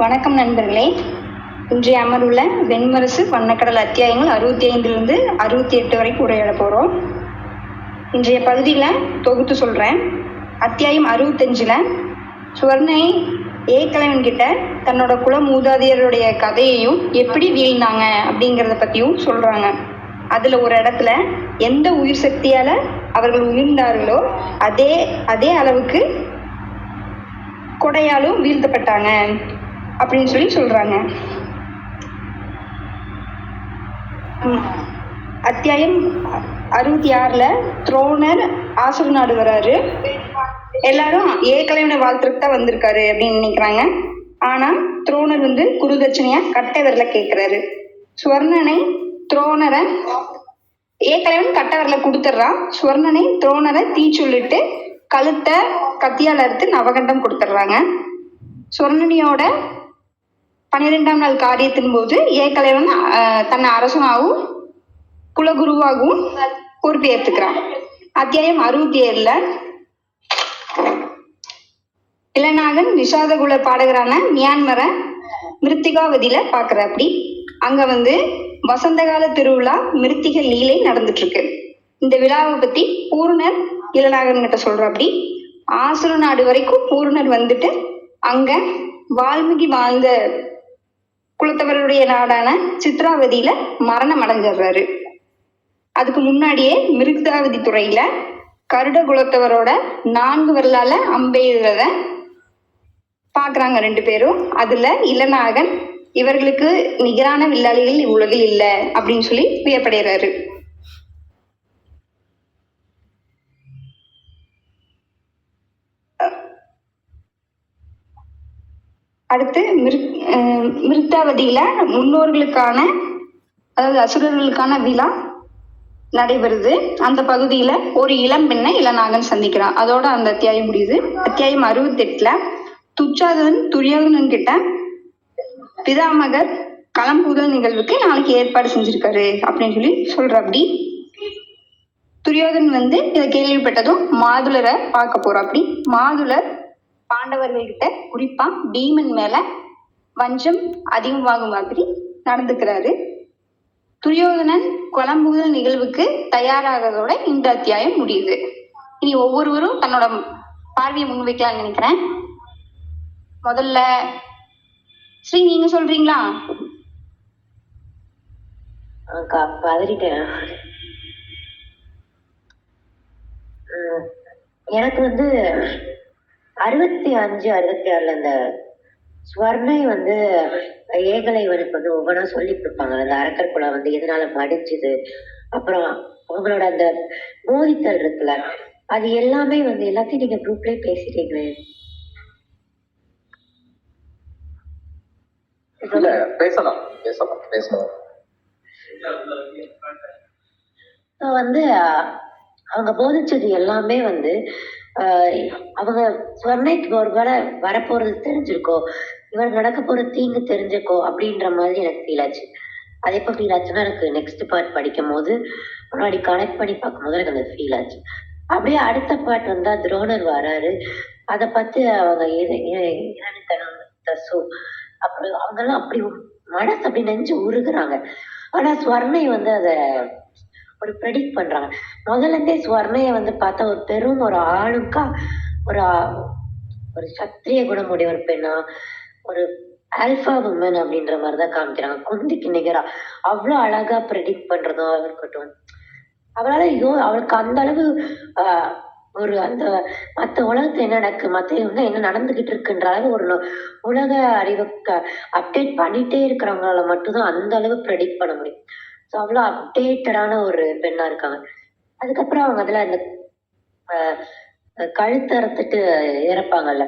வணக்கம் நண்பர்களே. இன்றைய அமர்வுல வெண்முரசு வண்ணக்கடல் அத்தியாயங்கள் 65 68 வரைக்கும் உரையாட போறோம். இன்றைய பகுதியில் தொகுத்து சொல்றேன். அத்தியாயம் 65ல சுவர்ணை ஏகலைவன் கிட்ட தன்னோட குல மூதாதையருடைய கதையையும் எப்படி வீழ்ந்தாங்க அப்படிங்கிறத பத்தியும் சொல்றாங்க. அதுல ஒரு இடத்துல எந்த உயிர் சக்தியால அவர்கள் உயிர்ந்தார்களோ அதே அளவுக்கு கொடையாலும் வீழ்த்தப்பட்டாங்க அப்படின்னு சொல்றாங்க. அத்தியாயம் 66ல துரோணர் ஆசுர நாடு வராரு. எல்லாரும் ஏகலைவனை வாழ்த்துறதுக்கு தான் வந்திருக்காரு அப்படின்னு நினைக்கிறாங்க. ஆனா துரோணர் குருதட்சணையா கட்டை விரல கேட்கிறாரு. சுவர்ணனை துரோணரை ஏகலைவன் கட்டை விரல கொடுத்துட்றான். சுவர்ணனை துரோணரை தீ சொல்லிட்டு கழுத்தை கத்தியால் அறுத்து நவகண்டம் கொடுத்துட்றாங்க. சுவர்ணனியோட 12ஆம் நாள் காரியத்தின் போது ஏகலைவன் தன்னை அரசனாகவும் குலகுருவாகவும் பொறுப்பு ஏற்றுக்கிறான். அத்தியாயம் 67ல இளநாகன் விஷாதகுல பாடகரான மியான்மரை மிருத்திகாவதியில பாக்குறாப்படி. அங்க வசந்த கால திருவிழா மிருத்திக லீலை நடந்துட்டு இருக்கு. இந்த விழாவை பத்தி பூர்ணர் இளநாகன் கிட்ட சொல்றாப்படி. ஆசுர நாடு வரைக்கும் பூர்ணர் அங்க வால்மீகி வாழ்ந்த குலத்தவருடைய நாடான சித்ராவதியில மரணம் அடைஞ்சிடுறாரு. அதுக்கு முன்னாடியே மிருகதாவதி துறையில கருட குலத்தவரோட 4 விரலால அம்பெய்தத பாக்குறாங்க 2 பேரும். அதுல இளநாகன் இவர்களுக்கு நிகரான வில்லாளிகள் இவ்வுலகில் இல்லை அப்படின்னு வியப்படைகிறாரு. அடுத்து மிருத்தாவதியில முன்னோர்களுக்கான அதாவது அசுரர்களுக்கான விழா நடைபெறுது. அந்த பகுதியில ஒரு இளம் பெண்ணை இளநாகன் சந்திக்கிறான். அதோட அந்த அத்தியாயம் முடியுது. அத்தியாயம் 68ல துச்சாதன் துரியோதனன் கிட்ட பிதாமகர் களம்புதல் நிகழ்வுக்கு நாளைக்கு ஏற்பாடு செஞ்சிருக்காரு அப்படின்னு சொல்றாப்படி. துரியோதன் இதை கேள்விப்பட்டதும் மாதுளரை பார்க்க போறாப்படி. மாதுளர் பாண்டவர்கள்கிட்ட குறிப்பா பீமன் மேல வஞ்சம் அதிகமாகும் மாதிரி நடந்துக்கிறாரு. துரியோதனன் குழம்புதல் நிகழ்வுக்கு தயாராகிறதோட இந்த அத்தியாயம் முடியுது. இனி ஒவ்வொருவரும் தன்னோட பார்வையை முன்வைக்கலாம்னு நினைக்கிறேன். முதல்ல ஸ்ரீ நீங்க சொல்றீங்களா? எனக்கு 65, 66ல இந்த ஸ்வர்ணை ஏகலைவனுக்கு ஒவ்வொன்றா சொல்லிட்டு இருப்பாங்க. அந்த அரக்கர் குலம் எதனால மடிச்சுது, அப்புறம் அவங்களோட அந்த மோதித்தல் இருக்குல்ல, அது எல்லாமே எல்லாத்தையும் நீங்க குரூப்லயே பேசிட்டீங்களே. பேசலாம் பேசலாம் பேசலாம். அவங்க போதிச்சது எல்லாமே அவங்க ஸ்வர்ணைக்கு ஒருவேளை வரப்போறது தெரிஞ்சிருக்கோ, இவருக்கு நடக்க போற தீங்கு தெரிஞ்சிருக்கோ அப்படின்ற மாதிரி எனக்கு ஃபீல் ஆச்சு. அது எப்போ ஃபீல் ஆச்சுன்னா, எனக்கு நெக்ஸ்ட் பார்ட் படிக்கும் போது முன்னாடி கனெக்ட் பண்ணி பார்க்கும் போது எனக்கு அந்த ஃபீல் ஆச்சு. அப்படியே அடுத்த பார்ட் துரோணர் வராரு. அதை பார்த்து அவங்க தசு அப்புறம் அவங்கெல்லாம் அப்படி மனசு அப்படி நெஞ்சு உருகுறாங்க. ஆனா ஸ்வர்ணை அதை ஒரு ப்ரெடிக்ட் பண்றாங்க. முதல்ல இருந்தே ஸ்வர்ணைய பார்த்தா ஒரு பெரும் ஒரு ஆளுக்கா ஒரு சத்திரிய குணமுடைய ஒரு பெண்ணா, ஒரு ஆல்பா உமன் அப்படின்ற மாதிரிதான் காமிக்கிறாங்க. குந்திக்கு நிகரா அவ்வளவு அழகா ப்ரெடிக்ட் பண்றதும் இருக்கட்டும். அவளால அவளுக்கு அந்த அளவு ஒரு அந்த மற்ற உலகத்துல என்ன நடக்கு, மற்ற என்ன நடந்துகிட்டு இருக்குன்ற அளவு ஒரு உலக அறிவுக்கு அப்டேட் பண்ணிட்டே இருக்கிறவங்களால மட்டும்தான் அந்த அளவு ப்ரெடிக்ட் பண்ண முடியும். ஸோ அவ்வளோ அப்டேட்டடான ஒரு பெண்ணா இருக்காங்க. அதுக்கப்புறம் அவங்க அதுல அந்த கழுத்து அறுத்துட்டு இறப்பாங்கல்ல,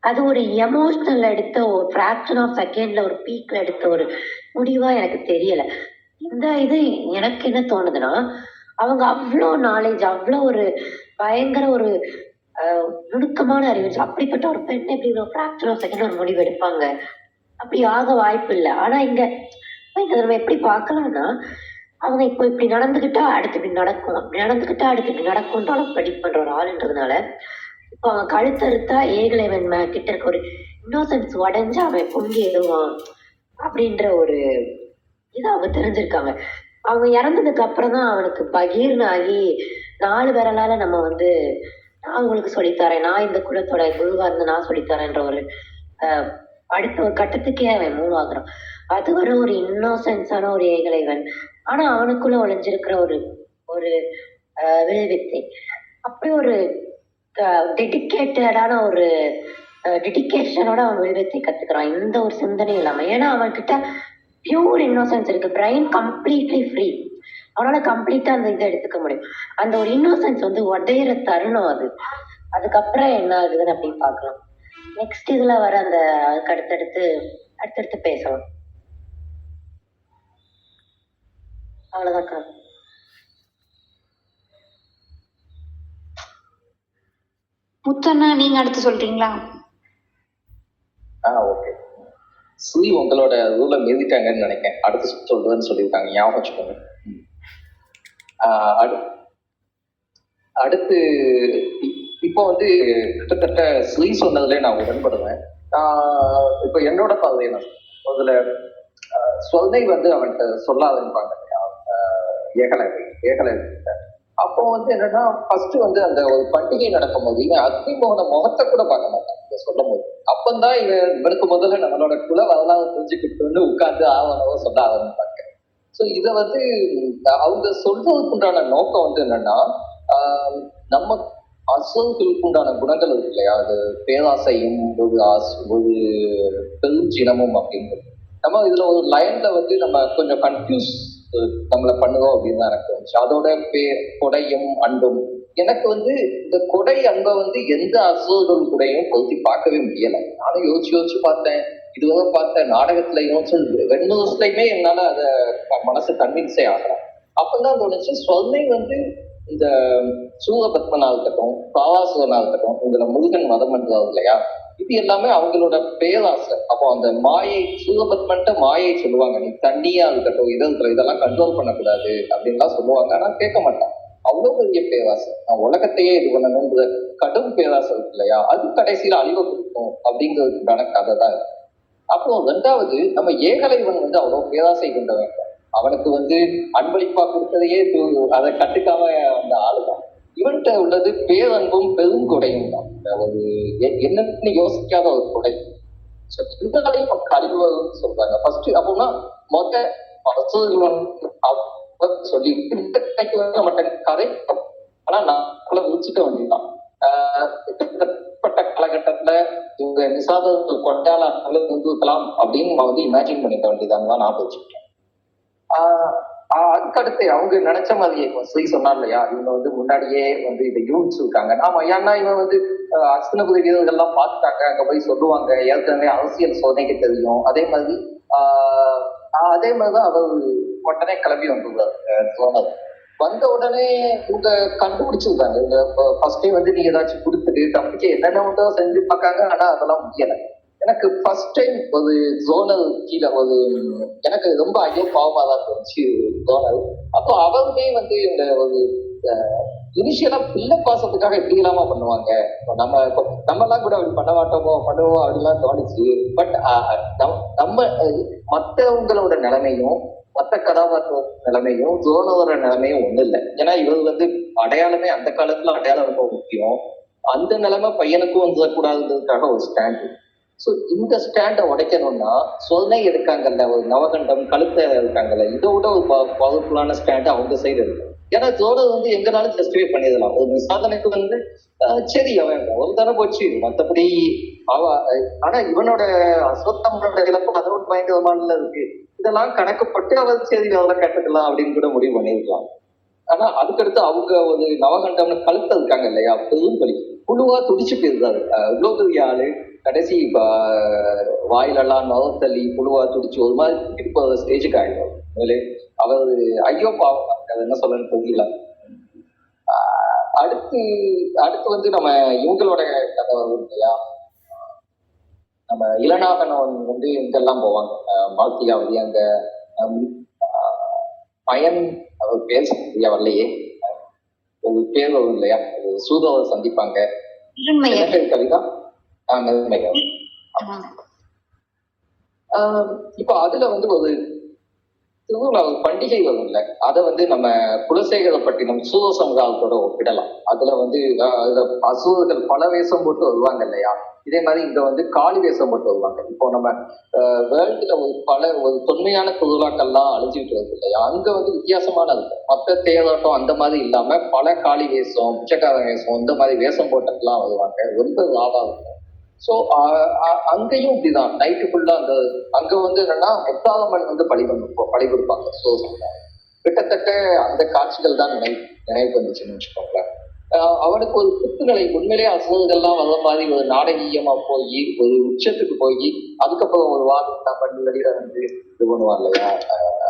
அது ஒரு எமோஷனல் எடுத்த ஒரு ஃப்ராக்ஷன் ஆஃப் செகண்ட்ல ஒரு பீக்ல எடுத்த ஒரு முடிவா எனக்கு தெரியல. இந்த இது எனக்கு என்ன தோணுதுன்னா, அவங்க அவ்வளோ நாலேஜ், அவ்வளோ ஒரு பயங்கர ஒரு நுணுக்கமான அறிவு, அப்படிப்பட்ட ஒரு பெண் எப்படி ஒரு ஃப்ராக்ஷன் ஆஃப் செகண்ட் ஒரு முடிவு எடுப்பாங்க? அப்படி ஆக வாய்ப்பு இல்லை. ஆனா இங்க நம்ம எப்படி பார்க்கலாம்னா, அவங்க இப்போ இப்படி நடந்துகிட்டா அடுத்து இப்படி நடக்கும், அப்படி நடந்துகிட்டா அடுத்து இப்படி நடக்கும்ன்ற ப்ரெடிக்ட் பண்ற ஒரு ஆளுன்றதுனால இப்போ அவன் கழுத்தறுத்தா ஏகலைவன் கிட்ட இருக்க ஒரு இன்னோசன்ஸ் உடஞ்சு அவன் பொங்கி எழுவான் அப்படின்ற ஒரு இதை அவங்க தெரிஞ்சிருக்காங்க. அவங்க இறந்ததுக்கு அப்புறம் தான் அவனுக்கு பகீர்னு ஆகி 4 விரலால நம்ம வந்து நான் உங்களுக்கு சொல்லித்தரேன், நான் இந்த குலத்தோட குருவா இருந்து நான் சொல்லித்தரேன்ற ஒரு ஆஹ் அடுத்த ஒரு கட்டத்துக்கே அவன் மூவ் ஆகுறான். அது வரை ஒரு இன்னோசன்ஸான ஒரு ஏகலைவன், ஆனா அவனுக்குள்ள ஒளிஞ்சிருக்கிற ஒரு ஒரு வில்வித்தை. அப்படி ஒரு டெடிக்கேட்டடான ஒரு டெடிக்கேஷனோட அவன் வில்வித்தை கத்துக்கிறான், எந்த ஒரு சிந்தனையும் இல்லாம. ஏன்னா அவன் கிட்ட பியூர் இன்னோசன்ஸ் இருக்கு, பிரெயின் கம்ப்ளீட்லி ஃப்ரீ. அவனால கம்ப்ளீட்டா அந்த இதை எடுத்துக்க முடியும். அந்த ஒரு இன்னோசன்ஸ் வந்து உடையிற தருணம் அது. அதுக்கப்புறம் என்ன ஆகுதுன்னு அப்படின்னு பார்க்கலாம். நெக்ஸ்ட் இதுல வர அந்த அதுக்கு அடுத்தடுத்து பேசலாம். அவ்வளவுதான்க்கா. முத்தண்ணா நீங்க அடுத்து சொல்றீங்களா? ஓகே. ஸ்ரீ உங்களோட ரூலை மீறிட்டாங்கன்னு நினைக்கிறேன். அடுத்து சொல்றதுன்னு சொல்லியிருக்காங்க, ஞாபகம் வச்சுக்கோங்க. அடுத்து இப்போ வந்து கிட்டத்தட்ட ஸ்ரீ சொன்னதுல நான் உடன்படுவேன். இப்போ என்னோட பார்வை என்ன, முதல்ல சொல்லை வந்து அவன்கிட்ட சொல்லாதுன்பாங்க ஏகலை. அப்போ வந்து என்னன்னா ஃபர்ஸ்ட் வந்து அந்த ஒரு பண்டிகை நடக்கும் போது இவன் அக்னிமோகன முகத்தை கூட பார்க்க மாட்டான் இதை சொல்லும் போது. அப்பந்தான் இவனுக்கு முதல்ல நம்மளோட குல வரலாறு புரிஞ்சுக்கிட்டு வந்து உட்கார்ந்து ஆவணவோ சொல்ல ஆரம்பிப்பாங்க. ஸோ இதை வந்து அவங்க சொல்றதுக்கு உண்டான நோக்கம் வந்து என்னன்னா, நம்ம அசுரர்களுக்கு உண்டான குணங்கள் இருக்கு இல்லையா, அது பேராசையும் ஒரு பெருஞ்சினமும் அப்படின்றது. நம்ம இதுல ஒரு லைன்ல வந்து நம்ம கொஞ்சம் கன்ஃபியூஸ் நம்மளை பண்ணுவோம் அப்படின்னு தான் எனக்கு தோணுச்சு. அதோட கொடையும் அன்பும் எனக்கு வந்து இந்த கொடை அன்பை வந்து எந்த அசுரர்கள் கூடயும் பொருத்தி பார்க்கவே முடியலை. நானும் யோசிச்சு பார்த்தேன், இதுவரை பார்த்த நாடகத்திலையும் வெண்ணுலயுமே என்னால அதை மனசு கன்வின்ஸே ஆகலாம். அப்பதான் தோணுச்சு சொன்னை வந்து இந்த சூரபத்மனா இருக்கட்டும், பாவாசுரனா இருக்கட்டும், இதுல முருகன் மதம் பண்றாரு இல்லையா, இது எல்லாமே அவங்களோட பேராசை. அப்போ அந்த மாயை, சூரபத்மன்ட்ட மாயை சொல்லுவாங்க, நீ தண்ணியா இருக்கட்டும் இதெல்லாம் கண்ட்ரோல் பண்ணக்கூடாது அப்படின்லாம் சொல்லுவாங்க. ஆனா கேட்க மாட்டான். அவ்வளவு பெரிய பேராசை, நான் உலகத்தையே இது பண்ணணும்ன்ற கடும் பேராசை இருக்கு இல்லையா, அது கடைசியில அழிவை கொடுக்கும் அப்படிங்கிறதுக்கான கதை தான் இருக்கு. அப்புறம் ரெண்டாவது, நம்ம ஏகலைவன் வந்து அவ்வளவு பேராசை கொண்டவன். அவனுக்கு வந்து அன்பளிப்பா கொடுத்ததையே அதை கட்டுக்காம அந்த ஆளுதான். இவன்கிட்ட உள்ளது பேரன்பும் பெரும் கொடையும் தான். ஒரு என்னன்னு யோசிக்காத ஒரு கொடை. இதனாலையும் அழிவுன்னு சொல்றாங்க. ஃபர்ஸ்ட் அப்படின்னா சொல்லி கதை, ஆனா நான் முடிச்சுக்க வேண்டியதுதான். காலகட்டத்துல இவங்க நிசாதர்கள் கொண்டாள இருக்கலாம் அப்படின்னு நான் வந்து இமேஜின் பண்ணிக்க வேண்டியதான் நான் வச்சுக்கிட்டேன். அதுக்கடுத்து அவங்க நினைச்ச மாதிரியே ஸ்ரீ சொன்னார் இல்லையா, இவங்க வந்து முன்னாடியே வந்து இதை யூகிச்சிருக்காங்க. ஆமா, ஏன்னா இவன் வந்து அஸ்தினபுரி வீரர்கள்லாம் பார்த்துட்டாங்க, அங்க போய் சொல்லுவாங்க, ஏற்கனவே அரசியல் சோதனைக்கு தெரியும். அதே மாதிரிதான் அவர் உடனே கிளம்பி வந்துள்ளார். வந்த உடனே இவங்க கண்டுபிடிச்சிருக்காங்க. இவங்க ஃபர்ஸ்டே வந்து நீங்க ஏதாச்சும் கொடுத்துட்டு தப்பிக்க என்னென்ன செஞ்சு பார்க்காங்க, ஆனா அதெல்லாம் முடியலை. எனக்கு ஃபர்ஸ்ட் டைம் ஒரு ஜோனல் கீழே ஒரு எனக்கு ரொம்ப ஐயோ பாவமா தான் இருந்துச்சு ஜோனல். அப்போ அவருமே வந்து இந்த ஒரு இனிஷியலா பிள்ளை பாசத்துக்காக எப்படி இல்லாம பண்ணுவாங்க, நம்ம எல்லாம் கூட அப்படி பண்ண மாட்டோமோ பண்ணுவோம் அப்படின்லாம் தோணுச்சு. பட் நம்ம மற்றவங்களோட நிலைமையும் மற்ற கதாபாத்திர நிலைமையும் ஜோனோட நிலைமையும் ஒண்ணு இல்லை. ஏன்னா இவர் வந்து அடையாளமே அந்த காலத்துல அடையாளம் ரொம்ப முக்கியம். அந்த நிலைமை பையனுக்கும் வந்துடக்கூடாதுன்றதுக்காக ஒரு ஸ்டாண்டு. ஸோ இந்த ஸ்டாண்டை உடைக்கணும்னா சொன்னை எடுக்காங்கல்ல, ஒரு நவகண்டம் கழுத்தை இருக்காங்கல்ல, இதோட ஒரு பவர்ஃபுல்லான ஸ்டாண்டு அவங்க சைடு இருக்கு. ஏன்னா ஜோட வந்து எங்கனாலும் ஜஸ்டிஃபை பண்ணிடலாம். ஒரு சாதனைக்கு வந்து சரி அவன் ஒரு தானே போச்சு, மற்றபடி ஆனா இவனோட அஸ்வத்தமனோட இழப்பு அதோட பயங்கரமான இருக்கு. இதெல்லாம் கணக்குப்பட்டு அவர் சரி அதெல்லாம் கட்டுக்கலாம் அப்படின்னு கூட முடிவு பண்ணிருக்கலாம். ஆனா அதுக்கடுத்து அவங்க ஒரு நவகண்டம்னு கழுத்த இருக்காங்க இல்லையா, பெரும் பலி புழுவா துடிச்சு போயிருந்தாரு. இவ்வளவு பெரிய ஆளு கடைசி வாயிலெல்லாம் நவத்தள்ளி புழுவா துடிச்சு ஒரு மாதிரி போற ஸ்டேஜுக்கு ஆயிடும். அவர் ஐயோ பாவம், அது என்ன சொல்லணும்னு தெரியல. அடுத்து வந்து நம்ம இவங்களோட கதை வரும் இல்லையா, நம்ம இளநாகனவன் வந்து இங்கெல்லாம் போவாங்க மாத்தியாவதி, அங்க பயன் அவர் பேர் சரியா வரலையே, ஒரு பேர் வரும் இல்லையா, சூதவை சந்திப்பாங்க. என்ன இருண்மையர். பேர் கவிதா? நெல்மையா. இப்போ அதுல வந்து ஒரு திருவிழா ஒரு பண்டிகை வரும்ல, அதை வந்து நம்ம குலசேகரப்பட்டினம் சூரசம்ஹாரத்தோட ஒப்பிடலாம். அதுல வந்து அதுல அசுரர்கள் பல வேஷம் போட்டு வருவாங்க இல்லையா? இதே மாதிரி இங்க வந்து காளி வேஷம் போட்டு வருவாங்க. இப்போ நம்ம வேர்ல்டுல ஒரு தொன்மையான திருவிழாக்கள்லாம் அழிஞ்சுட்டு வருது இல்லையா? அங்க வந்து வித்தியாசமான இருக்கும். மற்ற தேரோட்டம் அந்த மாதிரி இல்லாம பல காளி வேஷம், பிச்சைக்கார வேஷம் இந்த மாதிரி வேஷம் போட்டெல்லாம் வருவாங்க. ரொம்ப லாபா இருக்கும். ஸோ அங்கேயும் இப்படிதான் நைட்டு ஃபுல்லா அங்க வந்து என்னன்னா முத்தாரம்மன் வந்து பலி கொடுப்பாங்க. ஸோ கிட்டத்தட்ட அந்த காட்சிகள் தான் நினைவு வந்துச்சுன்னு வச்சுக்கோங்களேன். அவனுக்கு ஒரு புத்துநிலை உண்மையிலேயே அசுரங்கள்லாம் வந்த மாதிரி ஒரு நாடகீயமா போய் ஒரு உச்சத்துக்கு போய் அதுக்கப்புறம் ஒரு வாரம் பண்ணி வெளியில வந்து இது பண்ணுவான் இல்லையா?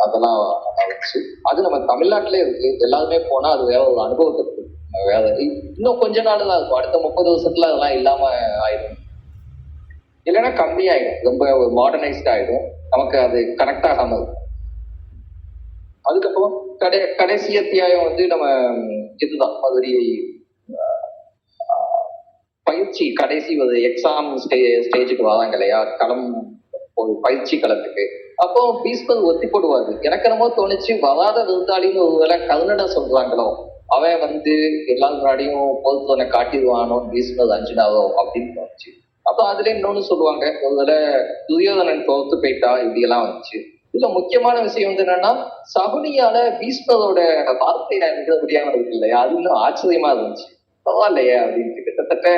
அதெல்லாம் வந்துச்சு. அது நம்ம தமிழ்நாட்டிலே இருக்கு. எல்லாருமே போனா அது வேற ஒரு அனுபவத்தை வேற இன்னும் கொஞ்ச நாள் தான் இருக்கும். அடுத்த 30 வருஷத்துல அதெல்லாம் இல்லாம ஆயிடும், இல்லைன்னா கம்மியாயிடும், ரொம்ப ஒரு மாடர்னைஸ்ட் ஆயிடும், நமக்கு அது கனெக்ட் ஆகாம இருக்கும். அதுக்கப்புறம் கடைசி அத்தியாயம் வந்து நம்ம இதுதான் மதுரையை பயிற்சி கடைசி ஒரு எக்ஸாம் ஸ்டேஜுக்கு வராங்க இல்லையா? ஒரு பயிற்சி களத்துக்கு. அப்போ பீஸ்மர் ஒத்தி போடுவாரு. எனக்கு என்னமோ தோணுச்சு, வராத விருந்தாளின்னு ஒருவேளை கருணனை சொல்றாங்களோ, அவன் வந்து எல்லாரும் முன்னாடியும் பொறுத்தவனை காட்டிடுவானோ பீஸ்மர் அஞ்சுனாவோ அப்படின்னு தோணுச்சு. அப்ப அதுல இன்னொன்னு சொல்லுவாங்க, ஒருவேளை துரியோதனன் தோத்து போயிட்டா இப்படி எல்லாம் வந்துச்சு. இதுல முக்கியமான விஷயம் வந்து என்னன்னா, சகுனியால பீஸ்மரோட வார்த்தை எழுத முடியாம இருக்கு இல்லையா? அது இன்னும் ஆச்சரியமா இருந்துச்சு. பரவாயில்லையே அப்படின்ட்டு. கிட்டத்தட்ட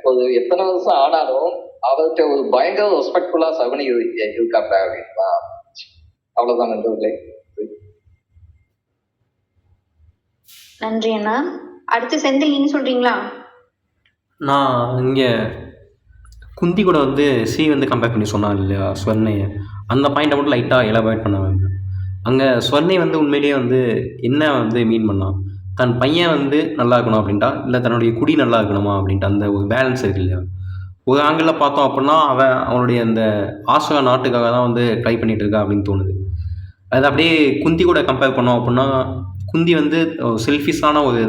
ஒரு எத்தனை வருஷம் ஆனாலும் அவர்கிட்ட ஒரு பயங்கர ரெஸ்பெக்ட்ஃபுல்லா சகுனி இருக்காப்ப அப்படின்னு தான். அவ்வளவுதான் நண்பர்களே. நன்றி அண்ணா. அடுத்து செந்தில் நீங்க சொல்றீங்களா? நான் இங்கே குந்தி கூட வந்து சி வந்து கம்பேர் பண்ணி சொன்னான் இல்லையா ஸ்வர்ணையை, அந்த பாயிண்ட்டை மட்டும் லைட்டாக எலாபரேட் பண்ணுவாங்க. அங்கே ஸ்வர்ணை வந்து உண்மையிலேயே வந்து என்ன வந்து மீன் பண்ணான், தன் பையன் வந்து நல்லா இருக்கணும் அப்படின்ட்டா, இல்லை தன்னுடைய குடி நல்லா இருக்கணுமா அப்படின்ட்டு அந்த ஒரு பேலன்ஸ் இருக்கு இல்லையா? ஒரு ஆங்கிளில் பார்த்தோம் அப்படின்னா அவனுடைய அந்த ஆசிரா நாட்டுக்காக தான் வந்து ட்ரை பண்ணிட்டு இருக்கா அப்படின்னு தோணுது. அது அப்படியே குந்தி கூட கம்பேர் பண்ணோம் அப்படின்னா, குந்தி வந்து செல்ஃபிஷான ஒரு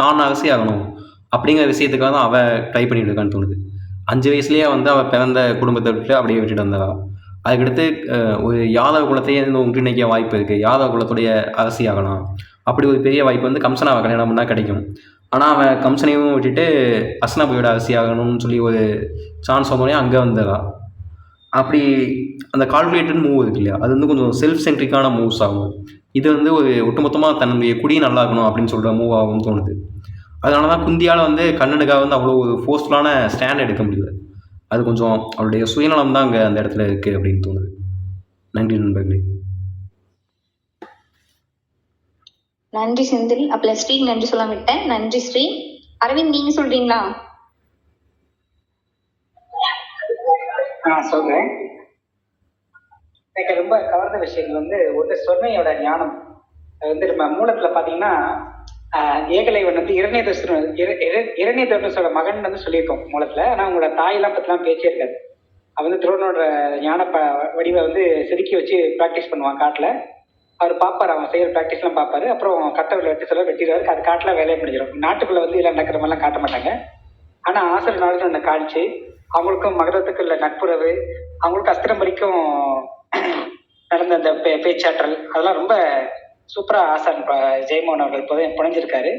தான் அரசி ஆகணும் அப்படிங்கிற விஷயத்துக்காக தான் அவள் ட்ரை பண்ணிட்டு இருக்கான்னு தோணுது. 5 வயசுலேயே வந்து அவள் பிறந்த குடும்பத்தை விட்டு அப்படியே விட்டுட்டு வந்தா. அதுக்கடுத்து ஒரு யாதவ குலத்தையே வந்து ஒன்றிணைக்க வாய்ப்பு இருக்குது, யாதவ குலத்துடைய அரசி ஆகலாம், அப்படி ஒரு பெரிய வாய்ப்பு வந்து கம்சனை அவள் கல்யாணம் பண்ணால் கிடைக்கும். ஆனால் அவன் கம்சனையும் விட்டுட்டு அஸ்னாபுரியோட அரசி ஆகணும்னு சொல்லி ஒரு சான்ஸ் வந்தோடனே அங்கே வந்ததா. அப்படி அந்த கால்குலேட்டட் மூவ் இருக்கு இல்லையா, அது வந்து கொஞ்சம் செல்ஃப் சென்ட்ரிக்கான மூவ்ஸ் ஆகும். இது வந்து ஒரு ஒட்டுமொத்தமாக தன்னுடைய குடி நல்லா இருக்கணும் அப்படின்னு சொல்கிற மூவ் ஆகும்னு தோணுது. அதனால தான் குந்தியால் வந்து கண்ணனுக்காக வந்து அவ்வளோ ஒரு ஃபோர்ஸ்ஃபுல்லான ஸ்டாண்ட் எடுக்க முடியல. அது கொஞ்சம் அவருடைய சுயநலம் தான் அங்கே அந்த இடத்துல இருக்குது அப்படின்னு தோணுது. நன்றி நண்பர்களே. நன்றி செந்தில். அப்பல ஸ்ரீ நன்றி சொல்ல விட்டேன். நன்றி ஸ்ரீ. அரவிந்த் நீங்க சொல்றீங்களா? சொல்றேன். எனக்கு ரொம்ப கவர்ந்த விஷயங்கள் வந்து ஒரு சொர்ணையோட ஞானம். அது வந்து நம்ம மூலத்துல பாத்தீங்கன்னா ஏகலைவன் வந்து இரணியதர்மனோட மகன் வந்து சொல்லியிருக்கோம் மூலத்துல. ஆனா அவங்களோட தாயெல்லாம் பத்திலாம் பேச்சே இருக்காது. அவன் வந்து துரோணோட ஞான வடிவை வந்து செதுக்கி வச்சு ப்ராக்டிஸ் பண்ணுவான் காட்டுல. அவர் பார்ப்பாரு, அவன் செய்யற ப்ராக்டிஸ் எல்லாம் பார்ப்பாரு. அப்புறம் கட்டவில் வெட்டி சொல்ல வெட்டிடுவாரு. அது காட்டுல வேலையை முடிஞ்சிடும். நாட்டுக்குள்ள வந்து இதெல்லாம் நடக்கிற மாதிரிலாம் காட்ட மாட்டாங்க. ஆனா ஆசிரியர் நாளுக்கு அந்த காட்சி, அவங்களுக்கும் மகரத்துக்கு உள்ள நட்புறவு, அவங்களுக்கு அஸ்திரம் வரைக்கும் நடந்த அந்த பேச்சாற்றல், அதெல்லாம் ரொம்ப சூப்பரா ஆசான் ஜெயமோகன் அவர்கள் புனைஞ்சிருக்காரு.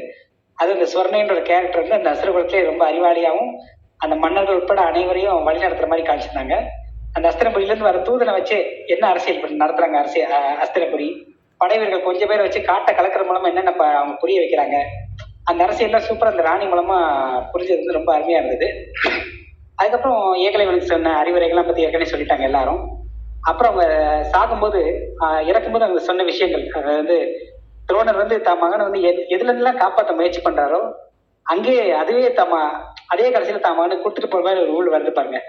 அது அந்த ஸ்வர்ணைன்ற கேரக்டர் வந்து அந்த அசுரகுலத்திலே ரொம்ப அறிவாளியாகவும் அந்த மன்னர்கள் உட்பட அனைவரையும் வழி நடத்துற மாதிரி காமிச்சிருந்தாங்க. அந்த அஸ்திரபுரியிலேருந்து வர தூதனை வச்சு என்ன அரசியல் நடத்துறாங்க, அஸ்திரபுரி படை வீரர்கள் கொஞ்சம் பேரை வச்சு காட்டை கலக்கிற மூலமா என்னென்ன அவங்க புரிய வைக்கிறாங்க. அந்த அரசியல்லாம் சூப்பரா அந்த ராணி மூலமா புரிஞ்சது வந்து ரொம்ப அருமையா இருந்தது. அதுக்கப்புறம் ஏகலைவனுக்கு சொன்ன அறிவுரைகள்லாம் பத்தி ஏற்கனவே சொல்லிட்டாங்க எல்லாரும். அப்புறம் அவங்க சாகும்போது இறக்கும்போது அவங்க சொன்ன விஷயங்கள், அதாவது துரோணர் வந்து தன் மகனை வந்து எதுல இருந்தெல்லாம் காப்பாற்ற முயற்சி பண்றாரோ அங்கேயே அதுவே அதே கடைசியில தன் மகனை கொடுத்துட்டு போற மாதிரி ஒரு ஊழல் வருது பாருங்க.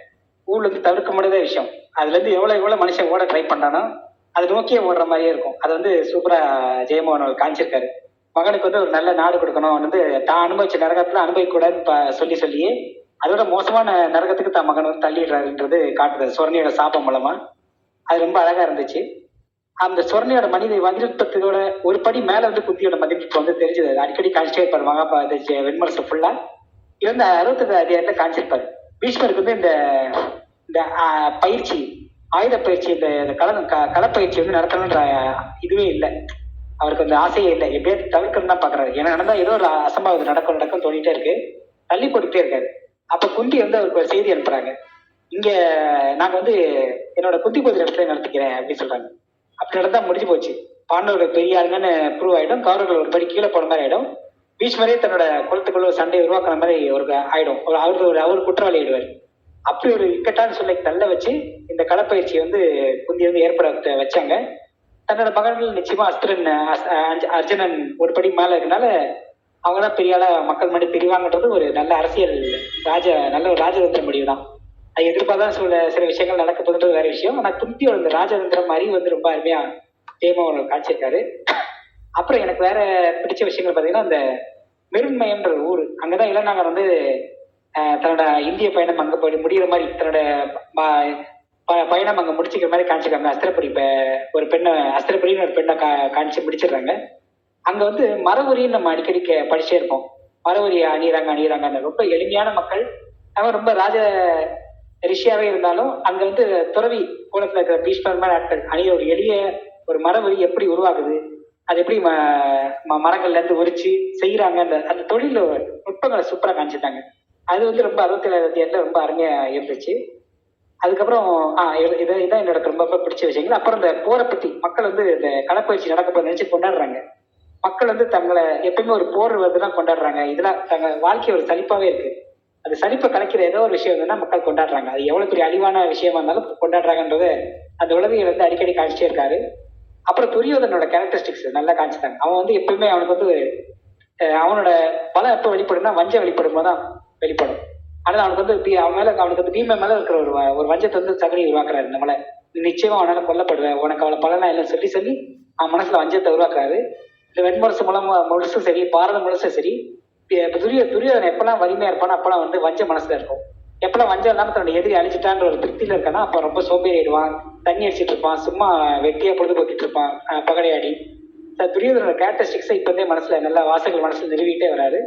ஊழல் வந்து தவிர்க்க முடியாத விஷயம். அதுல இருந்து எவ்வளவு மனுஷன் ஓட ட்ரை பண்ணானோ அதை நோக்கியே ஓடுற மாதிரியே இருக்கும். அது வந்து சூப்பரா ஜெயமோகன் அவர் காமிச்சிருக்காரு. மகனுக்கு வந்து ஒரு நல்ல நாடு கொடுக்கணும், வந்து தான் அனுபவிச்ச நரகத்துல அனுபவிக்கூடாதுன்னு சொல்லியே அதோட மோசமான நரகத்துக்கு தான் மகன் வந்து தள்ளிடுறாருன்றது காட்டுது சொர்ணியோட சாபம் மூலமா. அது ரொம்ப அழகா இருந்துச்சு. அந்த சொர்ணியோட மனித வந்திருப்பத்தோட ஒரு படி மேல வந்து குந்தியோட மதிப்பு வந்து தெரிஞ்சது. அடிக்கடி காமிச்சிட்டே இருப்பாரு மகாபாரத வெண்மரசு ஃபுல்லா. இது வந்து 60வது அத்தியாயத்துல காமிச்சிருப்பாரு. பீஷ்மருக்கு வந்து இந்த இந்த பயிற்சி, ஆயுத பயிற்சி, இந்த களப்பயிற்சி வந்து நடத்தணுன்ற இதுவே இல்லை. அவருக்கு அந்த ஆசையே இல்லை. எப்படியாவது தவிர்க்கணும் தான் பாக்குறாரு. ஏன்னா நடந்தா ஏதோ ஒரு அசம்பாவிதம் நடக்கும் தோண்டிட்டே இருக்கு, தள்ளி போட்டுட்டே இருக்காரு. அப்ப குந்தி வந்து அவருக்கு ஒரு செய்தி அனுப்புறாங்க. இங்க நாங்க வந்து என்னோட குந்தி பூஜை இடத்துல நடத்திக்கிறேன் அப்படின்னு சொல்றாங்க. அப்படி நடந்தா முடிஞ்சு போச்சு. பாண்டவர்கள் பெரிய ஆளுங்கன்னு ப்ரூவ் ஆயிடும், கௌரவர்கள் ஒரு படி கீழே போன மாதிரி ஆயிடும், பீஷ்மரே தன்னோட குலத்துக்குள்ள ஒரு சண்டையை உருவாக்குற மாதிரி ஒரு ஆயிடும். அவர் குற்றவாளி ஆயிடுவார். அப்படி ஒரு இக்கட்டான சூழ்நிலை தள்ள வச்சு இந்த களப்பயிற்சியை வந்து குந்தி வந்து ஏற்பட வச்சாங்க. தன்னோட மகன்கள் நிச்சயமா அர்ஜுனன் ஒரு படி மேல இருக்கனால அவங்கதான் பெரிய ஆளா மக்கள் முன்னாடி தெரிவாங்கன்றது ஒரு நல்ல அரசியல் நல்ல ஒரு ராஜதந்திர முடிவு தான். அது எதிர்பார்த்தா சில விஷயங்கள் நடக்க போகுதுன்றது வேற விஷயம். ஆனா குந்தியோட இந்த ராஜதந்திரம் அறிவு வந்து ரொம்ப அருமையா தேமா காட்சியிருக்காரு. அப்புறம் எனக்கு வேற பிடிச்ச விஷயங்கள் பாத்தீங்கன்னா, இந்த மெருண்மயன்ற ஊர், அங்கதான் இளநாகர் வந்து தன்னோட இந்திய பயணம் அங்க போய் முடிகிற மாதிரி, தன்னோட பயணம் அங்க முடிச்சுக்கிற மாதிரி காமிச்சிருக்காங்க. ஒரு அஸ்திரபுரின்னு ஒரு பெண்ணை காமிச்சு முடிச்சிடுறாங்க. அங்க வந்து மரவரின்னு நம்ம அடிக்கடி படிச்சே இருப்போம். மரவரி அணியிறாங்க ரொம்ப எளிமையான மக்கள். அவன் ரொம்ப ராஜ ரிஷியாவே இருந்தாலும் அங்க வந்து துறவி கோலத்துல இருக்கிற பீஷ்மர் மாதிரி ஆட்கள் அணிய ஒரு எளிய ஒரு மரவரி எப்படி உருவாகுது, அது எப்படி மரங்கள்ல இருந்து உரிச்சு செய்யறாங்க, அந்த தொழில் நுட்பங்களை சூப்பரா காமிச்சிட்டாங்க. அது வந்து ரொம்ப 67வது அத்தியாயத்துல ரொம்ப அருமையா இருந்துச்சு. அதுக்கப்புறம் இதான் என்னோட ரொம்ப பிடிச்ச விஷயங்கள். அப்புறம் இந்த போரை பத்தி மக்கள் வந்து இந்த களப்பயிற்சி நடக்க நினைச்சு கொண்டாடுறாங்க. மக்கள் வந்து தங்களை எப்பயுமே ஒரு போர் வந்துதான் கொண்டாடுறாங்க. இதெல்லாம் தங்க வாழ்க்கை ஒரு சலிப்பாவே இருக்கு, அது சலிப்பை கலைக்கிற ஏதோ ஒரு விஷயம் வந்துன்னா மக்கள் கொண்டாடுறாங்க. அது எவ்வளவு பெரிய அழிவான விஷயமா இருந்தாலும் கொண்டாடுறாங்கன்றது அந்த உலகையை வந்து அடிக்கடி காமிச்சிட்டே இருக்காரு. அப்புறம் துரியோதனோட கேரக்டரிஸ்டிக்ஸ் நல்லா காமிச்சிட்டாங்க. அவன் வந்து எப்பயுமே அவனுக்கு வந்து அவனோட பலம் எப்போ வெளிப்படும்னா வஞ்சம் வெளிப்படும் போதுதான் வெளிப்படும். ஆனா அவனுக்கு வந்து அவனுக்கு வந்து பீம மேல இருக்கிற ஒரு வஞ்சத்தை வந்து சகனி உருவாக்குறாரு. நம்மள நிச்சயமா அவனால கொல்லப்படுவேன், உனக்கு அவளை பலனா இல்லை சொல்லி அவன் மனசுல வஞ்சத்தை உருவாக்குறாரு. இந்த வெண்முரசு முழுசும் சரி, பாரதம் முழுசும் சரி, துரியோதனன் எப்பெல்லாம் வலிமையா இருப்பானோ அப்பெல்லாம் வந்து வஞ்ச மனசுல இருக்கும். எப்பெல்லாம் வஞ்சம் இல்லாம தன்னோட எதிரி அழிச்சிட்டான்ற ஒரு திருப்தியில இருக்கானா அப்ப ரொம்ப சோம்பேறி ஆயிடுவான், தண்ணி அடிச்சிட்டு இருப்பான், சும்மா வெட்டியா பொழுதுபோக்கிட்டு இருப்பான், பகடையாடி. துரியோதனோட கேரக்டரிஸ்டிக்ஸை இப்ப இருந்தே மனசுல நல்லா வாசகங்கள் மனசுல நிறுவிட்டே வராரு.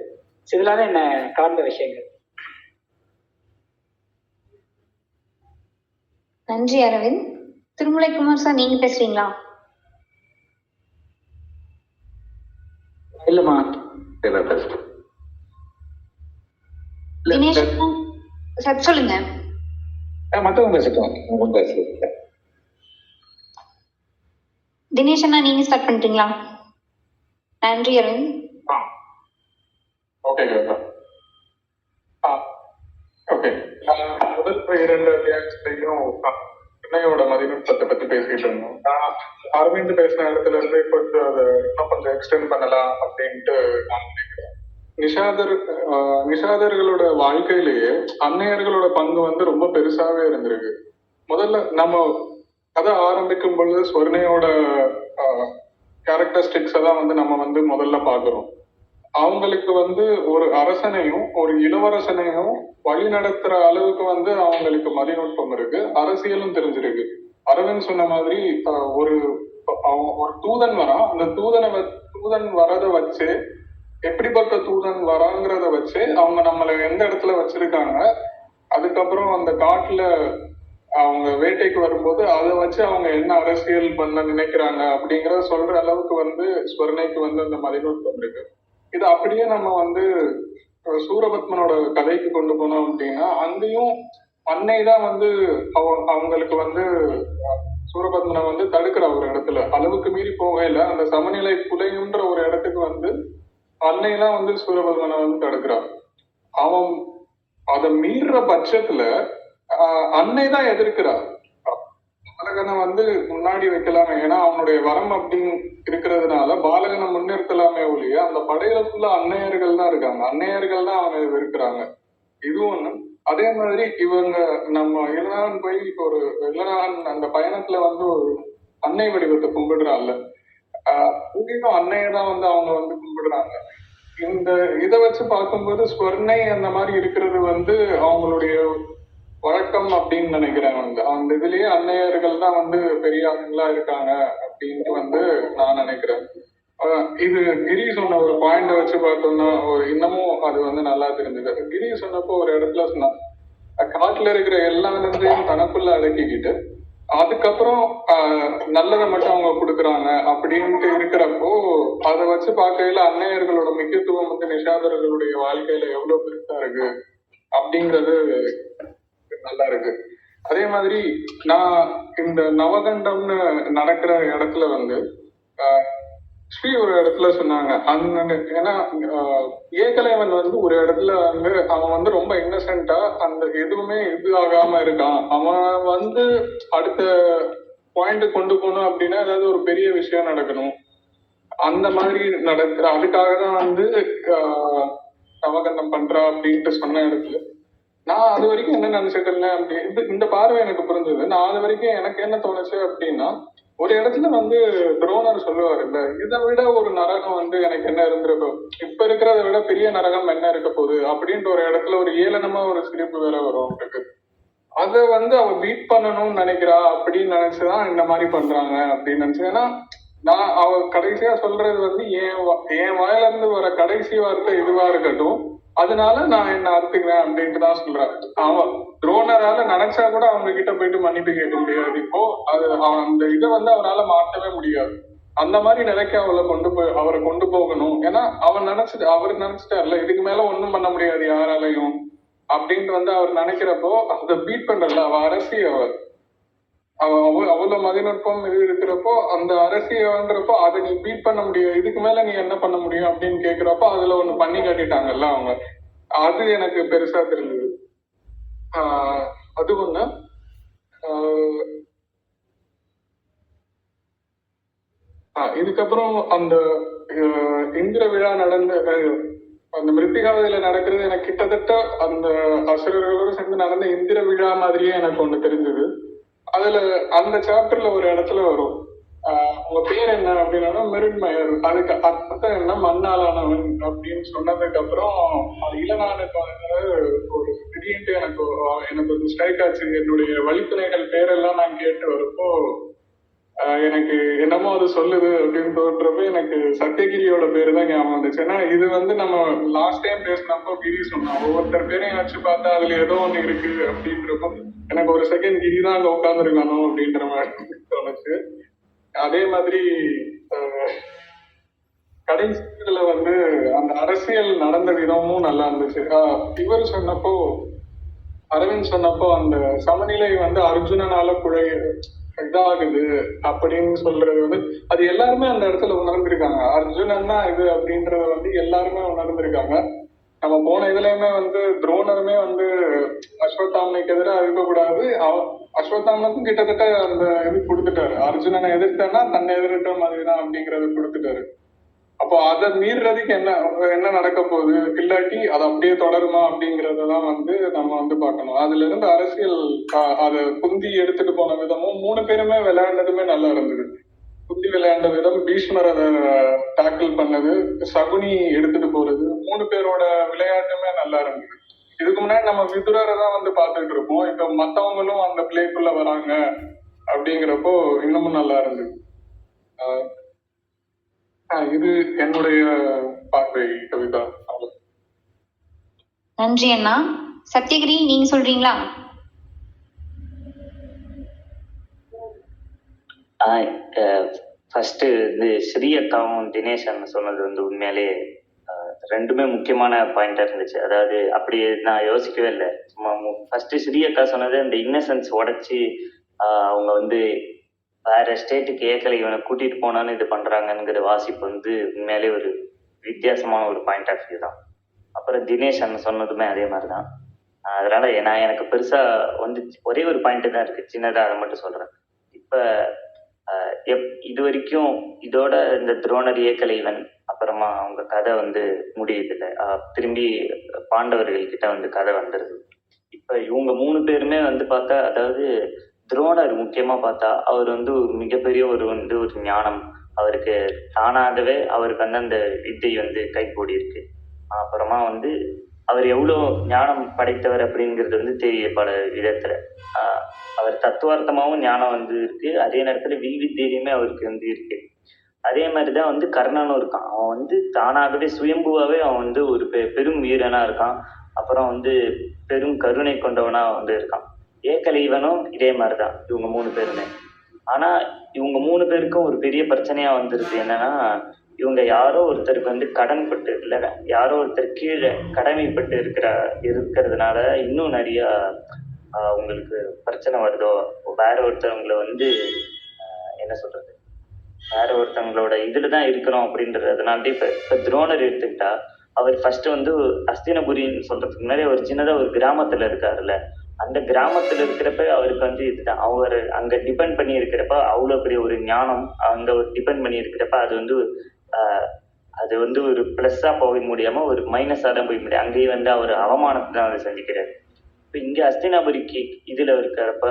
இதெல்லாம் என்ன கலந்த விஷயங்கள். நன்றி அரவிந்த். திருமலைக்குமார் சார், நீங்க பேசுறீங்களா? இல்லம்மா தினேஷ் சார் சொல்லுங்க. மத்தவங்க பேசட்டும். தினேஷ் அண்ணா, நீங்க ஸ்டார்ட் பண்ணிட்டீங்களா? நன்றி அரவிந்த். ஓகே முதல் 2 அத்தியாயத்திலையும் சென்னையோட மதிநுட்பத்தை பத்தி பேசிட்டு இருந்தோம். அரவிந்த் பேசின இடத்துல இருந்து கொஞ்சம் அதை கொஞ்சம் எக்ஸ்டெண்ட் பண்ணலாம் அப்படின்ட்டு நான் நினைக்கிறேன். நிஷாதர்களோட வாழ்க்கையிலேயே அன்னையர்களோட பங்கு வந்து ரொம்ப பெருசாவே இருந்திருக்கு. முதல்ல நம்ம கதை ஆரம்பிக்கும் பொழுது ஸ்வர்ணையோட கேரக்டரிஸ்டிக்ஸை தான் வந்து நம்ம வந்து முதல்ல பார்க்கிறோம். அவங்களுக்கு வந்து ஒரு அரசனையும் ஒரு இளவரசனையும் வழி நடத்துற அளவுக்கு வந்து அவங்களுக்கு மதிநுட்பம் இருக்கு, அரசியலும் தெரிஞ்சிருக்கு. அரவிந்த் சொன்ன மாதிரி ஒரு தூதன் வரான், அந்த தூதன் வரதை வச்சு எப்படிப்பட்ட தூதன் வராங்கிறத வச்சு அவங்க நம்மளை எந்த இடத்துல வச்சிருக்காங்க, அதுக்கப்புறம் அந்த காட்டுல அவங்க வேட்டைக்கு வரும்போது அதை வச்சு அவங்க என்ன அரசியல் பண்ண நினைக்கிறாங்க அப்படிங்கிறத சொல்ற அளவுக்கு வந்து ஸ்வர்ணைக்கு வந்து அந்த மதிநுட்பம் இருக்கு. இது அப்படியே நம்ம வந்து சூரபத்மனோட கதைக்கு கொண்டு போனோம் அப்படின்னா அங்கேயும் அன்னை தான் வந்து அவங்களுக்கு வந்து சூரபத்மனை வந்து தடுக்கிற ஒரு இடத்துல அளவுக்கு மீறி போகையில அந்த சமநிலை குலையுன்ற ஒரு இடத்துக்கு வந்து அன்னை தான் வந்து சூரபத்மனை வந்து தடுக்கிறான். அவன் அதை மீறுற பட்சத்துல அன்னை தான் எதிர்க்கிறா. பாலகனை வந்து முன்னாடி வைக்கலாமே, ஏன்னா அவனுடைய வரம் அப்படின்னு இருக்கிறதுனால பாலகனை முன்னிறுத்தலாமே ஒழிய அந்த படையில ஃபுல்லா அன்னையர்கள் தான் இருக்காங்க, அன்னையர்கள் தான் அவனை எதிர்க்கிறாங்க. இது ஒண்ணு. அதே மாதிரி இவங்க நம்ம இளநாகன் போய் ஒரு இளநாகன் அந்த பயணத்துல வந்து ஒரு அன்னை வடிவத்தை கும்பிடுறான்ல, அங்கேயும் அன்னையதான் வந்து அவங்க வந்து கும்பிடுறாங்க. இந்த இதை வச்சு பார்க்கும்போது ஸ்வர்ணை அந்த மாதிரி இருக்கிறது வந்து அவங்களுடைய வழக்கம் அப்படின்னு நினைக்கிறேன். வந்து அந்த இதுலயே அன்னையர்கள் தான் வந்து பெரிய ஆளுங்களா இருக்காங்க அப்படின்ட்டு வந்து நான் நினைக்கிறேன். இது கிரி சொன்ன ஒரு பாயிண்ட் வச்சு பார்த்தோம்னா இன்னமும் அது வந்து நல்லா தெரிஞ்சது. கிரி சொன்னப்போ ஒரு இடத்துல சொன்னா காட்டுல இருக்கிற எல்லா நன்றியும் தனக்குள்ள அடக்கிக்கிட்டு அதுக்கப்புறம் நல்லதை மட்டும் அவங்க கொடுக்குறாங்க அப்படின்ட்டு இருக்கிறப்போ அதை வச்சு பார்க்கையில அன்னையர்களோட முக்கியத்துவம் வந்து நிஷாதர்களுடைய வாழ்க்கையில எவ்வளவு பெருசா இருக்கு அப்படிங்கிறது நல்லா இருக்கு. அதே மாதிரி நான் இந்த நவகண்டம்னு நடக்கிற இடத்துல வந்து ஸ்ரீ ஒரு இடத்துல சொன்னாங்க அந்த ஏன்னா ஏகலைவன் வந்து ஒரு இடத்துல வந்து அவன் வந்து ரொம்ப இன்னசென்ட்டா அந்த எதுவுமே இது ஆகாம இருக்கான். அவன் வந்து அடுத்த பாயிண்ட் கொண்டு போகணும் அப்படின்னா ஏதாவது ஒரு பெரிய விஷயம் நடக்கணும் அந்த மாதிரி நடக்கிற அதுக்காக தான் வந்து நவகண்டம் பண்றா அப்படின்ட்டு சொன்ன இடத்துல நான் அது வரைக்கும் என்ன நினைச்சிட்டு இருந்தேன் அப்படி இந்த பார்வை எனக்கு புரிஞ்சது. நான் அது வரைக்கும் எனக்கு என்ன தோணுச்சு அப்படின்னா ஒரு இடத்துல வந்து துரோணர் சொல்லுவார் இல்ல இதை விட ஒரு நரகம் வந்து எனக்கு என்ன இருந்திருக்கும், இப்ப இருக்கிறத விட பெரிய நரகம் என்ன இருக்க போகுது அப்படின்ற ஒரு இடத்துல ஒரு ஏளனமா ஒரு சிரிப்பு வேற வரும் அவங்களுக்கு. அதை வந்து அவ பீட் பண்ணணும்னு நினைக்கிறா அப்படின்னு நினைச்சுதான் இந்த மாதிரி பண்றாங்க அப்படின்னு நினைச்சு. ஏன்னா நான் அவ கடைசியா சொல்றது வந்து என் வாயில இருந்து வர கடைசி வார்த்தை இதுவா இருக்கட்டும் அதனால நான் என்ன அறுத்துக்கிறேன் அப்படின்ட்டு தான் சொல்றேன். அவன் துரோணரால நினைச்சா கூட அவங்க கிட்ட போயிட்டு மன்னிப்பு கேட்க முடியாது. இப்போ அது அந்த இதை வந்து அவரால் மாற்றவே முடியாது. அந்த மாதிரி நிலைக்கு அவரை கொண்டு போகணும். ஏன்னா அவர் நினைச்சிட்டார்ல இதுக்கு மேல ஒண்ணும் பண்ண முடியாது யாராலையும் அப்படின்ட்டு வந்து அவர் நினைக்கிறப்போ அதை பீட் பண்றல அவ அரசி அவ்வளவு மதிநுட்பம் இது இருக்கிறப்போ அந்த அரசியல்ன்றப்போ அதை நீ பீட் பண்ண முடியும் இதுக்கு மேல நீ என்ன பண்ண முடியும் அப்படின்னு கேக்குறப்போ அதுல ஒண்ணு பண்ணி காட்டிட்டாங்கல்ல அவங்க. அது எனக்கு பெருசா தெரிஞ்சது. அது ஒண்ணு. இதுக்கப்புறம் அந்த இந்திர விழா நடந்த அந்த மிருத்திகாவதியில நடக்கிறது எனக்கு கிட்டத்தட்ட அந்த அசுரர்களோடு சேர்ந்து நடந்த இந்திர விழா மாதிரியே எனக்கு ஒண்ணு தெரிஞ்சது. அதுல அந்த சாப்டர்ல ஒரு இடத்துல வரும் உங்க பேர் என்ன அப்படின்னா மெருண்மயர், அதுக்கு அர்த்தம் என்ன மண்ணாலானவன் அப்படின்னு சொன்னதுக்கு அப்புறம் அது இளநானுக்கு ஒரு திடீர்னு எனக்கு ஒரு ஸ்ட்ரைக் ஆச்சு. என்னுடைய வழித்துணைகள் பேரெல்லாம் நான் கேட்டு வரப்போ எனக்கு என்னமோ அது சொல்லுது அப்படின்னு தோன்றப்ப எனக்கு சத்தியகிரியோட பேரு தான் ஞாபகம் வந்துச்சு. ஏன்னா இது வந்து நம்ம லாஸ்ட் டைம் பேசினப்போ கிரி சொன்னோம் ஒவ்வொருத்தர் பேரையும் வச்சு பார்த்தா அதுல ஏதோ ஒண்ணு இருக்கு அப்படின்றப்போ எனக்கு ஒரு செகண்ட் கிரி தான் அங்க உட்காந்துருக்கானோ அப்படின்ற மாதிரி தோணுச்சு. அதே மாதிரி கடைசியில வந்து அந்த அரசியல் நடந்த விதமும் நல்லா இருந்துச்சு. இவர் சொன்னப்போ அரவிந்த் சொன்னப்போ அந்த சமநிலை வந்து அர்ஜுனனால இதாகுது அப்படின்னு சொல்றது வந்து அது எல்லாருமே அந்த இடத்துல உணர்ந்திருக்காங்க. அர்ஜுனன் தான் இது அப்படின்றத வந்து எல்லாருமே உணர்ந்திருக்காங்க. நம்ம போன இதுலயுமே வந்து துரோணருமே வந்து அஸ்வத்தாமனுக்கு எதிராக இருக்கக்கூடாது அஸ்வத்தாமனுக்கும் கிட்டத்தட்ட அந்த இது கொடுத்துட்டாரு. அர்ஜுனனை எதிர்த்தா தன்னை எதிர்த்த மாதிரிதான் அப்படிங்கறத கொடுத்துட்டாரு. அப்போ அதை மீறதுக்கு என்ன நடக்க போகுது இல்லாட்டி அது அப்படியே தொடருமா அப்படிங்கறதான் வந்து நம்ம வந்து பார்க்கணும். அதுல இருந்து அரசியல் அதை குந்தி எடுத்துட்டு போன விதமும் 3 பேருமே விளையாண்டதுமே நல்லா இருந்தது. குந்தி விளையாண்ட விதம், பீஷ்மர் அதை டாக்கிள் பண்ணது, சகுனி எடுத்துட்டு போறது, 3 பேரோட விளையாட்டுமே நல்லா இருந்தது. இதுக்கு முன்னாடி நம்ம விதுரரை தான் வந்து பார்த்துட்டு இருப்போம். இப்ப மத்தவங்களும் அந்த பிளேக்குள்ள வராங்க அப்படிங்கிறப்போ இன்னமும் நல்லா இருந்தது. இது என்னுடைய பார்வை கவிதா. நன்றி அண்ணா. சத்யகிரி நீங்க சொல்றீங்களா? ஃபர்ஸ்ட் வந்து ஸ்ரீ அக்காவும் தினேஷ் அண்ணன் சொன்னது வந்து உண்மையிலே ரெண்டுமே முக்கியமான பாயிண்டா இருந்துச்சு. அதாவது அப்படி நான் யோசிக்கவே இல்லை. சும்மா ஃபர்ஸ்ட் ஸ்ரீ அக்கா சொன்னது அந்த இன்னசென்ஸ் உடைச்சி அவங்க வந்து வேற ஸ்டேட்டுக்கு ஏக்கலை இவனை கூட்டிட்டு போனான்னு இது பண்றாங்கிற வாசிப்பு வந்து உண்மையிலே ஒரு வித்தியாசமான ஒரு பாயிண்ட் ஆஃப் வியூ தான். அப்புறம் தினேஷ் அண்ணன் சொன்னதுமே அதே மாதிரிதான். அதனால எனக்கு பெருசா வந்து ஒரே ஒரு பாயிண்ட் தான் இருக்கு, சின்னதா அதை மட்டும் சொல்றேன். இப்ப இது வரைக்கும் இதோட இந்த துரோணர் ஏக்கலைவன் அப்புறமா அவங்க கதை வந்து முடியுது இல்லை, திரும்பி பாண்டவர்கள் கிட்ட வந்து கதை வந்துருது. இப்ப இவங்க 3 பேருமே வந்து பார்த்தா, அதாவது துரோணர் முக்கியமா பார்த்தா அவர் வந்து ஒரு மிகப்பெரிய ஒரு ஞானம் அவருக்கு தானாகவே அவருக்கு வந்து அந்த வித்தை வந்து கைகூடி இருக்கு. அப்புறமா வந்து அவர் எவ்வளவு ஞானம் படைத்தவர் அப்படிங்கிறது வந்து தெரிய பல விதத்துல அவர் தத்துவார்த்தமாகவும் ஞானம் வந்து இருக்கு, அதே நேரத்துல வில்வித்தையிலுமே அவருக்கு வந்து இருக்கு. அதே மாதிரி தான் வந்து கர்ணனும் இருக்கான். அவன் வந்து தானாகவே சுயம்புவாகவே அவன் வந்து ஒரு பெரும் வீரனாக இருக்கான். அப்புறம் வந்து பெரும் கருணை கொண்டவனா வந்து இருக்கான். ஏகலைவனும் இதே மாதிரி தான், இவங்க 3 பேருமே. ஆனால் இவங்க 3 பேருக்கும் ஒரு பெரிய பிரச்சனையாக வந்துருக்கு. என்னன்னா, இவங்க யாரோ ஒருத்தருக்கு வந்து கடன்பட்டு இல்லை, யாரோ ஒருத்தர் கீழே கடமைப்பட்டு இருக்கிறதுனால இன்னும் நிறைய உங்களுக்கு பிரச்சனை வருதோ, வேற ஒருத்தவங்களை வந்து என்ன சொல்றது, வேற ஒருத்தவங்களோட இதுல தான் இருக்கணும் அப்படின்றதுனால இப்ப துரோணர் எடுத்துக்கிட்டா, அவர் ஃபர்ஸ்ட் வந்து அஸ்தினபுரின்னு சொல்றதுக்கு முன்னாடி ஒரு சின்னதா ஒரு கிராமத்துல இருக்காருல்ல, அந்த கிராமத்துல இருக்கிறப்ப அவருக்கு வந்து இதுதான், அவர் அங்க டிபெண்ட் பண்ணி இருக்கிறப்ப அவ்வளவு பெரிய ஒரு ஞானம் அங்க ஒரு டிபெண்ட் பண்ணி இருக்கிறப்ப அது வந்து ஒரு பிளஸ்ஸா போக முடியாம ஒரு மைனஸா தான் போய் முடியும். அங்கேயே வந்து அவர் அவமானத்தை தான் வந்து சந்திக்கிறாரு. இப்ப இங்க அஸ்தினாபுரிக்கு இதுல இருக்கிறப்ப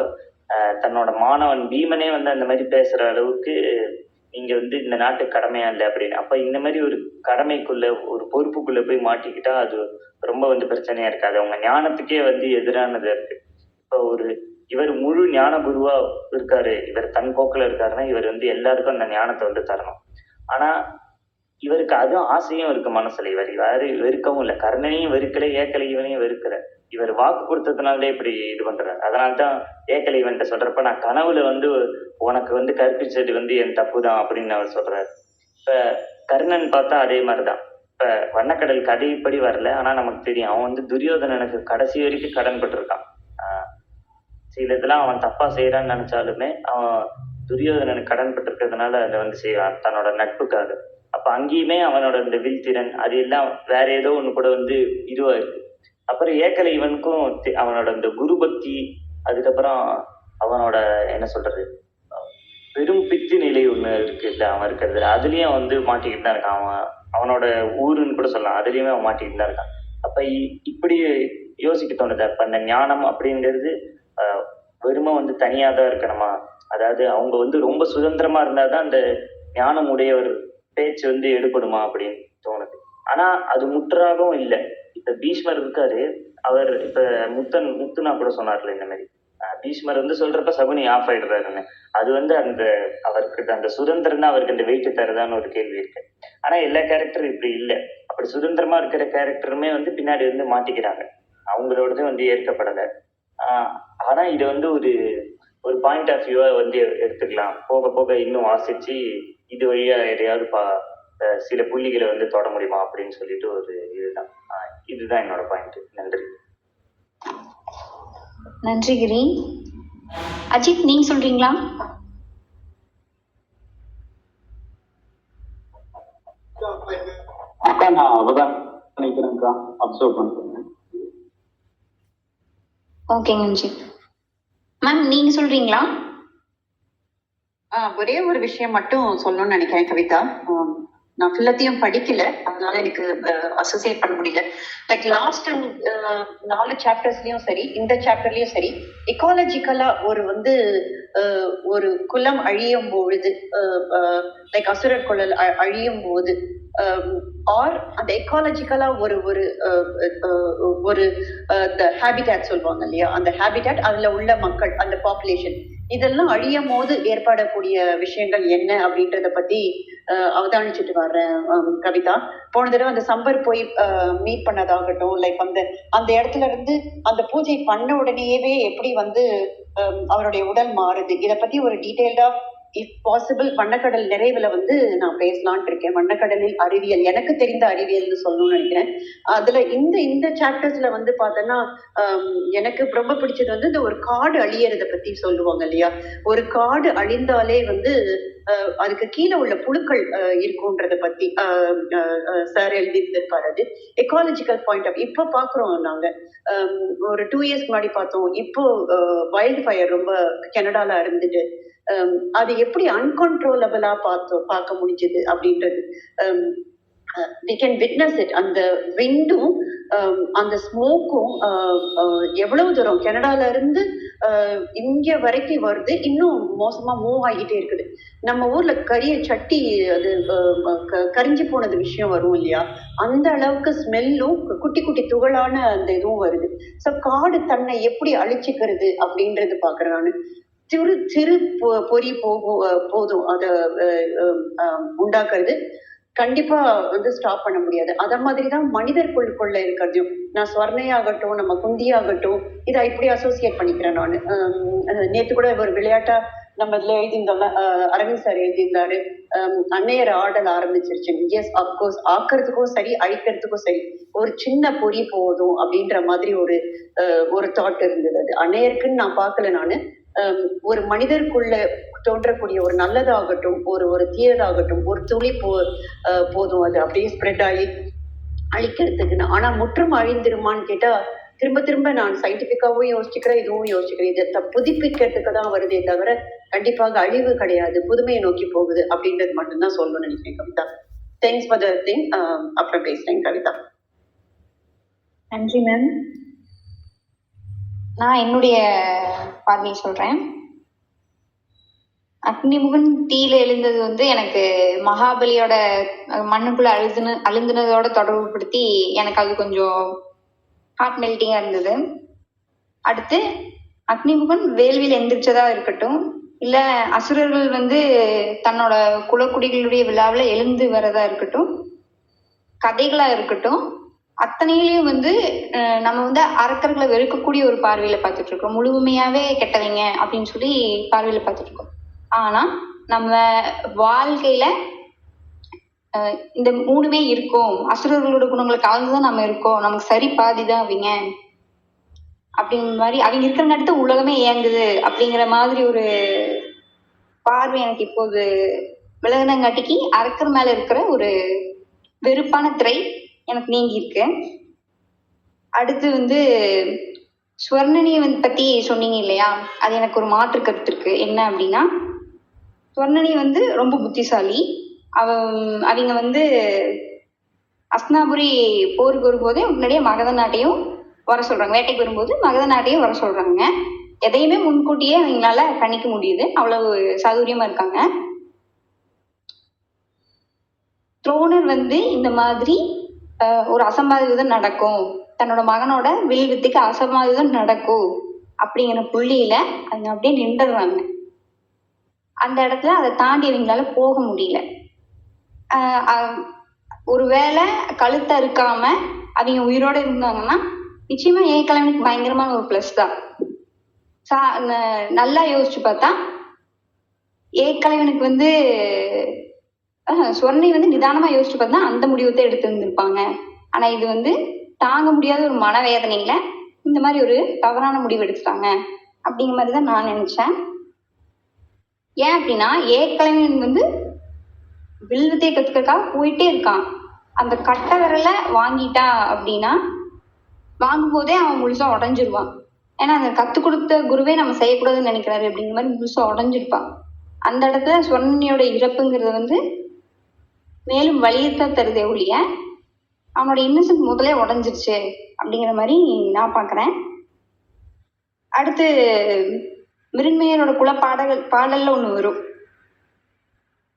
தன்னோட மாணவன் பீமனே வந்து அந்த மாதிரி பேசுற அளவுக்கு நீங்க வந்து இந்த நாட்டுக்கு கடமையா இல்லை அப்படின்னு. அப்ப இந்த மாதிரி ஒரு கடமைக்குள்ள ஒரு பொறுப்புக்குள்ள போய் மாட்டிக்கிட்டா அது ரொம்ப வந்து பிரச்சனையா இருக்காது. அவங்க ஞானத்துக்கே வந்து எதிரானது இருக்கு. இப்போ இவர் முழு ஞான குருவா இருக்காரு, இவர் தன் போக்குல இருக்காருன்னா இவர் வந்து எல்லாருக்கும் அந்த ஞானத்தை வந்து தரணும். ஆனா இவருக்கு அதுவும் ஆசையும் இருக்கு மனசுல. இவர் யாரு வெறுக்கவும் இல்லை, கர்ணனையும் வெறுக்கல, ஏகலைவனையும் வெறுக்கல. இவர் வாக்கு கொடுத்ததுனாலே இப்படி இது பண்றாரு. அதனால்தான் ஏகலைவன்ட்ட சொல்றப்ப, நான் கனவுல வந்து உனக்கு வந்து கற்பிச்சது வந்து என் தப்பு தான் அப்படின்னு அவர் சொல்றாரு. இப்ப கர்ணன் பார்த்தா அதே மாதிரிதான். இப்ப வண்ணக்கடல் கதைப்படி வரல, ஆனா நமக்கு தெரியும் அவன் வந்து துரியோதனனுக்கு கடைசி வரைக்கும் கடன் பட்டிருக்கான். சில இதெல்லாம் அவன் தப்பா செய்யறான்னு நினைச்சாலுமே அவன் துரியோதனனுக்கு கடன் பட்டிருக்கிறதுனால அதை வந்து செய்வான் தன்னோட நட்புக்காக. அப்ப அங்கேயுமே அவனோட இந்த வில்திறன் அது எல்லாம் வேற ஏதோ ஒண்ணு கூட வந்து இதுவா இருக்கு. அப்புறம் ஏகலைவனுக்கும் அவனோட இந்த குரு பக்தி, அதுக்கப்புறம் அவனோட என்ன சொல்றது பெரும் பித்து நிலை ஒண்ணு இருக்கு இல்ல அவன் இருக்கிறது, அதுலயும் வந்து மாட்டிக்கிட்டு தான் இருக்கான். அவனோட ஊருன்னு கூட சொல்லலாம், அதுலயுமே அவன் மாட்டிக்கிட்டு தான் இருக்கான். அப்ப இப்படி யோசிக்க தோணுது. அப்ப அந்த ஞானம் அப்படிங்கிறது வெறுமை வந்து தனியா தான் இருக்கணுமா? அதாவது அவங்க வந்து ரொம்ப சுதந்திரமா இருந்தாதான் அந்த ஞானம் உடையவர் பேச்சு வந்து எடுபடுமா அப்படின்னு தோணுது. ஆனா அது முற்றாகவும் இல்லை. இப்ப பீஷ்மர் இருக்காரு, அவர் இப்ப முத்துனா கூட சொன்னார்ல இந்த மாதிரி, பீஷ்மர் வந்து சொல்றப்ப சகுனி ஆஃப் ஆயிடுறாருன்னு. அது வந்து அவருக்கு அந்த சுதந்திரம் தான் அவருக்கு அந்த வெயிட் தருதான்னு ஒரு கேள்வி இருக்கு. ஆனா எல்லா கேரக்டரும் இப்படி இல்லை. அப்படி சுதந்திரமா இருக்கிற கேரக்டருமே வந்து பின்னாடி வந்து மாட்டிக்கிறாங்க, அவங்களோடது வந்து ஏற்கப்படலை. ஆனா இது வந்து ஒரு பாயிண்ட் ஆஃப் வியூவா வந்து எடுத்துக்கலாம். போக போக இன்னும் வாசிச்சு இது வழியா எதையாவது சில புள்ளிகளை வந்து தொட முடியுமா அப்படின்னு சொல்லிட்டு ஒரு இதுதான் என்னோட பாயிண்ட். நன்றி. நன்றி கிரி. அஜித், நீங்க சொல்றீங்களா? அக்கா நான் அவதானிக்கிறேன்க்கா, அப்சர்வ் பண்ணிக்கிறேன். ஓகேங்க அஜித். மேம் நீங்க சொல்றீங்களா? ஒரே ஒரு விஷயம் மட்டும் சொல்லணும்னு நினைக்கிறேன் கவிதா. நான் ஃபுல்லத்தையும் படிக்கல, அதனால எனக்கு அசோசியேட் பண்ண முடியல. லைக் லாஸ்ட் 4 சாப்டர்ஸ்லயும் சரி, இந்த சாப்டர்லயும் சரி, எக்காலஜிக்கலா ஒரு குலம் அழியும் பொழுது, லைக் அசுரர் குழல் அழியும் போது, ஆர் அந்த எக்காலஜிக்கலா ஒரு ஹேபிட்டாட் சொல்லுவாங்க இல்லையா, அந்த ஹேபிட்டாட், அதுல உள்ள மக்கள், அந்த பாப்புலேஷன், இதெல்லாம் அழியும் போது ஏற்படக்கூடிய விஷயங்கள் என்ன அப்படின்றத பத்தி அவதானிச்சுட்டு வர்றேன் கவிதா. போன தடவை அந்த சம்பர் போய் மீட் பண்ணதாகட்டும், லைக் அந்த இடத்துல இருந்து அந்த பூஜை பண்ண உடனேயே எப்படி வந்து அவருடைய உடல் மாறுது, இதை பத்தி ஒரு டீட்டெயில்டா இஃப் பாசிபிள் வண்ணக்கடல் நிறைவுல வந்து நான் பேசலான்ட்டு இருக்கேன். வண்ணக்கடலில் அறிவியல், எனக்கு தெரிந்த அறிவியல்னு சொல்லணும்னு நினைக்கிறேன். அதுல இந்த சாப்டர்ஸ்ல வந்து பார்த்தோன்னா எனக்கு ரொம்ப பிடிச்சது வந்து இந்த ஒரு காடு அழியறத பத்தி சொல்லுவாங்க இல்லையா. ஒரு காடு அழிந்தாலே வந்து அதுக்கு கீழே உள்ள புழுக்கள் இருக்கும்ன்றத பத்தி சார் எழுதியிருந்திருப்பாரு. அது எக்காலஜிக்கல் பாயிண்ட் ஆஃப் இப்ப பாக்குறோம் நாங்க. ஒரு 2 இயர்ஸ் முன்னாடி பார்த்தோம், இப்போ வைல்டு ஃபயர் ரொம்ப கனடால இருந்துட்டு அது எப்படி அன்கன்ட்ரோலபிளா பார்க்க முடிஞ்சது அப்படின்றது. we can witness it. அந்த விண்டும் அந்த ஸ்மோக்கும் எவ்வளவு தூரம் கனடால இருந்து இங்க வரைக்கும் வருது, இன்னும் மோசமா மூவ் ஆகிட்டே இருக்குது. நம்ம ஊர்ல கரிய சட்டி அது கரிஞ்சு போனது விஷயம் வரும் இல்லையா, அந்த அளவுக்கு ஸ்மெல்லும் குட்டி குட்டி துகளான அந்த இதுவும் வருது. ஸோ காடு தன்னை எப்படி அழிச்சுக்கிறது அப்படின்றது பாக்குறேன் நான். சிறு சிறு பொறி போதும் அதை உண்டாக்குறது கண்டிப்பா வந்து ஸ்டாப் பண்ண முடியாது. அத மாதிரிதான் மனிதர்களுக்குள்ள இருக்கிறதையும் நான் ஸ்வர்ணையாகட்டும், நம்ம குந்தியாகட்டும், இதை இப்படி அசோசியேட் பண்ணிக்கிறேன் நான். நேத்து கூட ஒரு விளையாட்டா நம்ம இதுல எழுதியிருந்தோம்ல, அரவிந்த் சார் எழுதியிருந்தாரு, அன்னையர் ஆடல் ஆரம்பிச்சிருச்சு. எஸ், அப்கோர்ஸ், ஆக்கிறதுக்கும் சரி அழிக்கிறதுக்கும் சரி ஒரு சின்ன பொறி போதும் அப்படின்ற மாதிரி ஒரு தாட் இருந்தது. அது அன்னையருக்குன்னு நான் பார்க்கல நானு. ஒரு மனிதருக்குள்ள தோன்றக்கூடிய ஒரு நல்லதாகட்டும், ஒரு தீயதாகட்டும், ஒரு துளி போதும் அது அப்படியே ஸ்ப்ரெட் ஆகி அழிக்கிறதுக்குன்னு. ஆனா முற்றும் அழிந்திருமான்னு கேட்டா திரும்ப திரும்ப நான் சயின்டிபிக்காவும் யோசிச்சுக்கிறேன், இதுவும் யோசிச்சுக்கிறேன். இதை புதுப்பிக்கிறதுக்கு தான் வருதே தவிர கண்டிப்பாக அழிவு கிடையாது, புதுமையை நோக்கி போகுது அப்படின்றது மட்டும்தான் சொல்லணும்னு நினைக்கிறேன் Kavitha. Thanks for the thing. அப்புறம் பேசுறேன் கவிதா. நன்றி மேம். நான் என்னுடைய பார்வையை சொல்றேன். அக்னிமுகன் தீயில எழுந்தது வந்து எனக்கு மகாபலியோட மண்ணுக்குள்ள அழுந்தினதோட தொடர்புபடுத்தி எனக்கு அது கொஞ்சம் ஹார்ட் மெல்ட்டிங்கா இருந்தது. அடுத்து அக்னிமுகன் வேள்வியில் எந்திரிச்சதா இருக்கட்டும், இல்ல அசுரர்கள் வந்து தன்னோட குலக்குடிகளுடைய விழாவில் எழுந்து வரதா இருக்கட்டும், கதைகளா இருக்கட்டும், அத்தனையிலையும் வந்து நம்ம வந்து அரக்கர்களை வெறுக்கக்கூடிய ஒரு பார்வையில பார்த்துட்டு இருக்கோம். முழுமையாவே கெட்டவங்க அப்படின்னு சொல்லி பார்வையில பார்த்துட்டு இருக்கோம். ஆனா நம்ம வாழ்க்கையில இந்த மூணுமே இருக்கும், அசுரர்களோட குணங்களை கலந்துதான் நம்ம இருக்கோம், நமக்கு சரி பாதிதான் அவங்க அப்படிங்கிற மாதிரி, அவங்க இருக்கிறங்காட்டி உலகமே இயங்குது அப்படிங்கிற மாதிரி ஒரு பார்வை எனக்கு இப்போது விலகினங்காட்டிக்கு அரக்கர் மேல இருக்கிற ஒரு வெறுப்பான திரை எனக்கு நீங்கி இருக்கு. அடுத்து வந்து ஸ்வர்ணனியை பத்தி சொன்னீங்க இல்லையா, அது எனக்கு ஒரு மாற்று கருத்து இருக்கு. என்ன அப்படின்னா, ஸ்வர்ணனி வந்து ரொம்ப புத்திசாலி. அவங்க வந்து அஸ்னாபுரி போருக்கு வரும்போதே முன்னாடியே மகத நாட்டையும் வர சொல்றாங்க, வேட்டைக்கு வரும்போது மகத நாட்டையும் வர சொல்றாங்க. எதையுமே முன்கூட்டியே அவங்களால கணிக்க முடியுது, அவ்வளவு சாதுரியமா இருக்காங்க. துரோணர் வந்து இந்த மாதிரி ஒரு அசம்பாவிதம் நடக்கும், தன்னோட மகனோட வில்வித்துக்கு அசம்பாவிதம் நடக்கும் அப்படிங்கிற புள்ளியில அவங்க அப்படியே நின்றுடுறாங்க. அந்த இடத்துல அதை தாண்டி அவங்களால போக முடியல. ஒருவேளை கழுத்தை அறுக்காம அவங்க உயிரோட இருந்தாங்கன்னா நிச்சயமா ஏகலைவனுக்கு பயங்கரமான ஒரு பிளஸ் தான். நல்லா யோசிச்சு பார்த்தா ஏகலைவனுக்கு வந்து ஸ்வர்ணை வந்து நிதானமா யோசிச்சு பார்த்தா அந்த முடிவத்தை எடுத்து இருந்திருப்பாங்க. ஆனா இது வந்து தாங்க முடியாத ஒரு மனவேதனையில இந்த மாதிரி ஒரு தவறான முடிவு எடுத்துட்டாங்க அப்படிங்கிற மாதிரி தான் நான் நினைச்சேன். ஏன் அப்படின்னா ஏகலைவன் வந்து வில்வித்தையை கத்துக்கிறதுக்காக போயிட்டே இருக்கான். அந்த கட்டை விரலை வாங்கிட்டா அப்படின்னா வாங்கும் போதே அவன் முழுசா உடஞ்சிருவான். ஏன்னா அந்த கத்துக் கொடுத்த குருவே நம்ம செய்யக்கூடாதுன்னு நினைக்கிறாரு அப்படிங்கிற மாதிரி முழுசா உடஞ்சிருப்பான். அந்த இடத்துல ஸ்வர்ணியோட இறப்புங்கிறது வந்து மேலும் வலியத்தான் தருதே ஒழிய அவனோட இன்னசென்ட் முதலே உடஞ்சிருச்சு அப்படிங்கிற மாதிரி நான் பாக்குறேன். அடுத்து மிருண்மையரோட பாடல்ல ஒண்ணு வரும்,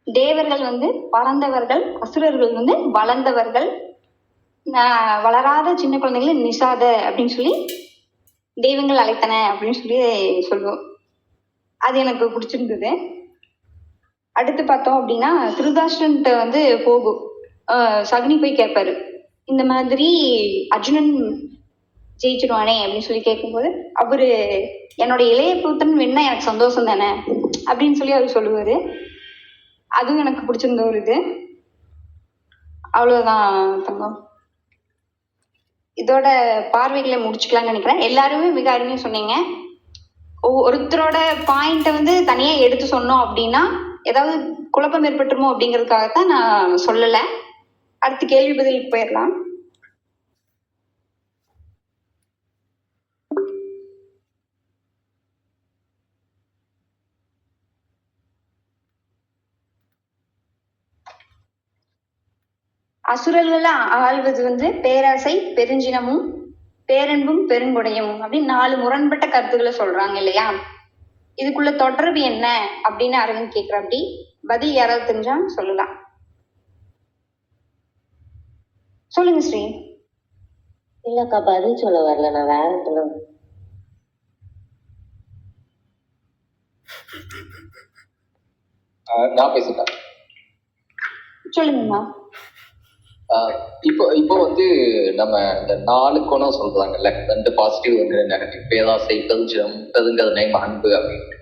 தேவர்கள் வந்து பறந்தவர்கள், அசுரர்கள் வந்து வளர்ந்தவர்கள், வளராத சின்ன குழந்தைகளை நிசாத அப்படின்னு சொல்லி தெய்வங்கள் அழைத்தன அப்படின்னு சொல்லி சொல்லுவோம். அது எனக்கு பிடிச்சிருந்தது. அடுத்து பார்த்தோம் அப்படின்னா திருதாஷ்டன்ட்ட வந்து போகும் சகுனி போய் கேட்பாரு, இந்த மாதிரி அர்ஜுனன் ஜெயிச்சிருவானே அப்படின்னு சொல்லி கேட்கும்போது அவரு என்னோட இளைய புத்தன் வேணா எனக்கு சந்தோஷம் தானே அப்படின்னு சொல்லி அவர் சொல்லுவாரு. அதுவும் எனக்கு பிடிச்சிருந்த ஒரு இது. அவ்வளவுதான் தங்கம். இதோட பார்வைகளை முடிச்சுக்கலாம்னு நினைக்கிறேன். எல்லாருமே மிக அருமையா சொன்னீங்க. ஒருத்தரோட பாயிண்ட வந்து தனியா எடுத்து சொன்னோம் அப்படின்னா ஏதாவது குழப்பம் ஏற்பட்டுருமோ அப்படிங்கிறதுக்காகத்தான் நான் சொல்லல. அடுத்து கேள்வி பதிலுக்கு போயிடலாம். அசுரர்களை ஆள்வது வந்து பேராசை, பெருஞ்சினமும், பேரன்பும், பெருங்குடையும் அப்படின்னு 4 முரண்பட்ட கருத்துக்களை சொல்றாங்க இல்லையா. இதுக்குள்ள தொடர்பு என்ன அப்படின்னு அரவிந்த் கேட்கிற, அப்படி பதில் யாராவது தெரிஞ்சா சொல்லலாம். சொல்லுங்க ஸ்ரீ. இல்லக்கா பதில் சொல்ல வரல, நான் வேற சொல்ல. நான் பேசிட்டேன். சொல்லுங்கம்மா. இப்போ வந்து நம்ம இந்த 4 கோணம் சொல்றாங்கல்ல, 2 பாசிட்டிவ் 2 நெகட்டிவ், பேராசை, பெருஞ்சினம், பெருங்கருணை, அன்பு அப்படின்ட்டு.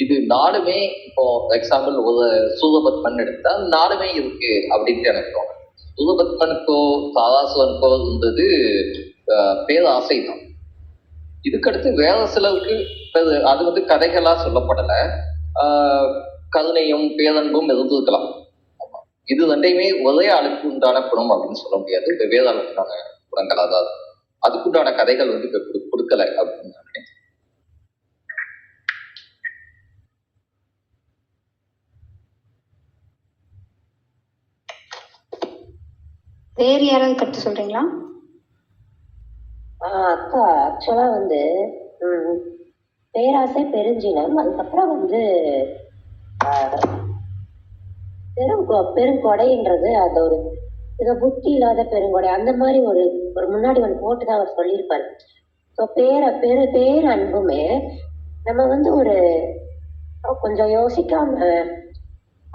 இது 4மே இப்போ எக்ஸாம்பிள் ஒரு சூரபத்மன் எடுத்தா 4மே இருக்கு அப்படின்ட்டு எனக்கு தோணும். சூரபத்மனுக்கோ தாராசுரனுக்கோ இருந்தது பேராசை தான். இதுக்கடுத்து வேற சிலருக்கு அது வந்து கதைகளா சொல்லப்படலை. கருணையும் பேரன்பும் இருந்திருக்கலாம். இது 2யுமே ஒரே ஆளுக்கு உண்டான குணம் அப்படின்னு சொல்ல முடியாது. வெவ்வேறு ஆளுக்கு உண்டான குணங்களா தான் அதுக்குண்டான கதைகள் வந்து கொடுக்கல அப்படின்னு நான் நினைக்கிறேன். வேறு யாராவது கருத்து சொல்றீங்களா? அக்கா ஆக்சுவலா வந்து பேராசை, பெருஞ்சினம், அதுக்கப்புறம் வந்து பெருங்கொடைன்றது அந்த ஒரு இதை புத்தி இல்லாத பெருங்கொடை அந்த மாதிரி ஒரு முன்னாடி ஒன்று போட்டுதான் அவர் சொல்லியிருப்பாரு. ஸோ பேர் அன்புமே நம்ம வந்து ஒரு கொஞ்சம் யோசிக்காம,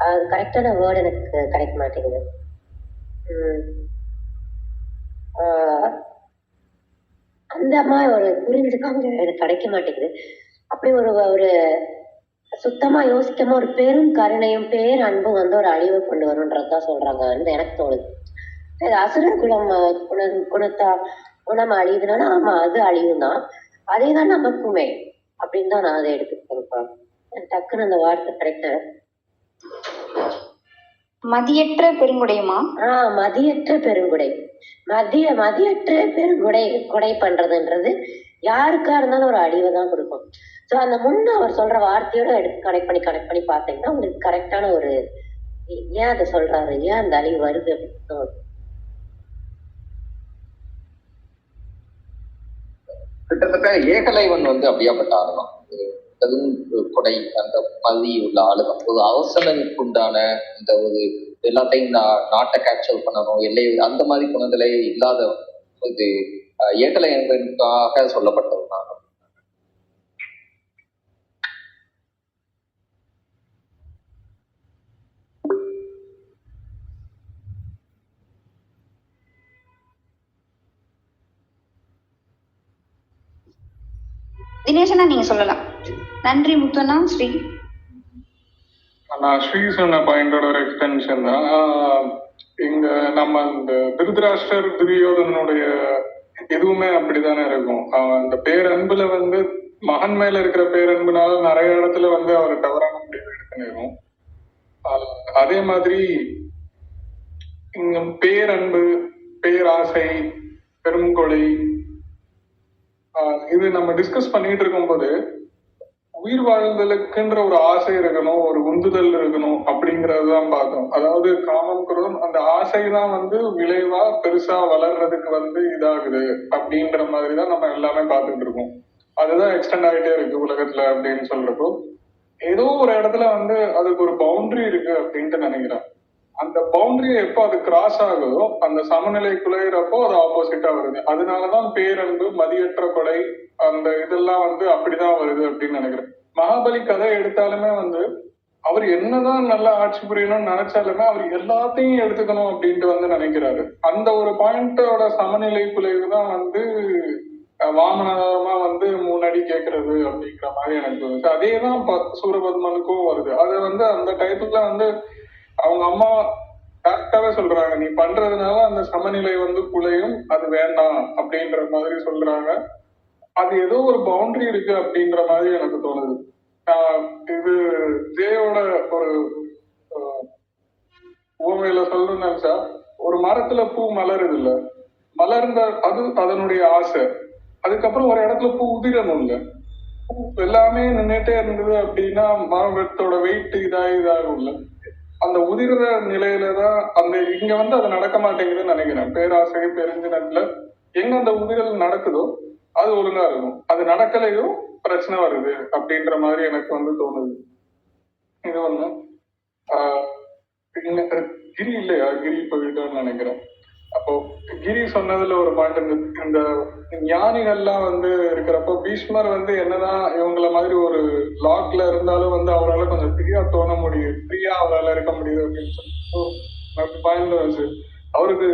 அது கரெக்டான வேர்டு எனக்கு கிடைக்க மாட்டேங்குது. அந்த மாதிரி ஒரு புரிஞ்சுக்காம எனக்கு கிடைக்க மாட்டேங்குது. அப்படி ஒரு சுத்தமா யோசிக்காம ஒரு பெரும் கருணையும் பேர் அன்பும் வந்து ஒரு அழிவை கொண்டு வரும்ன்றதுதான் சொல்றாங்க எனக்கு தோணுது. அசுரர் குணம் அழியுதுனால ஆமா அது அழிவும் தான், அதே தான் நமக்குமே அப்படின்னு தான் நான் அதை எடுத்துக்கிறேன். டக்குன்னு அந்த வார்த்தை கிடைக்க மதியற்ற பெருங்குடையுமா? மதியற்ற பெருங்குடை. மதியற்ற கொடை பண்றதுன்றது யாருக்கா இருந்தாலும் ஒரு அழிவை தான் கொடுக்கும். ஸோ அந்த முன்ன அவர் சொல்ற வார்த்தையோட எடுத்து கனெக்ட் பண்ணி பார்த்தீங்கன்னா உங்களுக்கு கரெக்டான ஒரு ஏன் அதை சொல்றாரு, ஏன் அந்த அழிவு வருது அப்படின்னு. கிட்டத்தட்ட ஏகலைவன் வந்து அப்படியாப்பட்ட ஆளுதான். பெரும் கொடை, அந்த பதி உள்ள ஆளுதான். ஒரு அவசரனுக்கு உண்டான இந்த ஒரு எல்லாத்தையும் நாட்டை கேப்சர் பண்ணணும், எல்லை அந்த மாதிரி குணங்களே இல்லாத இது ஏகலைவனுக்காக சொல்லப்பட்டது தான். தினேஷனா நீங்க சொல்லலாம். நன்றி முத்துனா. ஸ்ரீ நான் ஸ்ரீ சொன்ன பாயிண்டோட ஒரு எக்ஸ்டென்ஷன் தான். இங்க நம்ம இந்த திருதராஷ்டர் துரியோதனுடைய எதுவுமே அப்படித்தானே இருக்கும். அந்த பேரன்புல வந்து மகன் மேல இருக்கிற பேரன்புனால நிறைய இடத்துல வந்து அவர் தவறான முடிவு எடுக்கணும். அதே மாதிரி இங்க பேரன்பு, பேராசை, பெருங்கொடை, இது நம்ம டிஸ்கஸ் பண்ணிட்டு இருக்கும்போது உயிர் வாழ்தலுக்குன்ற ஒரு ஆசை இருக்கணும், ஒரு உந்துதல் இருக்கணும் அப்படிங்கறதுதான் பார்த்தோம். அதாவது காமம் குரோதம் அந்த ஆசைதான் வந்து விளைவா பெருசா வளர்றதுக்கு வந்து இதாகுது அப்படின்ற மாதிரிதான் நம்ம எல்லாமே பார்த்துட்டு இருக்கோம். அதுதான் எக்ஸ்டெண்ட் ஆகிட்டே இருக்கு உலகத்துல அப்படின்னு சொல்றப்போ ஏதோ ஒரு இடத்துல வந்து அதுக்கு ஒரு பவுண்டரி இருக்கு அப்படின்ட்டு நினைக்கிறேன். அந்த பவுண்டரியை எப்போ அது கிராஸ் ஆகுதோ அந்த சமநிலை குலையிறப்போ அது ஆப்போசிட்டா வருது. அதனாலதான் பேரன்பு, மதியற்ற கொடை, அந்த இதெல்லாம் வந்து அப்படிதான் வருது அப்படின்னு நினைக்கிறேன். மகாபலி கதை எடுத்தாலுமே வந்து அவர் என்னதான் நல்லா ஆட்சி புரியணும்னு நினைச்சாலுமே அவர் எல்லாத்தையும் எடுத்துக்கணும் அப்படின்ட்டு வந்து நினைக்கிறாரு. அந்த ஒரு பாயிண்டோட சமநிலை குலைவு தான் வந்து வாமனமா வந்து முன்னாடி கேட்கறது அப்படிங்கிற மாதிரி எனக்கு தோணுச்சு. அதேதான் சூரபத்மனுக்கும் வருது. அது வந்து அந்த டைத்துல வந்து அவங்க அம்மா கரெக்டாவே சொல்றாங்க, நீ பண்றதுனால அந்த சமநிலை வந்து குலையும், அது வேண்டாம் அப்படின்ற மாதிரி சொல்றாங்க. அது ஏதோ ஒரு பவுண்டரி இருக்கு அப்படின்ற மாதிரி எனக்கு தோணுது. இது ஜேயோட ஒரு உவமையில சொல்லணும்னு நினைச்சா, ஒரு மரத்துல பூ மலருது இல்ல, மலர்ந்த அது அதனுடைய ஆசை. அதுக்கப்புறம் ஒரு இடத்துல பூ உதிரணும் இல்ல, பூ எல்லாமே நின்றுட்டே இருந்தது அப்படின்னா மரத்தோட வெயிட் இதாகும் இல்ல. அந்த உதிர்ற நிலையிலதான் அந்த இங்க வந்து அது நடக்க மாட்டேங்குதுன்னு நினைக்கிறேன். பேராசை, பெருஞ்சினத்துல எங்க அந்த உதிரல் நடக்குதோ அது ஒழுங்கா இருக்கும், அது நடக்கலையும் பிரச்சனை வருது அப்படின்ற மாதிரி எனக்கு வந்து தோணுது. இது ஒண்ணு. கிரி இல்லையா, கிரி போயிட்டோன்னு நினைக்கிறேன். அப்போ கிரி சொன்னதுல ஒரு பாயிண்ட் இருந்தது, இந்த ஞானிகள்லாம் வந்து இருக்கிறப்போ பீஷ்மர் வந்து என்னதான் இவங்கள மாதிரி ஒரு லாக்ல இருந்தாலும் வந்து அவரால் கொஞ்சம் ஃப்ரீயா தோண முடியுது, ஃப்ரீயா அவரால் இருக்க முடியுது அப்படின்னு சொல்லி பாயிண்ட் வந்து அவருக்கு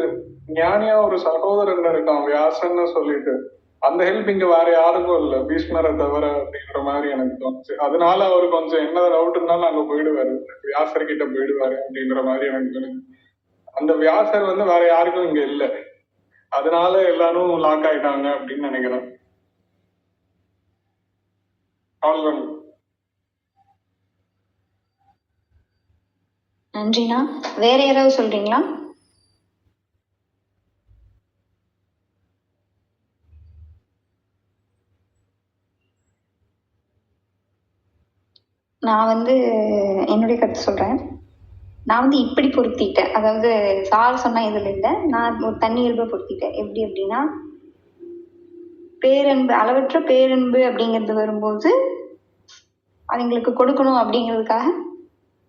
ஞானியா ஒரு சகோதரன் இருக்கான் வியாசன்னு சொல்லிட்டு, அந்த ஹெல்ப் இங்க வேற யாருக்கும் இல்லை பீஷ்மரை தவிர அப்படின்ற மாதிரி எனக்கு தோணுச்சு. அதனால அவர் கொஞ்சம் என்ன டவுட் இருந்தாலும் அங்க போயிடுவாரு, வியாசர் கிட்ட போயிடுவாரு அப்படின்ற மாதிரி எனக்கு தோணுச்சு. அந்த வியாசர் வந்து வேற யாருக்கும் இங்க இல்லை, அதனால எல்லாரும் லாக் ஆயிட்டாங்க அப்படின்னு நினைக்கிறேன். அவ்வளவுதான். நன்றிண்ணா. வேற யாராவது சொல்றீங்களா? நான் வந்து என்னுடைய கருத்து சொல்றேன். நான் வந்து இப்படி பொருத்திட்டேன், அதாவது சார் சொன்னா இதுல இல்லை, நான் ஒரு தனி இயல்பை பொருத்திட்டேன். எப்படி அப்படின்னா, பேரன்பு, அளவற்ற பேரன்பு அப்படிங்கிறது வரும்போது அவங்களுக்கு கொடுக்கணும் அப்படிங்கிறதுக்காக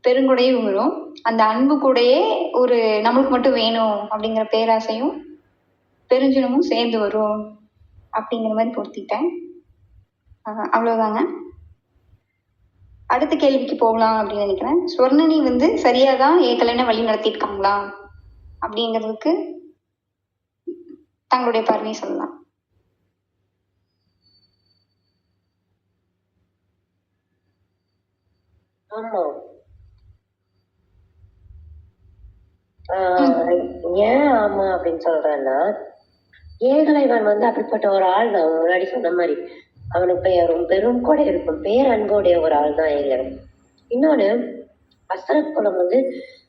பெருங்கொடையும் வரும். அந்த அன்பு கூடயே ஒரு நம்மளுக்கு மட்டும் வேணும் அப்படிங்கிற பேராசையும் பெருஞ்சினமும் சேர்ந்து வரும் அப்படிங்கிற மாதிரி பொருத்திட்டேன். அவ்வளவுதாங்க. அடுத்த கேள்விக்கு போகலாம் அப்படின்னு நினைக்கிறேன். ஸ்வர்ணனி வந்து சரியாதான் ஏகலைன வழி நடத்தியிருக்காங்களா அப்படிங்கிறதுக்கு தங்களுடைய பார்வையை சொல்லலாம். ஆமா. ஏன் ஆமா அப்படின்னு சொல்றேன்னா, ஏகலைவன் வந்து அப்படிப்பட்ட ஒரு ஆள் தான். முன்னாடி சொன்ன மாதிரி அவனுக்கு பெரும் கூட இருக்கும், பேரன்போடைய ஒரு ஆள் தான் ஏகலைவன். இன்னொன்னு, அசரத் குலம் வந்து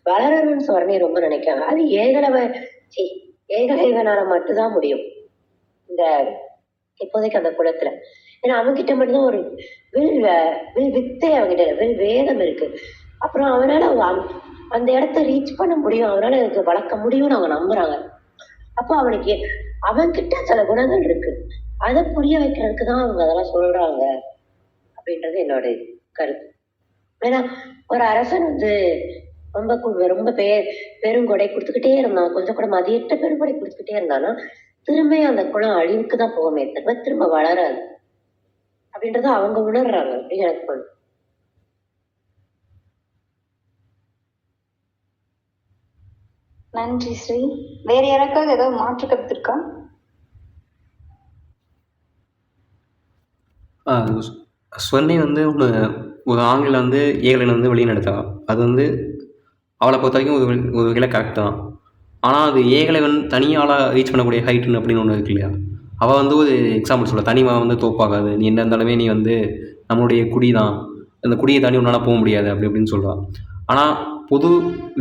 வளரணும்னு சொன்னே ரொம்ப நினைக்காங்க. அது ஏகலைவனால மட்டும்தான் முடியும் இந்த இப்போதைக்கு அந்த குலத்துல. ஏன்னா அவன்கிட்ட மட்டும்தான் ஒரு வில் வித்தை, அவன்கிட்ட வில் வேதம் இருக்கு. அப்புறம் அவனால அந்த இடத்த ரீச் பண்ண முடியும், அவனால அதுக்கு வளர்க்க முடியும்னு அவங்க நம்புறாங்க. அப்போ அவனுக்கு அவன்கிட்ட சில குணங்கள் இருக்கு, அதை புரிய வைக்கிறதுக்கு தான் அவங்க அதெல்லாம் சொல்றாங்க அப்படின்றது என்னோட கருத்து. ஏன்னா ஒரு அரசன் வந்து ரொம்ப பெருங்கொடை கொடுத்துக்கிட்டே இருந்தான், கொஞ்சம் கூட மதியற்ற பெருங்கொடை கொடுத்துக்கிட்டே இருந்தானா திரும்ப அந்த குளம் அழிவுக்கு தான் போகுமே தவிர திரும்ப வளராது அப்படின்றத அவங்க உணர்றாங்க அப்படின்னு எனக்கு தோணுது. நன்றி ஸ்ரீ. வேற யாருக்காவது ஏதாவது மாற்று கருத்து இருக்கா? ஸ்வர்ணை வந்து ஒரு ஆங்கில வந்து ஏகலைனை வந்து வெளியே நடத்தா, அது வந்து அவளை பொறுத்த வரைக்கும் ஒரு வகையில் கரெக்ட் தான். ஆனால் அது ஏகலைவன் தனியாளாக ரீச் பண்ணக்கூடிய ஹைட்டுன்னு அப்படின்னு ஒன்று இருக்கு இல்லையா, அவள் வந்து ஒரு எக்ஸாம்பிள் சொல்ல, தனிமாக வந்து தோப்பாகாது, நீ என்ன இருந்தாலுமே நீ வந்து நம்மளுடைய குடி தான், அந்த குடியை தாண்டி உன்னால் போக முடியாது அப்படி அப்படின்னு சொல்கிறான். ஆனால் பொது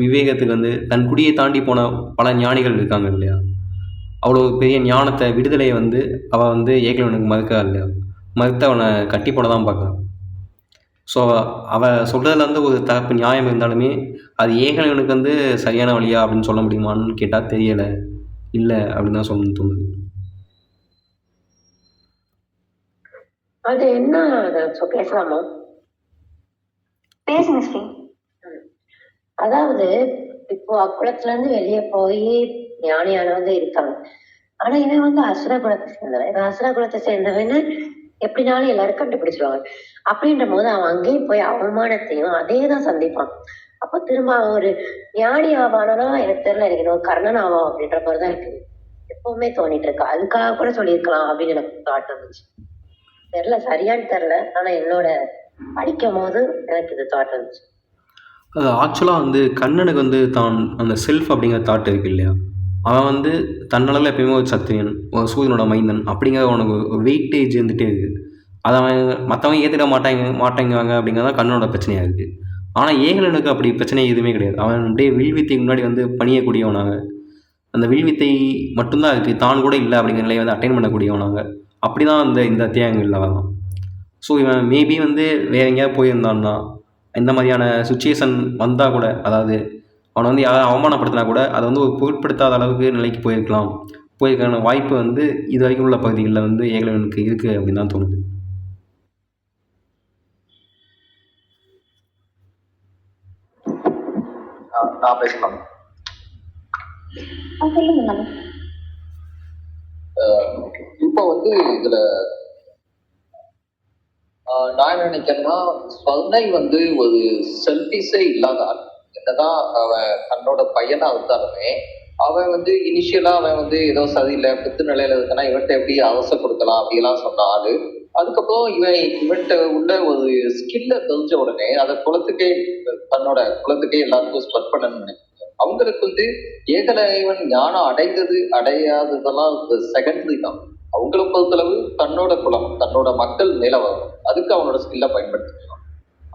விவேகத்துக்கு வந்து தன் குடியை தாண்டி போன பல ஞானிகள் இருக்காங்க இல்லையா, அவ்வளோ பெரிய ஞானத்தை விடுதலையை வந்து அவள் வந்து ஏகலைவனுக்கு மறுக்கா இல்லையா, மறுத்து அவனை கட்டி போட தான் பார்க்குறான். ஸோ அவள் சொல்கிறதுல வந்து ஒரு தரப்பு நியாயம் இருந்தாலுமே அது ஏகலைவனுக்கு வந்து சரியான வழியா அப்படின்னு சொல்ல முடியுமான்னு கேட்டால் தெரியலை, இல்லை அப்படின்னு தான் சொல்லணும்னு தோணுது. அது என்ன பேசலாமா? பேசுங்க ஸ்ரீ. அதாவது இப்போ அக்குளத்துல இருந்து வெளியே போய் ஞானியானவங்க இருக்காங்க, ஆனா இவன் வந்து அசுர குலத்தை சேர்ந்தவன். இவன் அசுர குலத்தை சேர்ந்தவன்னு எப்படினாலும் எல்லாரும் கண்டுபிடிச்சிருவாங்க. அப்படின்ற போது அவன் அங்கேயும் போய் அவமானத்தையும் அதேதான் சந்திப்பான். அப்போ திரும்ப அவன் ஒரு ஞானி ஆவானா எனக்கு தெரியல, எனக்கு இன்னொரு கர்ணன் ஆவான் அப்படின்ற மாதிரிதான் எனக்கு எப்பவுமே தோணிட்டு இருக்கு. அதுக்காக கூட சொல்லியிருக்கலாம் அப்படின்னு எனக்கு தாட் வந்துச்சு. தெரியல, சரியான்னு தெரியல, ஆனா என்னோட படிக்கும் போது எனக்கு இது தாட் வந்துச்சு. ஆக்சுவலாக வந்து கண்ணனுக்கு வந்து தான் அந்த செல்ஃப் அப்படிங்கிற தாட் இருக்கு இல்லையா, அவன் வந்து தன்னளவில் எப்பயுமே ஒரு சத்திரியன், ஒரு சூரியனோட மைந்தன் அப்படிங்கிற அவனுக்கு ஒரு வெயிட்டேஜ் இருந்துகிட்டே இருக்குது. அதை அவன் மற்றவங்க ஏற்றிட மாட்டேங்கிறாங்க அப்படிங்கிறத கண்ணனோட பிரச்சனையாக இருக்குது. ஆனால் ஏகலனுக்கு அப்படி பிரச்சனை எதுவுமே கிடையாது. அவன் அப்படியே வில்வித்தை முன்னாடி வந்து பணியக்கூடியவனாக, அந்த வில்வித்தை மட்டும்தான் இருக்குது, தான் கூட இல்லை அப்படிங்கிற நிலையை வந்து அட்டைன் பண்ணக்கூடியவனாங்க. அப்படி தான் இந்த அத்தியாயங்களில் வரான். ஸோ இவன் மேபி வந்து வேறு எங்கேயாவது போயிருந்தான்னா, இந்த மாதிரியான சுச்சுவேஷன் வந்தால் கூட, அதாவது அவனை வந்து யாராவது அவமானப்படுத்தினா கூட அதை வந்து ஒரு பொருட்படுத்தாத அளவுக்கு நிலைக்கு போயிருக்கான வாய்ப்பு வந்து இது வரைக்கும் உள்ள பகுதிகளில் வந்து ஏகலைவனுக்கு இருக்குது அப்படின்னு தான் தோணுது. நான் பேசலாம். சொல்லுங்க மேடம். இப்போ வந்து இதுல நான் என்ன நினைக்கிறேன்னா, ஸ்வர்ணை வந்து ஒரு செல்ஃபிஷே இல்லாத ஆள். என்னதான் அவன் தன்னோட பையனா இருந்தாலுமே அவன் வந்து இனிஷியலா அவன் வந்து ஏதோ சரியில்லை புத்து நிலையில இருக்குன்னா இவன்கிட்ட எப்படி அவசர கொடுக்கலாம் அப்படிலாம் சொன்ன ஆளு. அதுக்கப்புறம் இவன்கிட்ட உள்ள ஒரு ஸ்கில்ல தெரிஞ்ச உடனே அதை தன்னோட குலத்துக்கே எல்லாருக்கும் ஸ்ப்ரெட் பண்ணணும்னு நினைக்கிறேன். அவங்களுக்கு வந்து ஏகலைவன் ஞானம் அடையாததெல்லாம் செகண்டரி தான். அவங்கள பொறுத்தளவு தன்னோட குலம் தன்னோட மக்கள் மேல வரும், அதுக்கு அவனோட ஸ்கில்ல பயன்படுத்திக்கலாம்.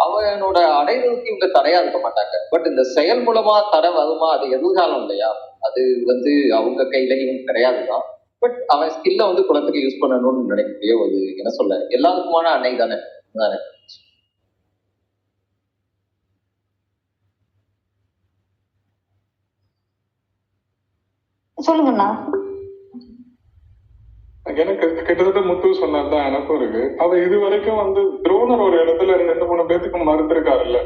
அவனோட அடைவதற்கு இவங்க தடையா இருக்க மாட்டாங்க. பட் இந்த செயல் மூலமா தடை வருமா, அது எதிர்காலம் இல்லையா, அது வந்து அவங்க கையிலையும் கிடையாதுதான். பட் அவன் ஸ்கில்ல வந்து குலத்துக்கு யூஸ் பண்ணணும்னு நினைக்கக்கூடிய ஒரு என்ன சொல்ல எல்லாருக்குமான அன்னை தானே. சொல்லுங்கண்ணா. எனக்கு கிட்டத்தட்ட முத்து சொன்னதுதான் எனக்கும் இருக்கு. அது இது வரைக்கும் வந்து துரோணர் ஒரு இடத்துல 2-3 பேத்துக்கு மறுத்திருக்காருல்ல,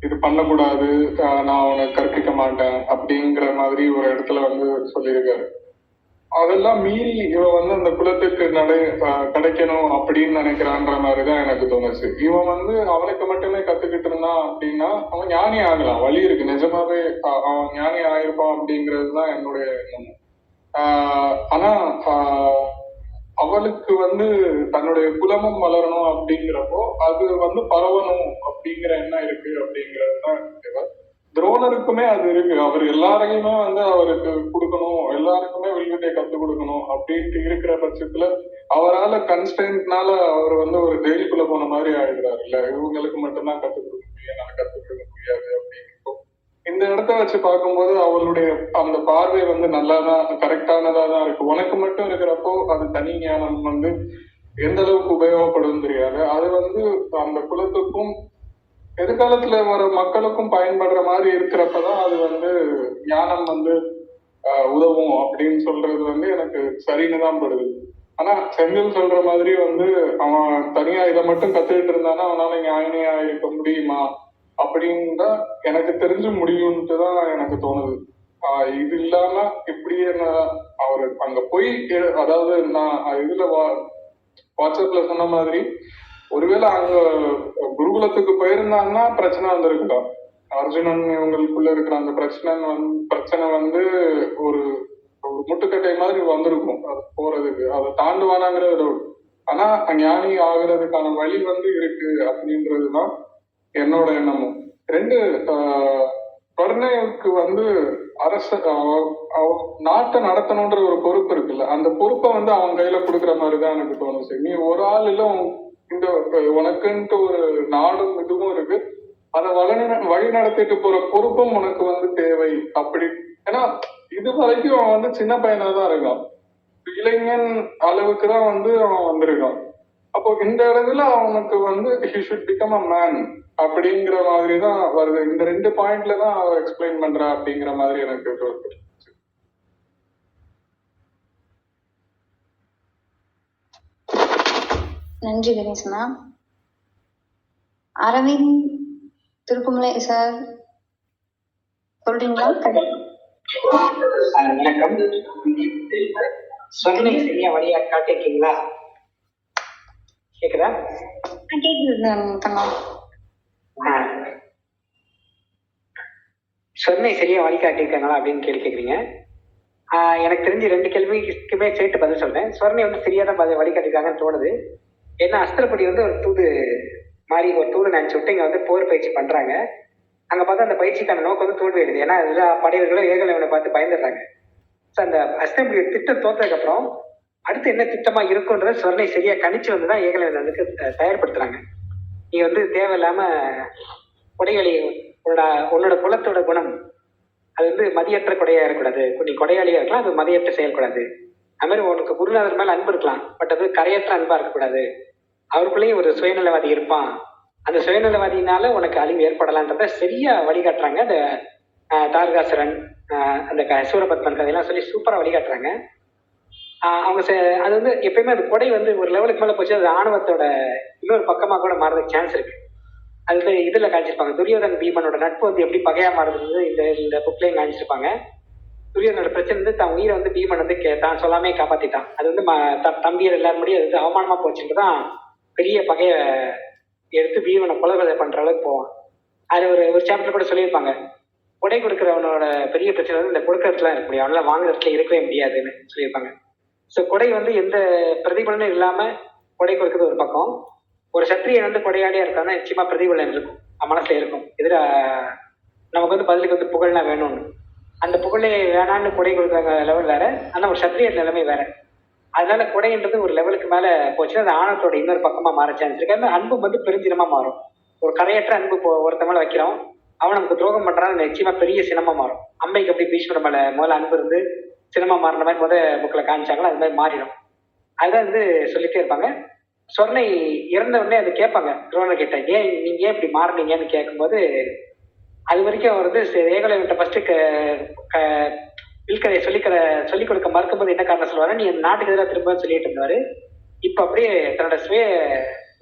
இது பண்ணக்கூடாது, நான் அவனை கற்பிக்க மாட்டேன் அப்படிங்கிற மாதிரி ஒரு இடத்துல வந்து சொல்லியிருக்காரு. அதெல்லாம் மீறி இவன் வந்து அந்த குலத்துக்கு கிடைக்கணும் அப்படின்னு நினைக்கிறான்ற மாதிரிதான் எனக்கு தோணுச்சு. இவன் வந்து அவனுக்கு மட்டுமே கத்துக்கிட்டு இருந்தான் அப்படின்னா அவன் ஞானி ஆகலாம், வழி இருக்கு, நிஜமாவே அவன் ஞானி ஆயிருப்பான் அப்படிங்கிறதுதான் என்னுடைய எண்ணம். ஆனா அவளுக்கு வந்து தன்னுடைய குலமும் வளரணும் அப்படிங்கிறப்போ அது வந்து பரவணும் அப்படிங்கிற எண்ணம் இருக்கு அப்படிங்கிறதுதான் தேவை. துரோணருக்குமே அது இருக்கு. அவர் எல்லாரையுமே வந்து அவருக்கு கொடுக்கணும், எல்லாருக்குமே வில்வித்தையை கத்துக் கொடுக்கணும் அப்படின்ட்டு இருக்கிற பட்சத்துல அவரால் கன்ஸ்டன்ட்னால அவர் வந்து ஒரு ஜெயிலுக்குள்ள போன மாதிரி ஆயிடுறாரு. இல்ல இவங்களுக்கு மட்டும்தான் கத்துக் கொடுக்க முடியும், நான் கத்துக் கொடுக்க முடியாது அப்படிங்கிறப்போ இந்த இடத்த வச்சு பார்க்கும்போது அவளுடைய அந்த பார்வை வந்து நல்லாதான் கரெக்டானதா தான் இருக்கு. உனக்கு மட்டும் இருக்கிறப்போ அது தனி ஞானம் வந்து எந்த அளவுக்கு உபயோகப்படும் தெரியாது. அது வந்து அந்த குலத்துக்கும் எதிர்காலத்துல வர மக்களுக்கும் பயன்படுற மாதிரி இருக்கிறப்பதான் அது வந்து ஞானம் வந்து உதவும் அப்படின்னு சொல்றது வந்து எனக்கு சரின்னு தான் படுது. ஆனா செந்தில் சொல்ற மாதிரி வந்து அவன் தனியா இதை மட்டும் கத்துக்கிட்டு இருந்தானா அவனால ஞானியா இருக்க முடியுமா அப்படின்னு தான் எனக்கு தெரிஞ்சு முடியும்ட்டு தான் எனக்கு தோணுது. இது இல்லாம இப்படியே அவரு அங்க போய் அதாவது நான் இதுல வாட்ஸ்அப்ல சொன்ன மாதிரி ஒருவேளை அங்க குருகுலத்துக்கு போயிருந்தாங்கன்னா பிரச்சனை வந்திருக்கலாம். அர்ஜுனன் இவங்களுக்குள்ள இருக்கிற அந்த பிரச்சனை வந்து ஒரு முட்டுக்கட்டை மாதிரி வந்திருக்கும் அது போறதுக்கு. அதை தாண்டுவானாங்கிறது டவுட். ஆனா ஞானி ஆகுறதுக்கான வழி வந்து இருக்கு அப்படின்றதுதான் என்னோட எண்ணமும். 2 ஸ்வர்ணைக்கு வந்து நாட்டை நடத்தணுன்ற ஒரு பொறுப்பு இருக்குல்ல, அந்த பொறுப்பை வந்து அவன் கையில கொடுக்குற மாதிரிதான் எனக்கு தோணுச்சு. நீ ஒரு ஆள் இல்ல, இந்த உனக்குன்ட்டு ஒரு நாடும் இதுவும் இருக்கு, அதை வழி நடத்திட்டு போற பொறுப்பும் உனக்கு வந்து தேவை அப்படி. ஏன்னா இது வரைக்கும் அவன் வந்து சின்ன பையனா தான் இருக்கான், இளைஞன் அளவுக்கு தான் வந்து அவன் வந்திருக்கான். அப்போ இந்த இடத்துல அவனுக்கு வந்து he should become a man அப்படிங்கிற மாதிரி தான் வருது. இந்த 2 பாயிண்ட்ல தான் அவ எக்ஸ்பிளைன் பண்றா அப்படிங்கிற மாதிரி எனக்கு தோணுது. நன்றி கணேசனா. அரவிந்த் திருக்குமலை சார் சொல்றீங்களா? வணக்கம். சொன்னை சரியா வழியா காட்டிருக்கீங்களா? கேக்குதா? சொன்னை சரியா வழி காட்டியிருக்காங்களா அப்படின்னு கேக்குறீங்க. எனக்கு தெரிஞ்சு 2 கேள்விக்குமே சேர்த்து பதில் சொல்றேன். சொர்ணை வந்து சரியா தான் வழி காட்டியிருக்காங்கன்னு தோணுது. ஏன்னா அஸ்திரப்படி வந்து ஒரு தூது நினைச்சு விட்டு இங்க வந்து போர் பயிற்சி பண்றாங்க. அங்க பார்த்தா அந்த பயிற்சிக்கான நோக்கம் வந்து தோல்விடுது. ஏன்னா எல்லா படையர்களும் ஏகலைவனை பார்த்து பயந்துடுறாங்க. அந்த அஸ்திரப்படி திட்டம் தோத்ததுக்கு அப்புறம் அடுத்து என்ன திட்டமா இருக்குன்றத சொர்ணை சரியா கணிச்சு வந்துதான் ஏகலைவன் வந்து தயார்படுத்துறாங்க. நீ வந்து தேவையில்லாம கொடையாளி உன்னோட குலத்தோட குணம் அது வந்து மதியற்ற கொடையா இருக்கக்கூடாது, நீ கொடையாளியா இருக்கலாம், அது மதியற்ற செயல்கூடாது. அது மாதிரி உனக்கு குருநாதர் மேல அன்பு இருக்கலாம், பட் அது கரையற்ற அன்பா இருக்கக்கூடாது. அவருக்குள்ளேயும் ஒரு சுயநலவாதி இருப்பான், அந்த சுயநலவாதினால உனக்கு அழிவு ஏற்படலான்றத சரியா வழிகாட்டுறாங்க. அந்த தாரகாசுரன் அந்த சூரபத்மன் கதையெல்லாம் சொல்லி சூப்பரா வழிகாட்டுறாங்க. அவங்க அது வந்து எப்பயுமே அந்த கொடை வந்து ஒரு லெவலுக்கு மேல போச்சு, அது ஆணவத்தோட இன்னொரு பக்கமா கூட மாறதுக்கு சான்ஸ் இருக்கு. அது வந்து இதுல காமிச்சிருப்பாங்க, துரியோதன் பீமனோட நட்பு வந்து எப்படி பகையா மாறுது இந்த புக்லையும் காமிச்சிருப்பாங்க. துரியோதனோட பிரச்சனை வந்து தான் உயிரை வந்து பீமன் வந்து தான் சொல்லாமே காப்பாத்திட்டான். அது வந்து தம்பியர் எல்லாரும் முடியும் அது வந்து அவமானமா போச்சுட்டு தான் பெரிய பகையை எடுத்து பீமனை கொலை பண்ற அளவுக்கு போவான். அது ஒரு சாப்டர் கூட சொல்லியிருப்பாங்க, கொடை கொடுக்குறவனோட பெரிய பிரச்சனை வந்து இந்த கொடுக்கறதுலாம் இருக்க முடியும், அவனால வாங்குற இடத்துல இருக்கவே முடியாதுன்னு சொல்லியிருப்பாங்க. ஸோ கொடை வந்து எந்த பிரதிபலனும் இல்லாம கொடை கொடுக்குறது ஒரு பக்கம். ஒரு சத்திரியன் வந்து கொடையாளியா இருக்கான்னா நிச்சயமா பிரதிபலன் இருக்கும், மனசுல இருக்கும். நமக்கு வந்து பதிலுக்கு வந்து புகழ்னா வேணும்னு, அந்த புகழே வேணான்னு கொடை கொடுக்குற லெவல் வேற, ஆனால் ஒரு சத்திரியர் நிலைமை வேற. அதனால கொடைன்றது ஒரு லெவலுக்கு மேல போச்சுன்னா அது ஆணவத்தோட இன்னொரு பக்கமா மாற சான்ஸ் இருக்கு. அது அன்பு வந்து பெருஞ்சினமா மாறும். ஒரு கரையற்ற அன்பு ஒருத்த மேல வைக்கிறோம், அவன் நமக்கு துரோகம் பண்றான்னு நிச்சயமா பெரிய சினமா மாறும். அம்மைக்கு அப்படி பீஷ்மர் மேல முதல்ல அன்பு இருந்து சினிமா மாறின மாதிரி புக்கில் காமிச்சாங்களோ அது மாதிரி மாறிடும். அதுதான் வந்து சொல்லிட்டே இருப்பாங்க. சொர்ணை இறந்த உடனே அதை கேட்பாங்க துரோணர் கிட்ட, ஏன் நீங்க ஏன் இப்படி மாறினீங்கன்னு கேட்கும்போது, அது வரைக்கும் அவர் வந்து ஏகலைவன்ட்ட ஃபர்ஸ்ட் வில்கதையை சொல்லிக் கொடுக்க மறுக்கும்போது என்ன காரணம் சொல்லுவாரு, நீ அந்த நாட்டுக்கு எதிராக திரும்ப சொல்லிட்டு இருந்தாரு. இப்ப அப்படியே தன்னோட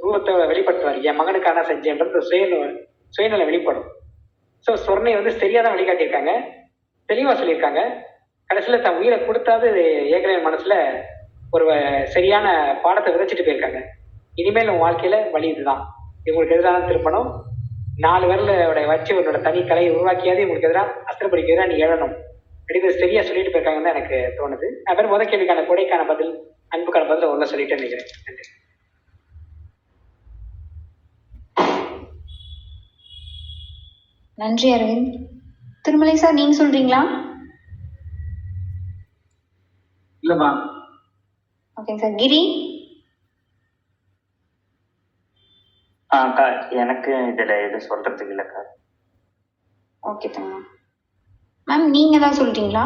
ரூபத்தை வெளிப்படுத்துவார், என் மகனுக்கான செஞ்சேன்றது சுயநல வெளிப்படும். ஸோ சொர்ணை வந்து சரியா தான் வழிகாட்டியிருக்காங்க, தெளிவா சொல்லியிருக்காங்க. கடைசியில தன் உயிரை கொடுத்தாது ஏகலைவன் மனசுல ஒரு சரியான பாடத்தை விதைச்சிட்டு போயிருக்காங்க. இனிமேல் உன் வாழ்க்கையில வழி இதுதான், இவங்களுக்கு எதிரான திருப்பணும், 4 விரலோட வச்சு உன்னோட தனி கலையை உருவாக்கியாவது இவங்களுக்கு எதிராக அஸ்திரப்படிக்கு எதிராக நீ எழணும் அப்படின்னு சரியா சொல்லிட்டு போயிருக்காங்கன்னு தான் எனக்கு தோணுது. அப்புறம் முதல் கேள்விக்கான கொடைக்கான பதில், அன்புக்கான பதில் ஒன்றும் சொல்லிட்டு நினைக்கிறேன். நன்றி. நன்றி அரவிந்த். திருமலை சார் நீங்க சொல்றீங்களா? இல்லம்மா. Okay sir. கிரி? அக்கா எனக்கு இதுல எதுவும் சொல்றதுக்கு இல்லக்கா. ஓகே தாங்க மேம். நீங்க ஏதாவது சொல்றீங்களா?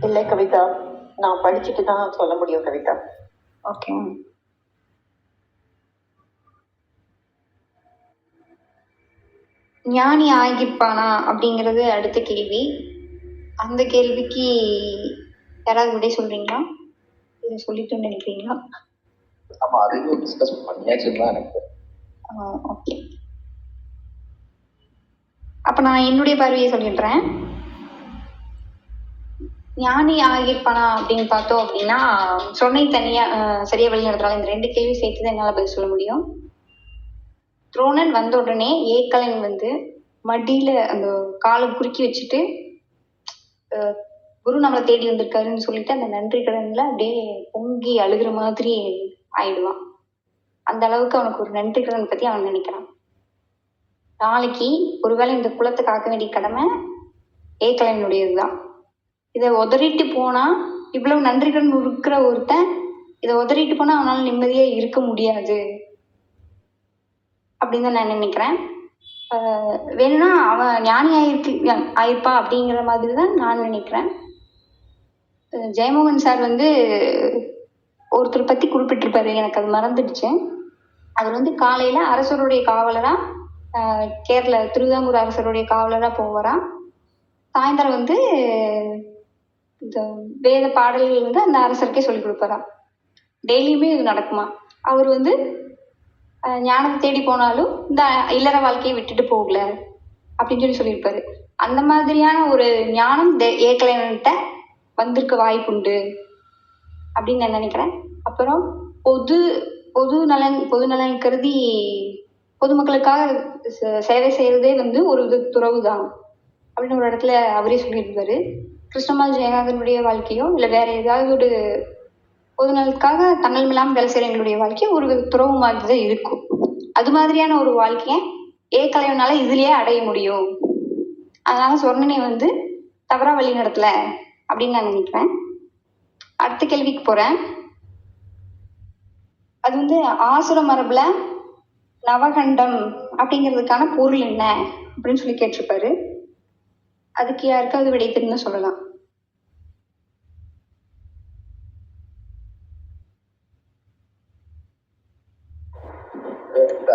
இல்லை கவிதா, நான் படிச்சுட்டு தான் சொல்ல முடியும் கவிதா. ஓகே. ஞானி ஆகிப்பானா அப்படிங்கிறது அடுத்த கேள்வி. அந்த கேள்விக்கு யாராவது விடை சொல்றீங்களா? இதை சொல்லிட்டு நினைக்கிறீங்களா? ஆமா, அதையும் டிஸ்கஸ் பண்ணியாச்சுன்னு தான் எனக்கு. ஓகே, அப்ப நான் என்னுடைய பார்வையை சொல்லிடுறேன். ஞானி ஆகியிருப்பானா அப்படின்னு பார்த்தோம் அப்படின்னா, சொன்னை தனியா சரியா வழி நடத்துறாங்க. இந்த 2 கேள்வி சேர்த்துதான் என்னால பதில் சொல்ல முடியும். துரோணன் வந்த உடனே ஏக்கலன் வந்து மடியில அந்த காலை குறுக்கி வச்சுட்டு குரு நம்மளை தேடி வந்திருக்காருன்னு சொல்லிட்டு அந்த நன்றி கடன்ல அப்படியே பொங்கி அழுகிற மாதிரி ஆயிடுவான். அந்த அளவுக்கு அவனுக்கு ஒரு நன்றி கடன் பத்தி அவன் நினைக்கிறான். நாளைக்கு ஒருவேளை இந்த குலத்தை காக்க வேண்டிய கடமை ஏக்கலனுடையதுதான். இதை உதறிட்டு போனா, இவ்வளவு நன்றி கடன் இருக்கிற ஒருத்தன் இதை உதறிட்டு போனா அவனால நிம்மதியா இருக்க முடியாது அப்படின்னு தான் நான் நினைக்கிறேன். வேணும்னா அவன் ஞானி ஆயிருப்பா அப்படிங்கிற மாதிரி தான் நான் நினைக்கிறேன். ஜெயமோகன் சார் வந்து ஒருத்தர் பத்தி குறிப்பிட்டிருப்பாரு, எனக்கு அது மறந்துடுச்சு. அவர் வந்து காலையில அரசருடைய காவலரா கேரள திருவிதாங்கூர் அரசருடைய காவலரா போவாராம். சாயந்தரம் வந்து இந்த வேத பாடல்கள் வந்து அந்த அரசருக்கே சொல்லி கொடுப்பாராம். டெய்லியுமே இது நடக்குமா. அவர் வந்து ஞானத்தை தேடி போனாலும் இந்த இல்லற வாழ்க்கையை விட்டுட்டு போகல அப்படின்னு சொல்லியிருப்பாரு. அந்த மாதிரியான ஒரு ஞானம் ஏக்கலைவன்கிட்ட வந்திருக்க வாய்ப்புண்டு அப்படின்னு நான் நினைக்கிறேன். அப்புறம் பொது நலன் கருதி பொதுமக்களுக்காக சேவை செய்யறதே வந்து ஒரு துறவு தான் அப்படின்னு ஒரு இடத்துல அவரே சொல்லியிருப்பாரு. கிருஷ்ணமால் ஜெயகாந்தனுடைய வாழ்க்கையோ இல்லை வேற ஏதாவது ஒரு பொது நலனுக்காக தன்னலம் இல்லாமல் வேலை செய்யற எங்களுடைய வாழ்க்கையை ஒரு துறவு மாதிரி தான் இருக்கும். அது மாதிரியான ஒரு வாழ்க்கையை ஏக்கலைவனால இதுலயே அடைய முடியும். அதனால சொர்ணனை வந்து தவறா வழி நடத்தல அப்படின்னு நான் நினைக்கிறேன். அடுத்த கேள்விக்கு போறேன். அது வந்து ஆசுர மரபுல நவகண்டம் அப்படிங்கிறதுக்கான பொருள் என்ன அப்படின்னு சொல்லி கேட்டிருப்பாரு. அதுக்கு யாருக்காவது விடை தெரியும்னு சொல்லலாம்.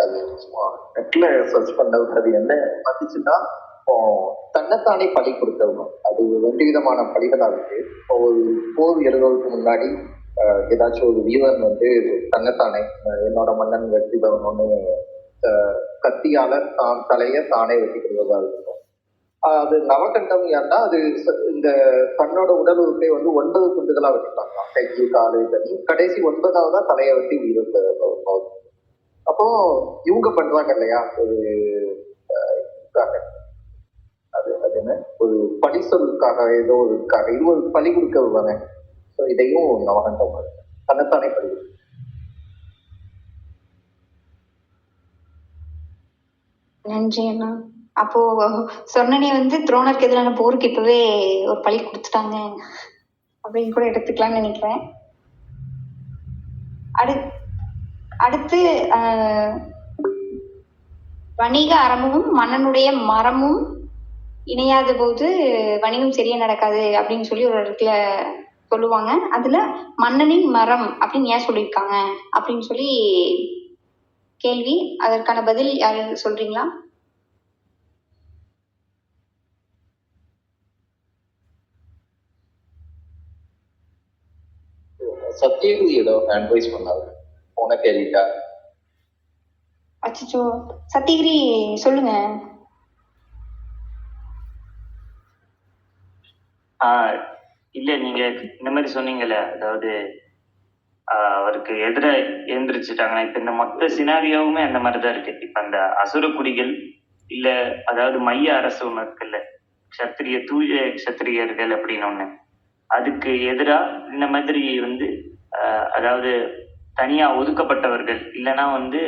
அது நெட்ல சர்ச் பண்ணது அது என்ன வந்துச்சுன்னா, இப்போ தன்னைத்தானே பலி கொடுத்தவங்க அது 2 விதமான பலிகளா இருக்கு. இப்போ ஒரு போர் எழுதுறதுக்கு முன்னாடி ஏதாச்சும் ஒரு வீரன் வந்து தன்னைத்தானே என்னோட மன்னன் வெற்றிதவன் ஒன்று கத்தியால தான் தலையை தானே வெட்டி கொள்வதா இருக்கும். அது நவகண்டம் ஏன்னா அது இந்த தன்னோட உடல் உறுப்பை வந்து 9 துண்டுகளா வெட்டிட்டாங்க, கை காலு தனி, கடைசி 9வதா தலையை வெட்டி உயிர் போகுது. அப்போ இவங்க பண்றாங்க இல்லையா ஒரு இதுக்காக, அது அது என்ன ஒரு பழிசொல்லுக்காக ஏதோ ஒரு இருக்காங்க, இது ஒரு பழி கொடுக்க வருவாங்க. ஸோ இதையும் நவகண்டம் தன்னைத்தானே பழி கொடுக்கும். நன்றி அண்ணா. அப்போ சொன்னனே வந்து துரோணருக்கு எதிரான போருக்கு இப்பவே ஒரு பழி கொடுத்துட்டாங்க அப்படின்னு கூட எடுத்துக்கலாம்னு நினைக்கிறேன். அடுத்து வணிக அறமும் மன்னனுடைய மரமும் இணையாத போது வணிகம் சரியா நடக்காது அப்படின்னு சொல்லி ஒரு இடத்துல சொல்லுவாங்க. அதுல மன்னனின் மரம் அப்படின்னு ஏன் சொல்லியிருக்காங்க அப்படின்னு சொல்லி கேள்வி. அதற்கான பதில் யாரு சொல்றீங்களா? சத்தியகிரி ஏதோ அட்வைஸ் பண்ணாரு போன கேள்விக்கா. அச்சோ, சத்தியகிரி சொல்லுங்க. இல்ல நீங்க இந்த மாதிரி சொன்னீங்கல்ல, அதாவது அவருக்கு எதிராக எழுந்திரிச்சிட்டாங்கன்னா இப்ப இந்த மொத்த சினாரியாவுமே அந்த மாதிரிதான் இருக்கு. இப்ப அந்த அசுர குடிகள் இல்ல, அதாவது மைய அரசு ஒண்ணு இருக்குல்ல, தூய கஷத்திரியர்கள் அப்படின்னு ஒண்ணு, அதுக்கு எதிரா இந்த மாதிரி வந்து அதாவது தனியா ஒதுக்கப்பட்டவர்கள் இல்லைன்னா வந்து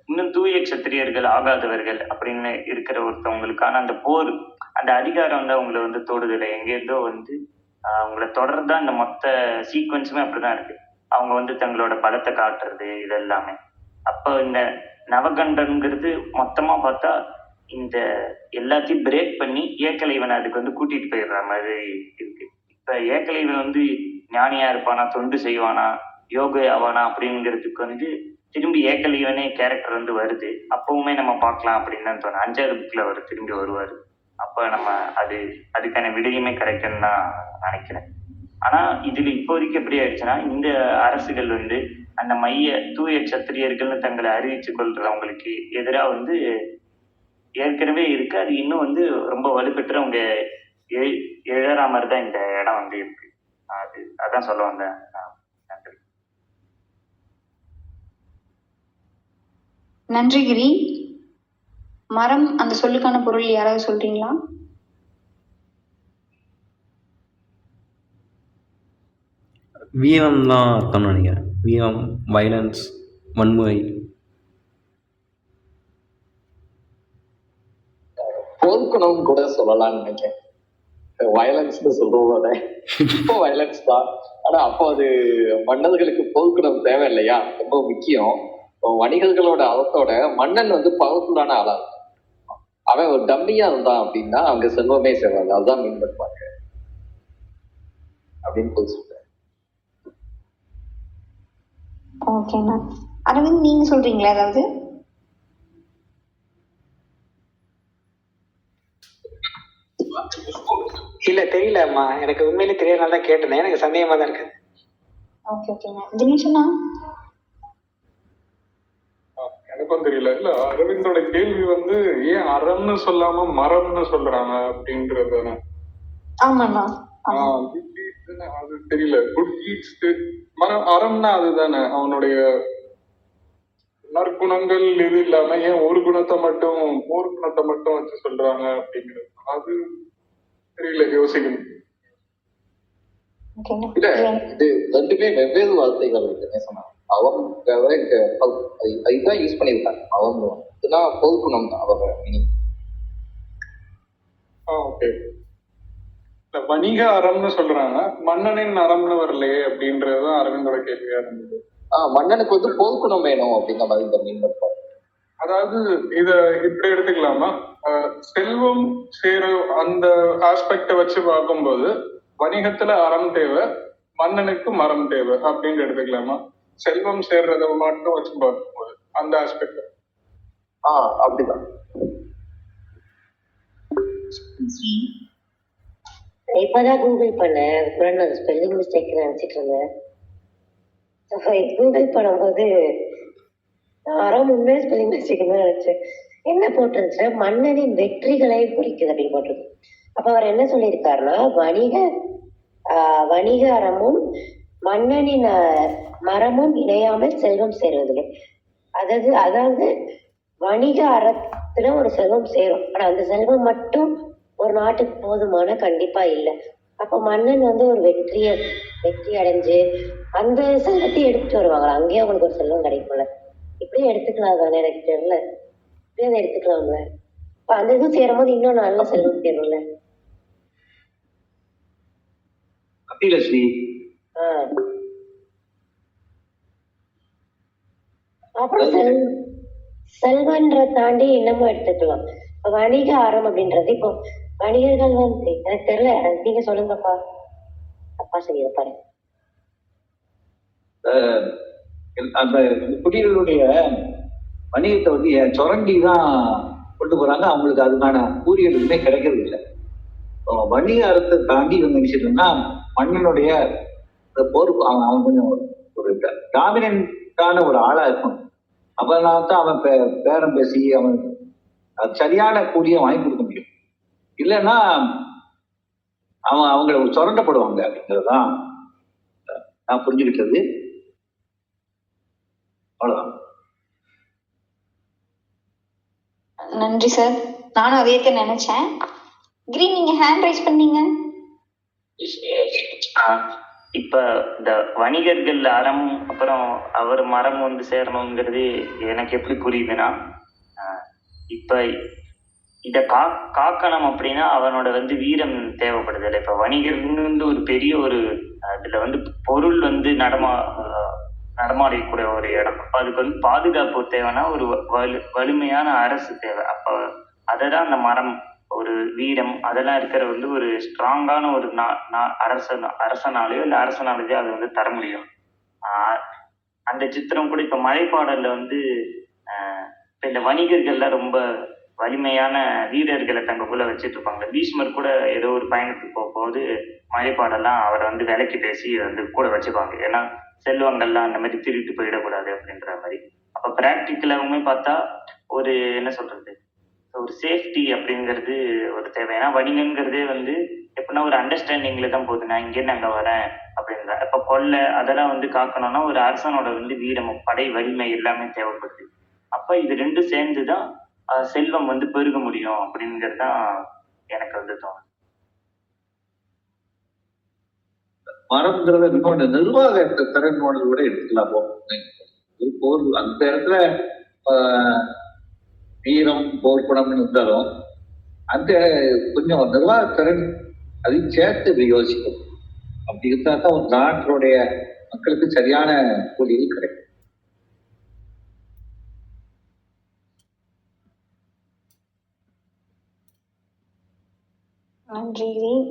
இன்னும் தூய கஷத்திரியர்கள் ஆகாதவர்கள் அப்படின்னு இருக்கிற ஒருத்தவங்களுக்கான அந்த போர், அந்த அதிகாரம் வந்து அவங்களை வந்து தொடுதலை எங்கேருந்தோ வந்து அவங்கள தொடர்தான் இந்த மொத்த சீக்வன்ஸுமே அப்படிதான் இருக்கு. அவங்க வந்து தங்களோட பலத்தை காட்டுறது இது எல்லாமே. அப்போ இந்த நவகண்டன்கிறது மொத்தமா பார்த்தா இந்த எல்லாத்தையும் பிரேக் பண்ணி ஏக்கலைவனை அதுக்கு வந்து கூட்டிட்டு போயிடுற மாதிரி இருக்கு. இப்ப ஏக்கலைவன் வந்து ஞானியா இருப்பானா, தொண்டு செய்வானா, யோக ஆவானா அப்படிங்கிறதுக்கு வந்து திரும்பி ஏக்கலைவனே கேரக்டர் வந்து வருது. அப்பவுமே நம்ம பார்க்கலாம் அப்படின்னு தான் தோணும். 5வது புக்ல அவர் திரும்பி வருவாரு. அப்ப நம்ம அதுக்கான விடையுமே கிடைக்கும்னு தான் நினைக்கிறேன். ஆனா இதுல இப்போதைக்கு எப்படி ஆயிடுச்சுன்னா, இந்த அரசுகள் வந்து அந்த மைய தூய சத்திரியர்கள்னு தங்களை அறிவிச்சு கொள்றவங்களுக்கு எதிராக வந்து ஏற்கனவே இருக்கு. அது இன்னும் வந்து ரொம்ப வலுப்பெற்று அவங்க எழற மாதிரி தான் இந்த இடம் வந்து இருக்கு. அதான் சொல்ல வந்தேன். நன்றி. நன்றி கிரி. மரம் அந்த சொல்லுக்கான பொருள் யாராவது சொல்றீங்களா? வீரம் தான் அர்த்தம்னு நினைக்கிறேன். வீரம், வைலன்ஸ், வன்முறை. போர்க்குணம் கூட சொல்லலாம்னு நினைக்கிறேன். வயலன்ஸ்னு சொல்றதோட இப்போ வயலன்ஸ் தான். ஆனா அப்போ அது மன்னர்களுக்கு போர்க்குணம் தேவை இல்லையா, ரொம்ப முக்கியம். வணிகர்களோட அவத்தோட மன்னன் வந்து பவர்ஃபுல்லான ஆளா இருக்கும். அவன் ஒரு டம்மியா இருந்தான் அப்படின்னா அவங்க செல்வமே செய்வாங்க, அதுதான் மேம்படுவாங்க அப்படின்னு சொல்றேன். ஓகேண்ணா. அரவிந்த், நீங்க சொல்றீங்களா ஏதாவது? இல்ல தெரியலம்மா, எனக்கு உண்மையிலே தெரியறதுனால தான் கேட்டேன். எனக்கு சந்தேகமா தான் இருக்கு. ஓகே ஓகேண்ணா. தினேஷண்ணா? எனக்கும் தெரியல. இல்ல அரவிந்தோட கேள்வி வந்து ஏன் அறம்னு சொல்லாம மரம்னு சொல்றாங்க அப்படின்றது. ஆமாண்ணா. அது தெரியல. குட் ஈட்ஸ் மரம் அறம்னா அதுதானே. அவனுடைய நற்குணங்கள் இது இல்லாம ஏன் ஒரு குணத்தை மட்டும், போர் குணத்தை மட்டும் வச்சு சொல்றாங்க அப்படிங்கிறது அது தெரியல, யோசிக்கணும். இல்ல இது ரெண்டுமே வெவ்வேறு வார்த்தைகள் இருக்குன்னு சொன்னாங்க. அவன் அதுதான் யூஸ் பண்ணியிருக்காங்க. அவன் இதுதான் போர் குணம் தான் அவரோட மீனிங். ஓகே. வணிக அறம்னு சொல்றாங்க, மன்னனின் அறம்னு வரலையே அப்படின்றதுதான் அரவிந்தோட கேள்வியா இருந்தது. மன்னனுக்கு வந்து போர்க்குணம் வேணும் அப்படிங்கிற மாதிரி இந்த மீன் பண்ணுவாங்க. அதாவது இத இப்படி எடுத்துக்கலாமா, செல்வம் சேர அந்த ஆஸ்பெக்ட வச்சு பார்க்கும்போது வணிகத்துல அறம் தேவை, மன்னனுக்கு மரம் தேவை அப்படின்னு எடுத்துக்கலாமா? செல்வம் சேர்றத மட்டும் வச்சு பார்க்கும்போது அந்த ஆஸ்பெக்ட். அப்படிதான். இப்பதான் கூகுள் பண்ணேன், ஸ்பெல்லிங் மிஸ்டேக் நினைச்சிட்டு இருந்தேன். கூகுள் பண்ணும்போது அறம் உண்மையா ஸ்பெல்லிங் மிஸ்டேக் தான் நினைச்சேன். என்ன போட்டிருந்துச்சு, மன்னனின் வெற்றிகளை குறிக்குது அப்படின்னு போட்டிருக்கு. அப்ப அவர் என்ன சொல்லியிருக்காருன்னா, வணிக அறமும் மன்னனின் மரமும் இணையாமல் செல்வம் சேருவதில்லை. அதாவது வணிக அறத்துல ஒரு செல்வம் சேரும், ஆனா அந்த செல்வம் மட்டும் ஒரு நாட்டுக்கு போதுமான கண்டிப்பா இல்லை. அப்ப மன்னன் ஒரு வெற்றி அடைஞ்சு அந்த செல்வத்தை எடுத்துட்டு வருவாங்க, அங்கேயே அவங்களுக்கு ஒரு செல்வம் கிடைக்கும்ல. இப்படியே எடுத்துக்கலாம் தானே, எனக்கு தெரியல. இப்படியே அதை எடுத்துக்கலாம்ல. இப்ப அந்த இது சேரும் போது இன்னும் நல்ல செல்வம் சேரும்ல. அப்புறம் செல்வன்ற தாண்டி இன்னமும் எடுத்துக்கலாம். வணிக அறம் அப்படின்றது இப்போ வணிகர்கள் எனக்கு தெரியல, நீங்க சொல்லுங்கப்பா. அப்பா சொல்லிட பாருங்க. அந்த குடிகளுடைய வணிகத்தை சுரண்டி தான் கொண்டு போறாங்க, அவங்களுக்கு அதுக்கான கூறிய எதுவுமே கிடைக்கிறது இல்லை. வணிக அறத்தை தாண்டி இவங்க நினைச்சிட்டோம்னா மன்னனுடைய போர் அவன் கொஞ்சம் ஒரு டாமினன்டான ஒரு ஆளா இருக்கணும். அப்பதான் தான் அவன் பேரம் பேசி அவன் சரியான கூலியை வாங்கி கொடுக்க முடியும். இல்லைன்னா அவங்களை சுரண்டப்படுவாங்க அப்படிங்கிறதுதான் நான் புரிஞ்சுக்கிட்டது. அவ்வளவுதான். நன்றி சார். நானும் அதே தான் நினைச்சேன். கிரீன், நீங்க ஹேண்ட் ரைஸ் பண்ணீங்க. இப்ப இந்த வணிகர்கள் அறம் அப்புறம் அவர் மரம் சேரணுங்கிறது எனக்கு எப்படி புரியுதுன்னா, இப்ப இத காக்கணும் அப்படின்னா அவனோட வீரம் தேவைப்படுது இல்லை. இப்ப வணிகர்கள் ஒரு பெரிய ஒரு இதுல பொருள் நடமாடக்கூடிய ஒரு இடம். அப்ப அதுக்கு பாதுகாப்பு தேவைன்னா ஒரு வலிமையான அரசு தேவை. அப்ப அததான் அந்த மரம், ஒரு வீரம் அதெல்லாம் இருக்கிற ஒரு ஸ்ட்ராங்கான ஒரு அரசனாலேயோ இல்லை அரசனாலேயோ அது தர முடியும். அந்த சித்திரம் கூட இப்ப மழைப்பாடல்ல இப்ப இந்த வணிகர்கள்லாம் ரொம்ப வலிமையான வீரர்களை தங்கக்குள்ள வச்சுட்டு இருப்பாங்க. பீஷ்மர் கூட ஏதோ ஒரு பயணத்துக்கு போகும்போது மழைப்பாடெல்லாம் அவரை விலைக்கு பேசி கூட வச்சுப்பாங்க. ஏன்னா செல்வங்கள்லாம் அந்த மாதிரி திருட்டு போயிடக்கூடாது அப்படின்ற மாதிரி. அப்ப பிராக்டிக்கலாவுமே பார்த்தா ஒரு என்ன சொல்றது, ஒரு சேஃப்டி அப்படிங்கிறது ஒரு தேவை. ஏன்னா வணிகங்கிறதே எப்படின்னா ஒரு அண்டர்ஸ்டாண்டிங்ல தான் போகுது. நான் இங்கேருந்து அங்க வரேன் அப்படின்ற இப்ப கொள்ளை அதெல்லாம் காக்கணும்னா ஒரு அரசனோட வீரமும் படை வலிமை எல்லாமே தேவைப்படுது. அப்ப இது ரெண்டும் சேர்ந்துதான் செல்வம் பெருக முடியும் அப்படிங்கிறது தான் எனக்கு தோணும். மரம்ங்கிறத இன்னொன்று நிர்வாக திறனோடு கூட எடுத்துக்கலாம். போர் அந்த இடத்துல வீரம் போர் குணம்னு இருந்தாலும் அந்த கொஞ்சம் நிர்வாக திறன் அதையும் சேர்த்து யோசிக்கும். அப்படி இருந்தா தான் ஒரு நாட்டினுடைய மக்களுக்கு சரியான கூலிகள் கிடைக்கும்.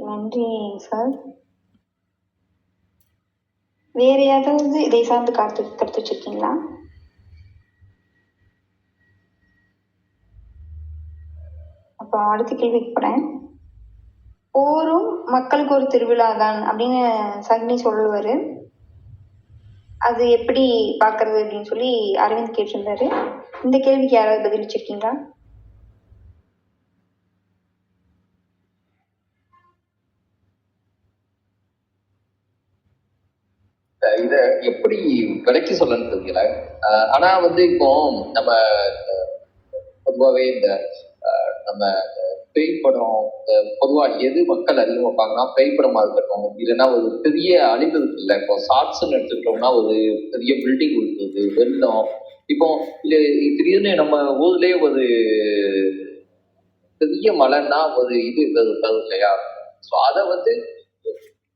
நன்றி சார். வேற ஏதாவது இதை சார்ந்து கருத்து வச்சிருக்கீங்களா? அப்ப அடுத்த கேள்விக்கு போறேன். போரும் மக்களுக்கு ஒரு திருவிழா தான் அப்படின்னு சக்னி சொல்லுவாரு. அது எப்படி பாக்குறது அப்படின்னு சொல்லி அரவிந்த் கேட்டிருந்தாரு. இந்த கேள்விக்கு யாராவது பதில் வச்சிருக்கீங்களா? இத எப்படி விலைக்கு சொல்லணும்னு தெரியல. ஆனா இப்போ நம்ம பொதுவாகவே இந்த நம்ம பேய் படம் பொதுவா எது மக்கள் அதிகமா பார்க்கணும், பேய் படமா இருக்கட்டும், இல்லைன்னா ஒரு பெரிய அழிவு இருக்குல்ல. இப்போ ஷார்ட்ஸ்ன்னு எடுத்துக்கிட்டோம்னா ஒரு பெரிய பில்டிங் இருக்குது, வெள்ளம். இப்போ இது திடீர்னு நம்ம ஊர்லயே ஒரு பெரிய மழைன்னா ஒரு இது இருக்காது இல்லையா? ஸோ அதை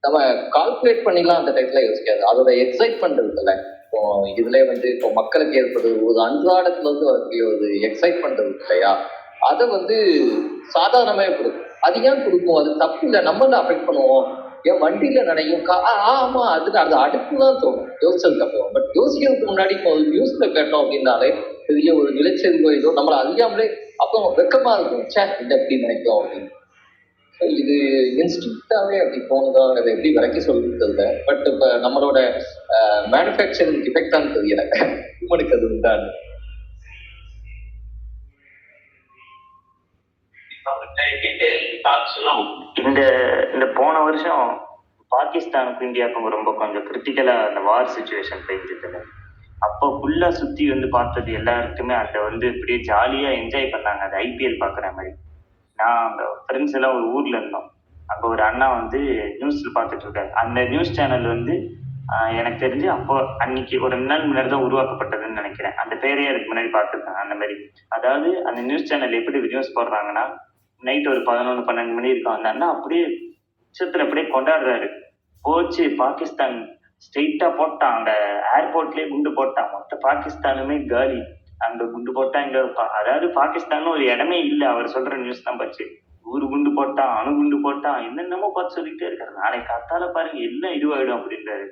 நம்ம கால்குலேட் பண்ணிக்கலாம் அந்த டைப்ல யோசிக்காது. அதோட எக்ஸைட்மெண்ட் இருக்குல்ல. இப்போ இதுல இப்போ மக்களுக்கு ஏற்படுது ஒரு அன்றாடத்துல வரக்கூடிய ஒரு எக்ஸைட்மெண்ட் இருக்கு இல்லையா? அதை சாதாரணமே கொடுக்கும். அது ஏன் கொடுக்கும்? அது தப்பு இல்லை, நம்ம தான் அஃபெக்ட் பண்ணுவோம். ஏன் வண்டியில நினைக்கும் ஆமா அது அடுப்புதான் தோணும் யோசிச்சதுக்கு அப்புறம். பட் யோசிக்கிறதுக்கு முன்னாடி இப்போ நியூஸ்ல கேட்டோம் அப்படின்னாலே பெரிய ஒரு நிலச்சரிவோ ஏதோ நம்மளை அறியாமலே அப்போ வெக்கமா இருக்கும், சே இந்த எப்படி நினைக்கும் அப்படின்னு. இது இன்ஸ்டிங்க்டாவே அப்படி போனதா அதை எப்படி விலைக்கு சொல்லிட்டு இல்லை. பட் இப்ப நம்மளோட மேனுஃபேக்சரிங் டிஃபெக்டான்னு தெரியல, ஹியூமனுக்கு அது உண்டான்னு. இந்த இந்த போன வருஷம் பாகிஸ்தானுக்கும் இந்தியாவுக்கும் ரொம்ப கொஞ்சம் கிரிட்டிக்கலா அந்த வார் சுச்சுவேஷன் போயிருந்தது. அப்போ ஃபுல்லா சுத்தி வந்து பார்த்தது எல்லாருக்குமே அந்த வந்து இப்படியே ஜாலியா என்ஜாய் பண்ணாங்க. அது ஐபிஎல் பாக்குற மாதிரி. நான் அங்க ஃப்ரெண்ட்ஸ் எல்லாம் ஒரு ஊர்ல இருந்தோம். அங்க ஒரு அண்ணா வந்து நியூஸ்ல பார்த்துட்டு இருக்காரு. அந்த நியூஸ் சேனல் வந்து எனக்கு தெரிஞ்சு அப்போ அன்னைக்கு ஒரு 2 நாள் முன்னாடி தான் உருவாக்கப்பட்டதுன்னு நினைக்கிறேன். அந்த பேரையே அதுக்கு முன்னாடி பார்த்துருக்கேன். அந்த மாதிரி அதாவது அந்த நியூஸ் சேனல் எப்படி நியூஸ் போடுறாங்கன்னா நைட் ஒரு 11 12 மணி இருக்கும். அந்த அண்ணா அப்படியே உச்சத்துல அப்படியே கொண்டாடுறாரு. போச்சு பாகிஸ்தான் ஸ்ட்ரெயிட்டா போட்டான். அந்த ஏர்போர்ட்லயே குண்டு போட்டான். மொத்த பாகிஸ்தானுமே காலி. அங்க குண்டு போட்டா இங்க அதாவது பாகிஸ்தான் ஒரு இடமே இல்லை. அவர் சொல்ற நியூஸ் தான் பச்சு. ஊரு குண்டு போட்டான், அணு குண்டு போட்டான், என்னென்னமோ பார்த்து சொல்லிட்டே இருக்காரு. நாளைக்கு காத்தால பாருங்க எல்லாம் இதுவாயிடும் அப்படின்றாரு.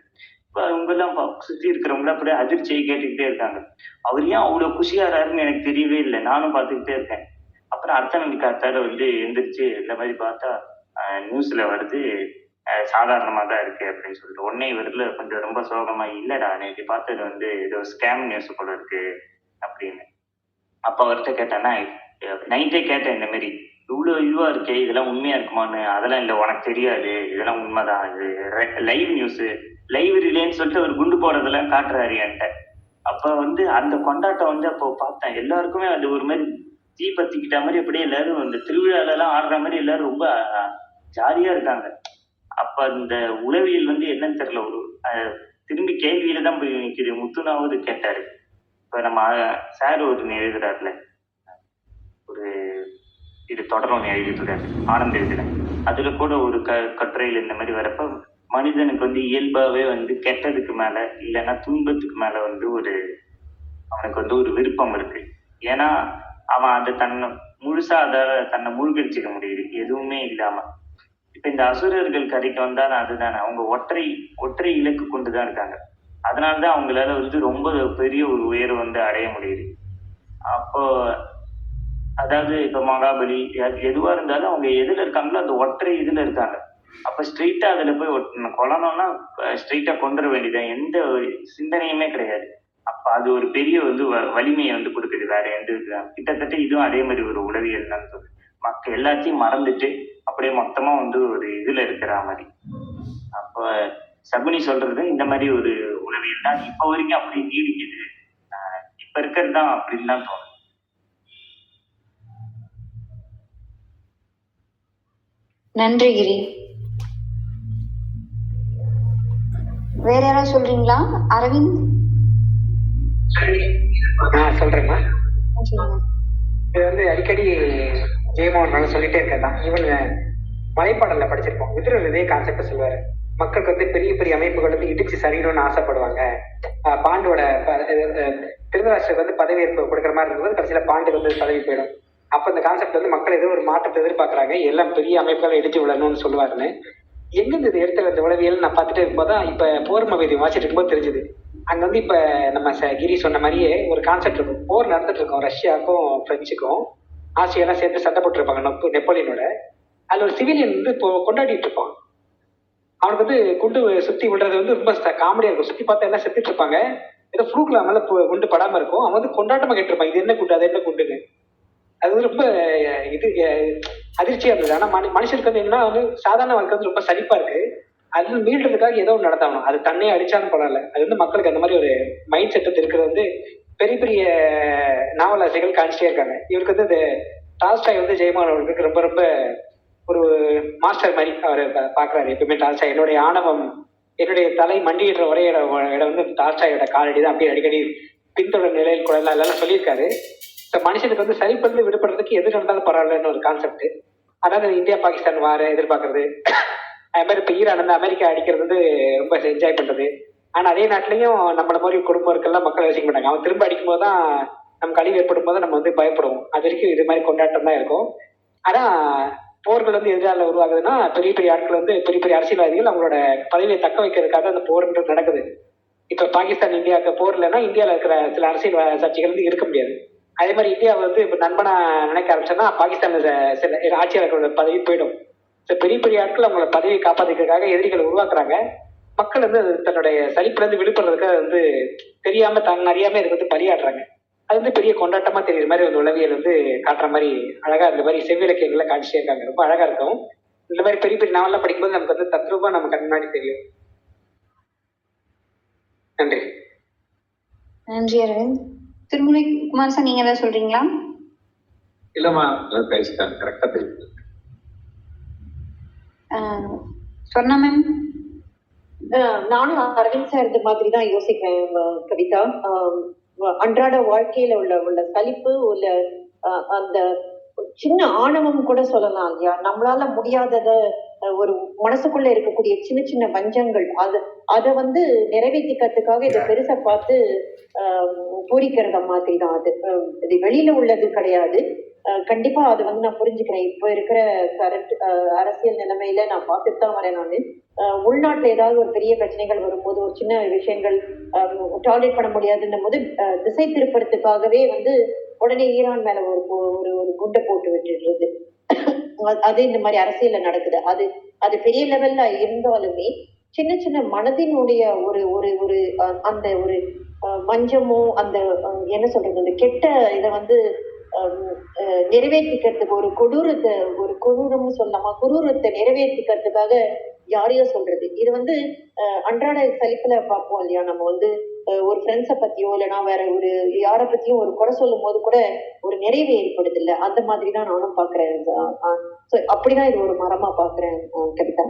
இப்ப அவங்க எல்லாம் சுத்தி இருக்கிறவங்க அப்படியே அதிர்ச்சியை கேட்டுக்கிட்டே இருக்காங்க. அவர் ஏன் அவ்வளவு குஷியாராருன்னு எனக்கு தெரியவே இல்லை. நானும் பார்த்துக்கிட்டே இருக்கேன். அப்புறம் அடுத்த நாள் காத்தால வந்து எந்திரிச்சு இந்த மாதிரி பார்த்தா நியூஸ்ல வருது சாதாரணமா தான் இருக்கு அப்படின்னு சொல்லிட்டு. உடனே இவர்ல கொஞ்சம் ரொம்ப சோகமா, இல்லடா நேற்று பார்த்தது வந்து ஏதோ ஸ்கேம் நியூஸ் போல இருக்கு அப்படின்னு. அப்ப அவர்கிட்ட கேட்டேன்னா நைட்டே கேட்டேன் இந்த மாதிரி இவ்வளவு இதுவா இருக்கே இதெல்லாம் உண்மையா இருக்குமான்னு. அதெல்லாம் இல்லை, உனக்கு தெரியாது, இதெல்லாம் உண்மைதான், இது லைவ் நியூஸ், லைவ் ரிலேன்னு சொல்லிட்டு ஒரு குண்டு போடுறதெல்லாம் காட்டுறாரு என்கிட்ட. அப்ப வந்து அந்த கொண்டாட்டம் வந்து அப்போ பார்த்தேன். எல்லாருக்குமே அது ஒரு மாதிரி தீ பத்திக்கிட்ட மாதிரி அப்படியே எல்லாரும் அந்த திருவிழால எல்லாம் ஆடுற மாதிரி எல்லாரும் ரொம்ப ஜாலியா இருக்காங்க. அப்ப அந்த உளவியல் வந்து என்னன்னு தெரியல. ஒரு திரும்பி கேள்வியில தான் போய் நிற்கிது. முத்துனாவது கேட்டாரு. இப்ப நம்ம சார் ஒரு எழுதுறாருல, ஒரு இது தொடர் ஒன்று எழுதிட்டு இருக்காரு, ஆனந்த் எழுதுறேன். அதுல கூட ஒரு கட்டுரையில் இந்த மாதிரி வரப்ப மனிதனுக்கு வந்து இயல்பாவே வந்து கெட்டதுக்கு மேல இல்லைன்னா துன்பத்துக்கு மேல வந்து அவனுக்கு வந்து ஒரு விருப்பம் இருக்கு. ஏன்னா அவன் அதை முழுசா தன்னை மூழ்கடிச்சுக்க முடியுது எதுவுமே இல்லாம. இப்ப இந்த அசுரர்கள் கதைக்கு வந்தாலும் அதுதானே, அவங்க ஒற்றை இலக்கு கொண்டுதான் இருக்காங்க. அதனாலதான் அவங்களால வந்து ரொம்ப பெரிய ஒரு உயர்வு வந்து அடைய முடியுது. அப்போ அதாவது இப்ப மகாபலி எதுவா இருந்தாலும் அவங்க எதுல இருக்காங்களோ அந்த ஒற்றை இதுல இருக்காங்க. அப்ப ஸ்ட்ரெயிட்டா அதுல போய் கொல்லணும்னா ஸ்ட்ரெயிட்டா கொண்டுற வேண்டியதான், எந்த சிந்தனையுமே கிடையாது. அப்ப அது ஒரு பெரிய வந்து வலிமையை வந்து கொடுக்குது. வேற எந்த இதுதான் கிட்டத்தட்ட இதுவும் அதே மாதிரி ஒரு உளவியல் தான் சொல்லுது. மக்கள் எல்லாத்தையும் மறந்துட்டு அப்படியே மொத்தமா வந்து ஒரு இதுல இருக்கிற மாதிரி. அப்ப சகுனி சொல்றது இந்த மாதிரி ஒரு உளவியல் தான் இப்ப வரைக்கும் அப்படி நீடிக்குது. இப்ப இருக்கிறது தான் அப்படின்னு தான் தோணுது. நன்றி கிரி. வேற யாராவது சொல்றீங்களா? அரவிந்த் சொல்றேம்மா. இது வந்து அடிக்கடி ஜெயமோகன் சொல்லிட்டே இருக்கதான். இவன் மலைப்பாடல்ல படிச்சிருப்போம். விதுரர் இதே கான்செப்ட் சொல்லுவாரு. மக்களுக்கு வந்து பெரிய பெரிய அமைப்புகள் வந்து இடிச்சு சரியணும்னு ஆசைப்படுவாங்க. பாண்டோட திருதராஷ்டிரருக்கு வந்து பதவியேற்பு கொடுக்குற மாதிரி இருக்கும்போது கடைசியில பாண்டுக்கு வந்து பதவி போயிடும். அப்ப இந்த கான்செப்ட் வந்து மக்கள் ஏதோ ஒரு மாற்றத்தை எதிர்பார்க்கறாங்க, எல்லாம் பெரிய அமைப்புகளை இடிச்சு விடணும்னு சொல்லுவாருன்னு. எங்கிருந்து இது எடுத்த இந்த உளவியல் நான் பார்த்துட்டே இருக்கும்போதுதான் இப்ப போர் மவேதி வாசிட்டு இருக்கும்போது தெரிஞ்சுது. அங்க வந்து இப்ப நம்ம கிரி சொன்ன மாதிரியே ஒரு கான்செப்ட் இருக்கும். போர் நடந்துட்டு இருக்கோம், ரஷ்யாவுக்கும் பிரெஞ்சுக்கும். ஆஸ்திரேலியா சேர்த்து சண்டை போட்டுருப்பாங்க நெப்போலியனோட. அதுல ஒரு சிவிலியன் வந்து இப்போ கொண்டாடிட்டு இருப்பான். அவனுக்கு வந்து குண்டு சுத்தி விடுறது வந்து ரொம்ப காமெடியா இருக்கும். சுத்தி பார்த்தா எல்லாம் செத்துட்டு இருப்பாங்க, ஏதோ ஃப்ளூக்ல மேல குண்டு படாம இருக்கும். அவன் வந்து கொண்டாட்டமா கேட்டிருப்பான், இது என்ன குண்டு அது என்ன குண்டுன்னு. அது வந்து ரொம்ப இது அதிர்ச்சியா இருந்தது. ஆனா மனுஷனுக்கு வந்து என்ன வந்து சாதாரண வாழ்க்கை வந்து ரொம்ப சலிப்பா இருக்கு. அது மீள்றதுக்காக ஏதோ ஒன்று நடத்தாகணும். அது தன்னையே அடிச்சாலும் பரவாயில்ல. அது வந்து மக்களுக்கு அந்த மாதிரி ஒரு மைண்ட் செட் இருக்கிறது வந்து பெரிய பெரிய நாவலாசிகள் காமிச்சிட்டே இருக்காங்க. இவருக்கு வந்து இந்த டால்ஸ்டாய் வந்து ஜெயமோகன் அவர்களுக்கு ரொம்ப ரொம்ப ஒரு மாஸ்டர் மாதிரி அவர் பாக்குறாரு. எப்பவுமே டால்ஸ்டாய் என்னுடைய ஆணவம், என்னுடைய தலை மண்டியிடுற ஒரே இடம் வந்து டால்ஸ்டாயோட காலடி தான். அப்படியே அடிக்கடி பின்தொடர் நிலையில் கூட எல்லாம் சொல்லியிருக்காரு. மனுஷனுக்கு வந்து சரிப்பட்டு விடுபடுறதுக்கு எது நடந்தாலும் பரவாயில்லன்னு ஒரு கான்செப்ட். அதாவது இந்தியா பாகிஸ்தான் வார எதிர்பார்க்கறது, அது மாதிரி இப்ப ஈரான் வந்து அமெரிக்கா அடிக்கிறது வந்து ரொம்ப என்ஜாய் பண்றது. ஆனா அதே நாட்டிலையும் நம்மள மாதிரி குடும்பம் இருக்கெல்லாம் மக்கள் யோசிக்க மாட்டாங்க. அவன் திரும்ப அடிக்கும் போதுதான் நமக்கு அழிவு ஏற்படும் போது நம்ம வந்து பயப்படுவோம். அது வரைக்கும் இது மாதிரி கொண்டாட்டம் தான் இருக்கும். ஆனா போர்கள் வந்து எதிரால உருவாகுதுன்னா பெரிய பெரிய ஆட்கள் வந்து பெரிய பெரிய அரசியல்வாதிகள் அவங்களோட பதவியை தக்க வைக்கிறதுக்காக அந்த போர்ன்றது நடக்குது. இப்ப பாகிஸ்தான் இந்தியாவுக்கு போர் இல்லைன்னா இந்தியாவில இருக்கிற சில அரசியல் சர்ச்சைகள் வந்து இருக்க முடியாது. அதே மாதிரி இந்தியாவை வந்து இப்ப நண்பனா நினைக்க ஆரம்பிச்சோன்னா பாகிஸ்தான்ல சில ஆட்சியாளர்களோட பதவி போயிடும். பெரிய பெரிய ஆட்கள் அவங்களோட பதவியை காப்பாற்றிக்கிறதுக்காக எதிரிகளை உருவாக்குறாங்க. மக்கள் வந்து தன்னுடைய சலிப்புல இருந்து விடுபடுறதுக்காக வந்து தெரியாம அறியாம இதுக்கு வந்து பலியாடுறாங்க. அது வந்து பெரிய கொண்டாட்டமா தெரியுற மாதிரி ஒரு உளவியல் வந்து காட்டுற மாதிரி அழகா இந்த மாதிரி செவ்விலக்கியங்கள்ல காட்சியே இருக்காங்க. ரொம்ப அழகா இருக்கும். இந்த மாதிரி பெரிய பெரிய நாவல்லாம் படிக்கும்போது நமக்கு வந்து தத்ரூபா நம்ம கண் முன்னாடி தெரியும். நன்றி. நன்றி அரவிந்த். திருமுனை குமார் சார், நீங்க ஏதாவது சொல்றீங்களா? இல்லம்மா, பேசிட்டாங்க, கரெக்டா பேசிட்டாங்க. சொன்னா மேம். நானும் அரவிந்த் சார் இந்த மாதிரி தான் யோசிக்கிறேன் கவிதா. அன்றாட வாழ்க்கையில உள்ள சலிப்பு, உள்ள அந்த சின்ன ஆணவம் கூட சொல்லலாம் இல்லையா, நம்மளால முடியாதத ஒரு மனசுக்குள்ள இருக்கக்கூடிய சின்ன சின்ன வஞ்சங்கள், அதை வந்து நிறைவேற்றிக்கிறதுக்காக இதை பெருசா பார்த்து பூரிக்கிறத மாதிரி தான் அது. இது வெளியில உள்ளது கிடையாது. கண்டிப்பா அதை வந்து நான் புரிஞ்சுக்கிறேன். இப்ப இருக்கிற கரண்ட் அரசியல் நிலைமையில நான் பார்த்துட்டு தான் வரேன். நானு உள்நாட்டுல ஏதாவது ஒரு பெரிய பிரச்சனைகள் வரும்போது, ஒரு சின்ன விஷயங்கள் டாலரேட் பண்ண முடியாதுன்னும் போது திசை திருப்பறதுக்காகவே வந்து உடனே ஈரான் மேல ஒரு ஒரு குண்டை போட்டு விட்டுடுறது. அது இந்த மாதிரி அரசியல்ல நடக்குது. அது பெரிய லெவல்ல இருந்தாலுமே சின்ன சின்ன மனதினுடைய ஒரு ஒரு ஒரு அந்த ஒரு மஞ்சமோ, அந்த என்ன சொல்றது, அந்த கெட்ட இதை வந்து நிறைவேற்றிக்கிறதுக்கு ஒரு கொடூரம்னு சொல்லலாமா, கொடூரத்தை நிறைவேற்றிக்கிறதுக்காக யாரையோ சொல்றது. இது வந்து அன்றாட சலிப்புல பார்ப்போம் இல்லையா, நம்ம வந்து ஒரு ஃப்ரெண்ட்ஸை பத்தியோ இல்லைன்னா வேற ஒரு யாரை பத்தியும் ஒரு குறை சொல்லும் போது கூட ஒரு நிறைவு ஏற்படுது இல்லை. அந்த மாதிரி தான் நானும் பாக்குறேன். அப்படிதான் இது ஒரு மரமா பாக்குறேன் கவிதா.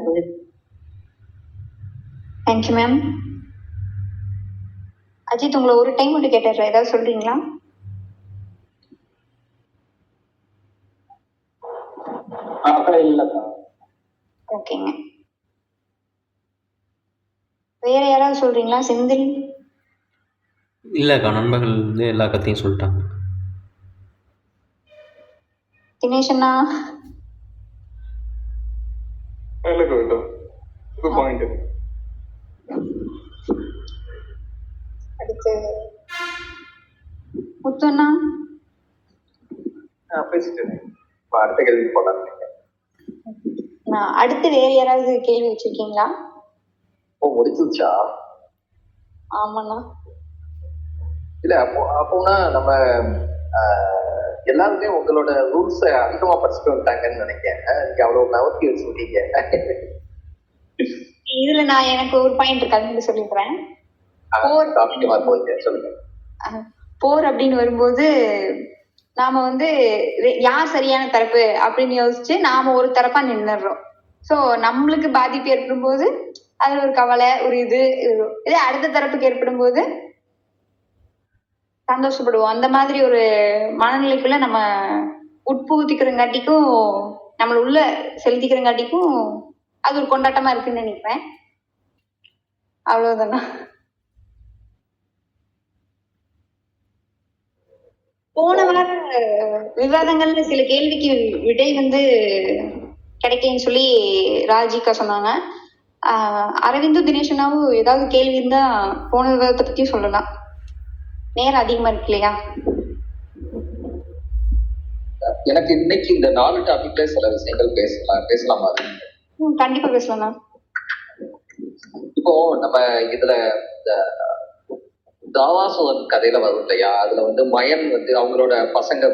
Thank you ma'am. அஜித், உங்களை ஒரு டைம் மட்டும் கேட்டுறேன், ஏதாவது சொல்றீங்களா? ஓகேங்க. வேற யாராவது சொல்றீங்களா? செந்தில். இல்லைக்கா, நண்பர்கள் வந்து எல்லா கத்தையும் சொல்லிட்டாங்க. தினேஷண்ணா. அடுத்து முத்துண்ணா. அடுத்த கேள்வி போலாம். அடுத்து வேற யாராவது கேள்வி வச்சிருக்கீங்களா? முடிச்சுச்சா? ஆமாண்ணா. இல்ல அப்போனா நம்ம எல்லாருமே உங்களோட ரூல்ஸ் அதிகமா படிச்சுட்டு வந்துட்டாங்கன்னு நினைக்கிறேன். நீங்க அவ்வளவு நவர்த்தி வச்சுருக்கீங்க. இதுல நான் எனக்கு ஒரு பாயிண்ட் இருக்கு, அது சொல்லிடுறேன். சொல்லுங்க. போர் அப்படின்னு வரும்போது நாம வந்து யார் சரியான தரப்பு அப்படின்னு யோசிச்சு நாம ஒரு தரப்பா நின்னுடுறோம். சோ நம்மளுக்கு பாதிப்பு ஏற்படும் போது அதுல ஒரு கவலை, ஒரு இது அடுத்த தரப்புக்கு ஏற்படும் போது சந்தோஷப்படுவோம். அந்த மாதிரி ஒரு மனநிலைக்குள்ள நம்ம உட்புகுத்திக்கிறங்காட்டிக்கும் நம்மள உள்ள செலுத்திக்கிறங்காட்டிக்கும் அது ஒரு கொண்டாட்டமா இருக்குன்னு நினைப்பேன். அவ்வளவுதானா? போன வார விவாதங்கள்ல சில கேள்விக்கு விடை வந்து கிடைக்கலன்னு சொல்லி ராஜிகா சொன்னாங்க. அரவிந்தும் தினேஷனாவும் ஏதாவது கேள்வி இருந்தா போன விவாதத்தை பத்தி சொல்லலாம். நேரம் அதிகமா இருக்கு இல்லையா? எனக்கு இன்னைக்கு இந்த 4 டாபிக்ல சில விஷயங்கள் பேசலாமா? கண்டிப்பா பேசலாம். இப்போ நம்ம இதுல தாவாசோதன் கதையில வரும் இல்லையா, அதுல வந்து மயன் வந்து அவங்களோட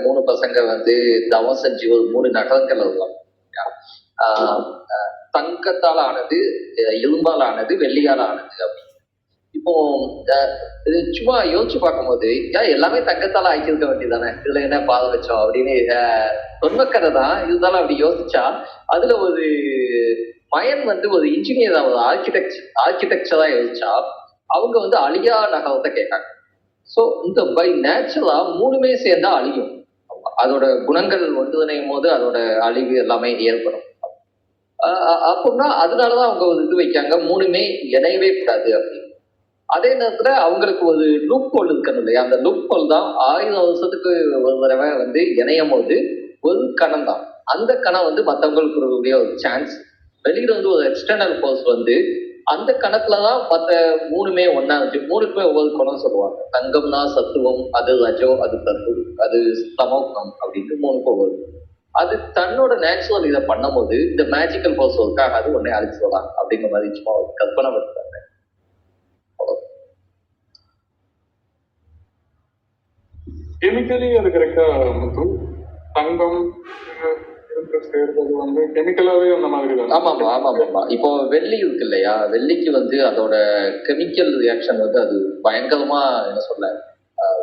3 பசங்க வந்து தவம் செஞ்சு ஒரு 3 நகரங்கள் வருவாங்க. தங்கத்தால் ஆனது, இரும்பால் ஆனது, வெள்ளியால் ஆனது அப்படின்னு. இப்போ இது சும்மா யோசிச்சு பார்க்கும்போது எல்லாமே தங்கத்தால ஆக்கியிருக்க வேண்டியதானே, இதுல என்ன பாதம் வச்சோம் அப்படின்னு தொன்மக்கதை தான். இருந்தாலும் அப்படி யோசிச்சா அதுல ஒரு மயன் வந்து ஒரு இன்ஜினியரா, ஒரு ஆர்கிடெக்சரா யோசிச்சா அவங்க வந்து அழியா நகரத்தை கேட்டாங்க. ஸோ இந்த பை நேச்சுரலா 3மே சேர்ந்தா அழியும். அதோட குணங்கள் ஒன்றுணையும் போது அதோட அழிவு எல்லாமே ஏற்படும். அப்படின்னா அதனாலதான் அவங்க ஒரு இது வைக்காங்க, 3மே இணையவே கூடாது அப்படின்னு. அதே நேரத்துல அவங்களுக்கு ஒரு லூப் ஹோல் இருக்கணும் இல்லையா, அந்த லூப் ஹோல் தான் 1000 வருஷத்துக்கு ஒரு தடவை வந்து இணையும் போது ஒரு கணம் தான். அந்த கணம் வந்து மற்றவங்களுக்கு ஒரு சான்ஸ். வெளியில வந்து ஒரு எக்ஸ்டர்னல் ஃபோர்ஸ் வந்து அந்த கணக்குலதான் மற்ற 3மே ஒன்னா வச்சு 3க்குமே ஒவ்வொரு குணம் சொல்லுவாங்க. தங்கம்னா சத்துவம், அது ரஜோ, அது தத்து, அது சமோகம் அப்படின்னு 3க்கும் ஒவ்வொரு. அது தன்னோட நேச்சுரல் இதை பண்ணும் போது இந்த மேஜிக்கல் ஃபோர்ஸ் ஒர்க்காக அது ஒன்னே அழிச்சு சொல்லலாம் அப்படிங்கிற மாதிரி சும்மா ஒரு கற்பனை வச்சுட்டாங்க. கெமிக்கலி அது கரெக்டா முத்து? தங்கம் சேர்றது வந்து கெமிக்கலாவே அந்த மாதிரி தான். ஆமாமா ஆமாமா. இப்போ வெள்ளி இருக்கு இல்லையா, வெள்ளிக்கு வந்து அதோட கெமிக்கல் ரியாக்ஷன் வந்து அது பயங்கரமா என்ன சொல்ல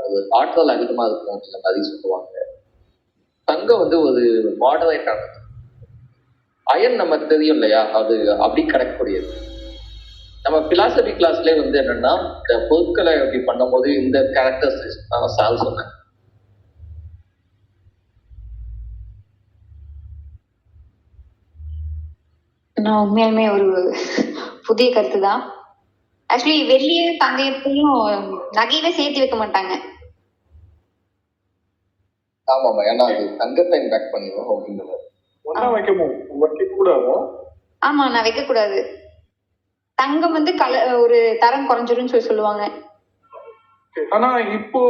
ஒரு ஆற்றல் அதிகமா இருக்கும் அப்படிங்கிற மாதிரி சொல்லுவாங்க. தங்கம் வந்து ஒரு மாடரேட் ஆனது. அயன் நம்ம தெரியும் இல்லையா, அது அப்படி கிடைக்கக்கூடியது. நம்ம பிலாசபி கிளாஸ்லயே வந்து என்னன்னா இந்த பொருட்களை அப்படி பண்ணும்போது இந்த கேரக்டர்ஸ் நான் சால் சொன்னேன். நான் உண்மையாலுமே ஒரு புதிய கருத்து தான். ஆக்சுவலி வெள்ளியும் தங்கத்தையும் நகையவே சேர்த்து வைக்க மாட்டாங்க. ஆமாமா, ஏன்னா அது தங்கத்தை இம்பாக்ட் பண்ணிடும் அப்படிங்கிறது. ஒன்னா வைக்க கூடாதா? ஆமா, நான் வைக்க கூடாது. தங்கம் வந்து ஒரு தரம் குறைஞ்சிரும்னு சொல்லுவாங்க. ஆனா இப்போ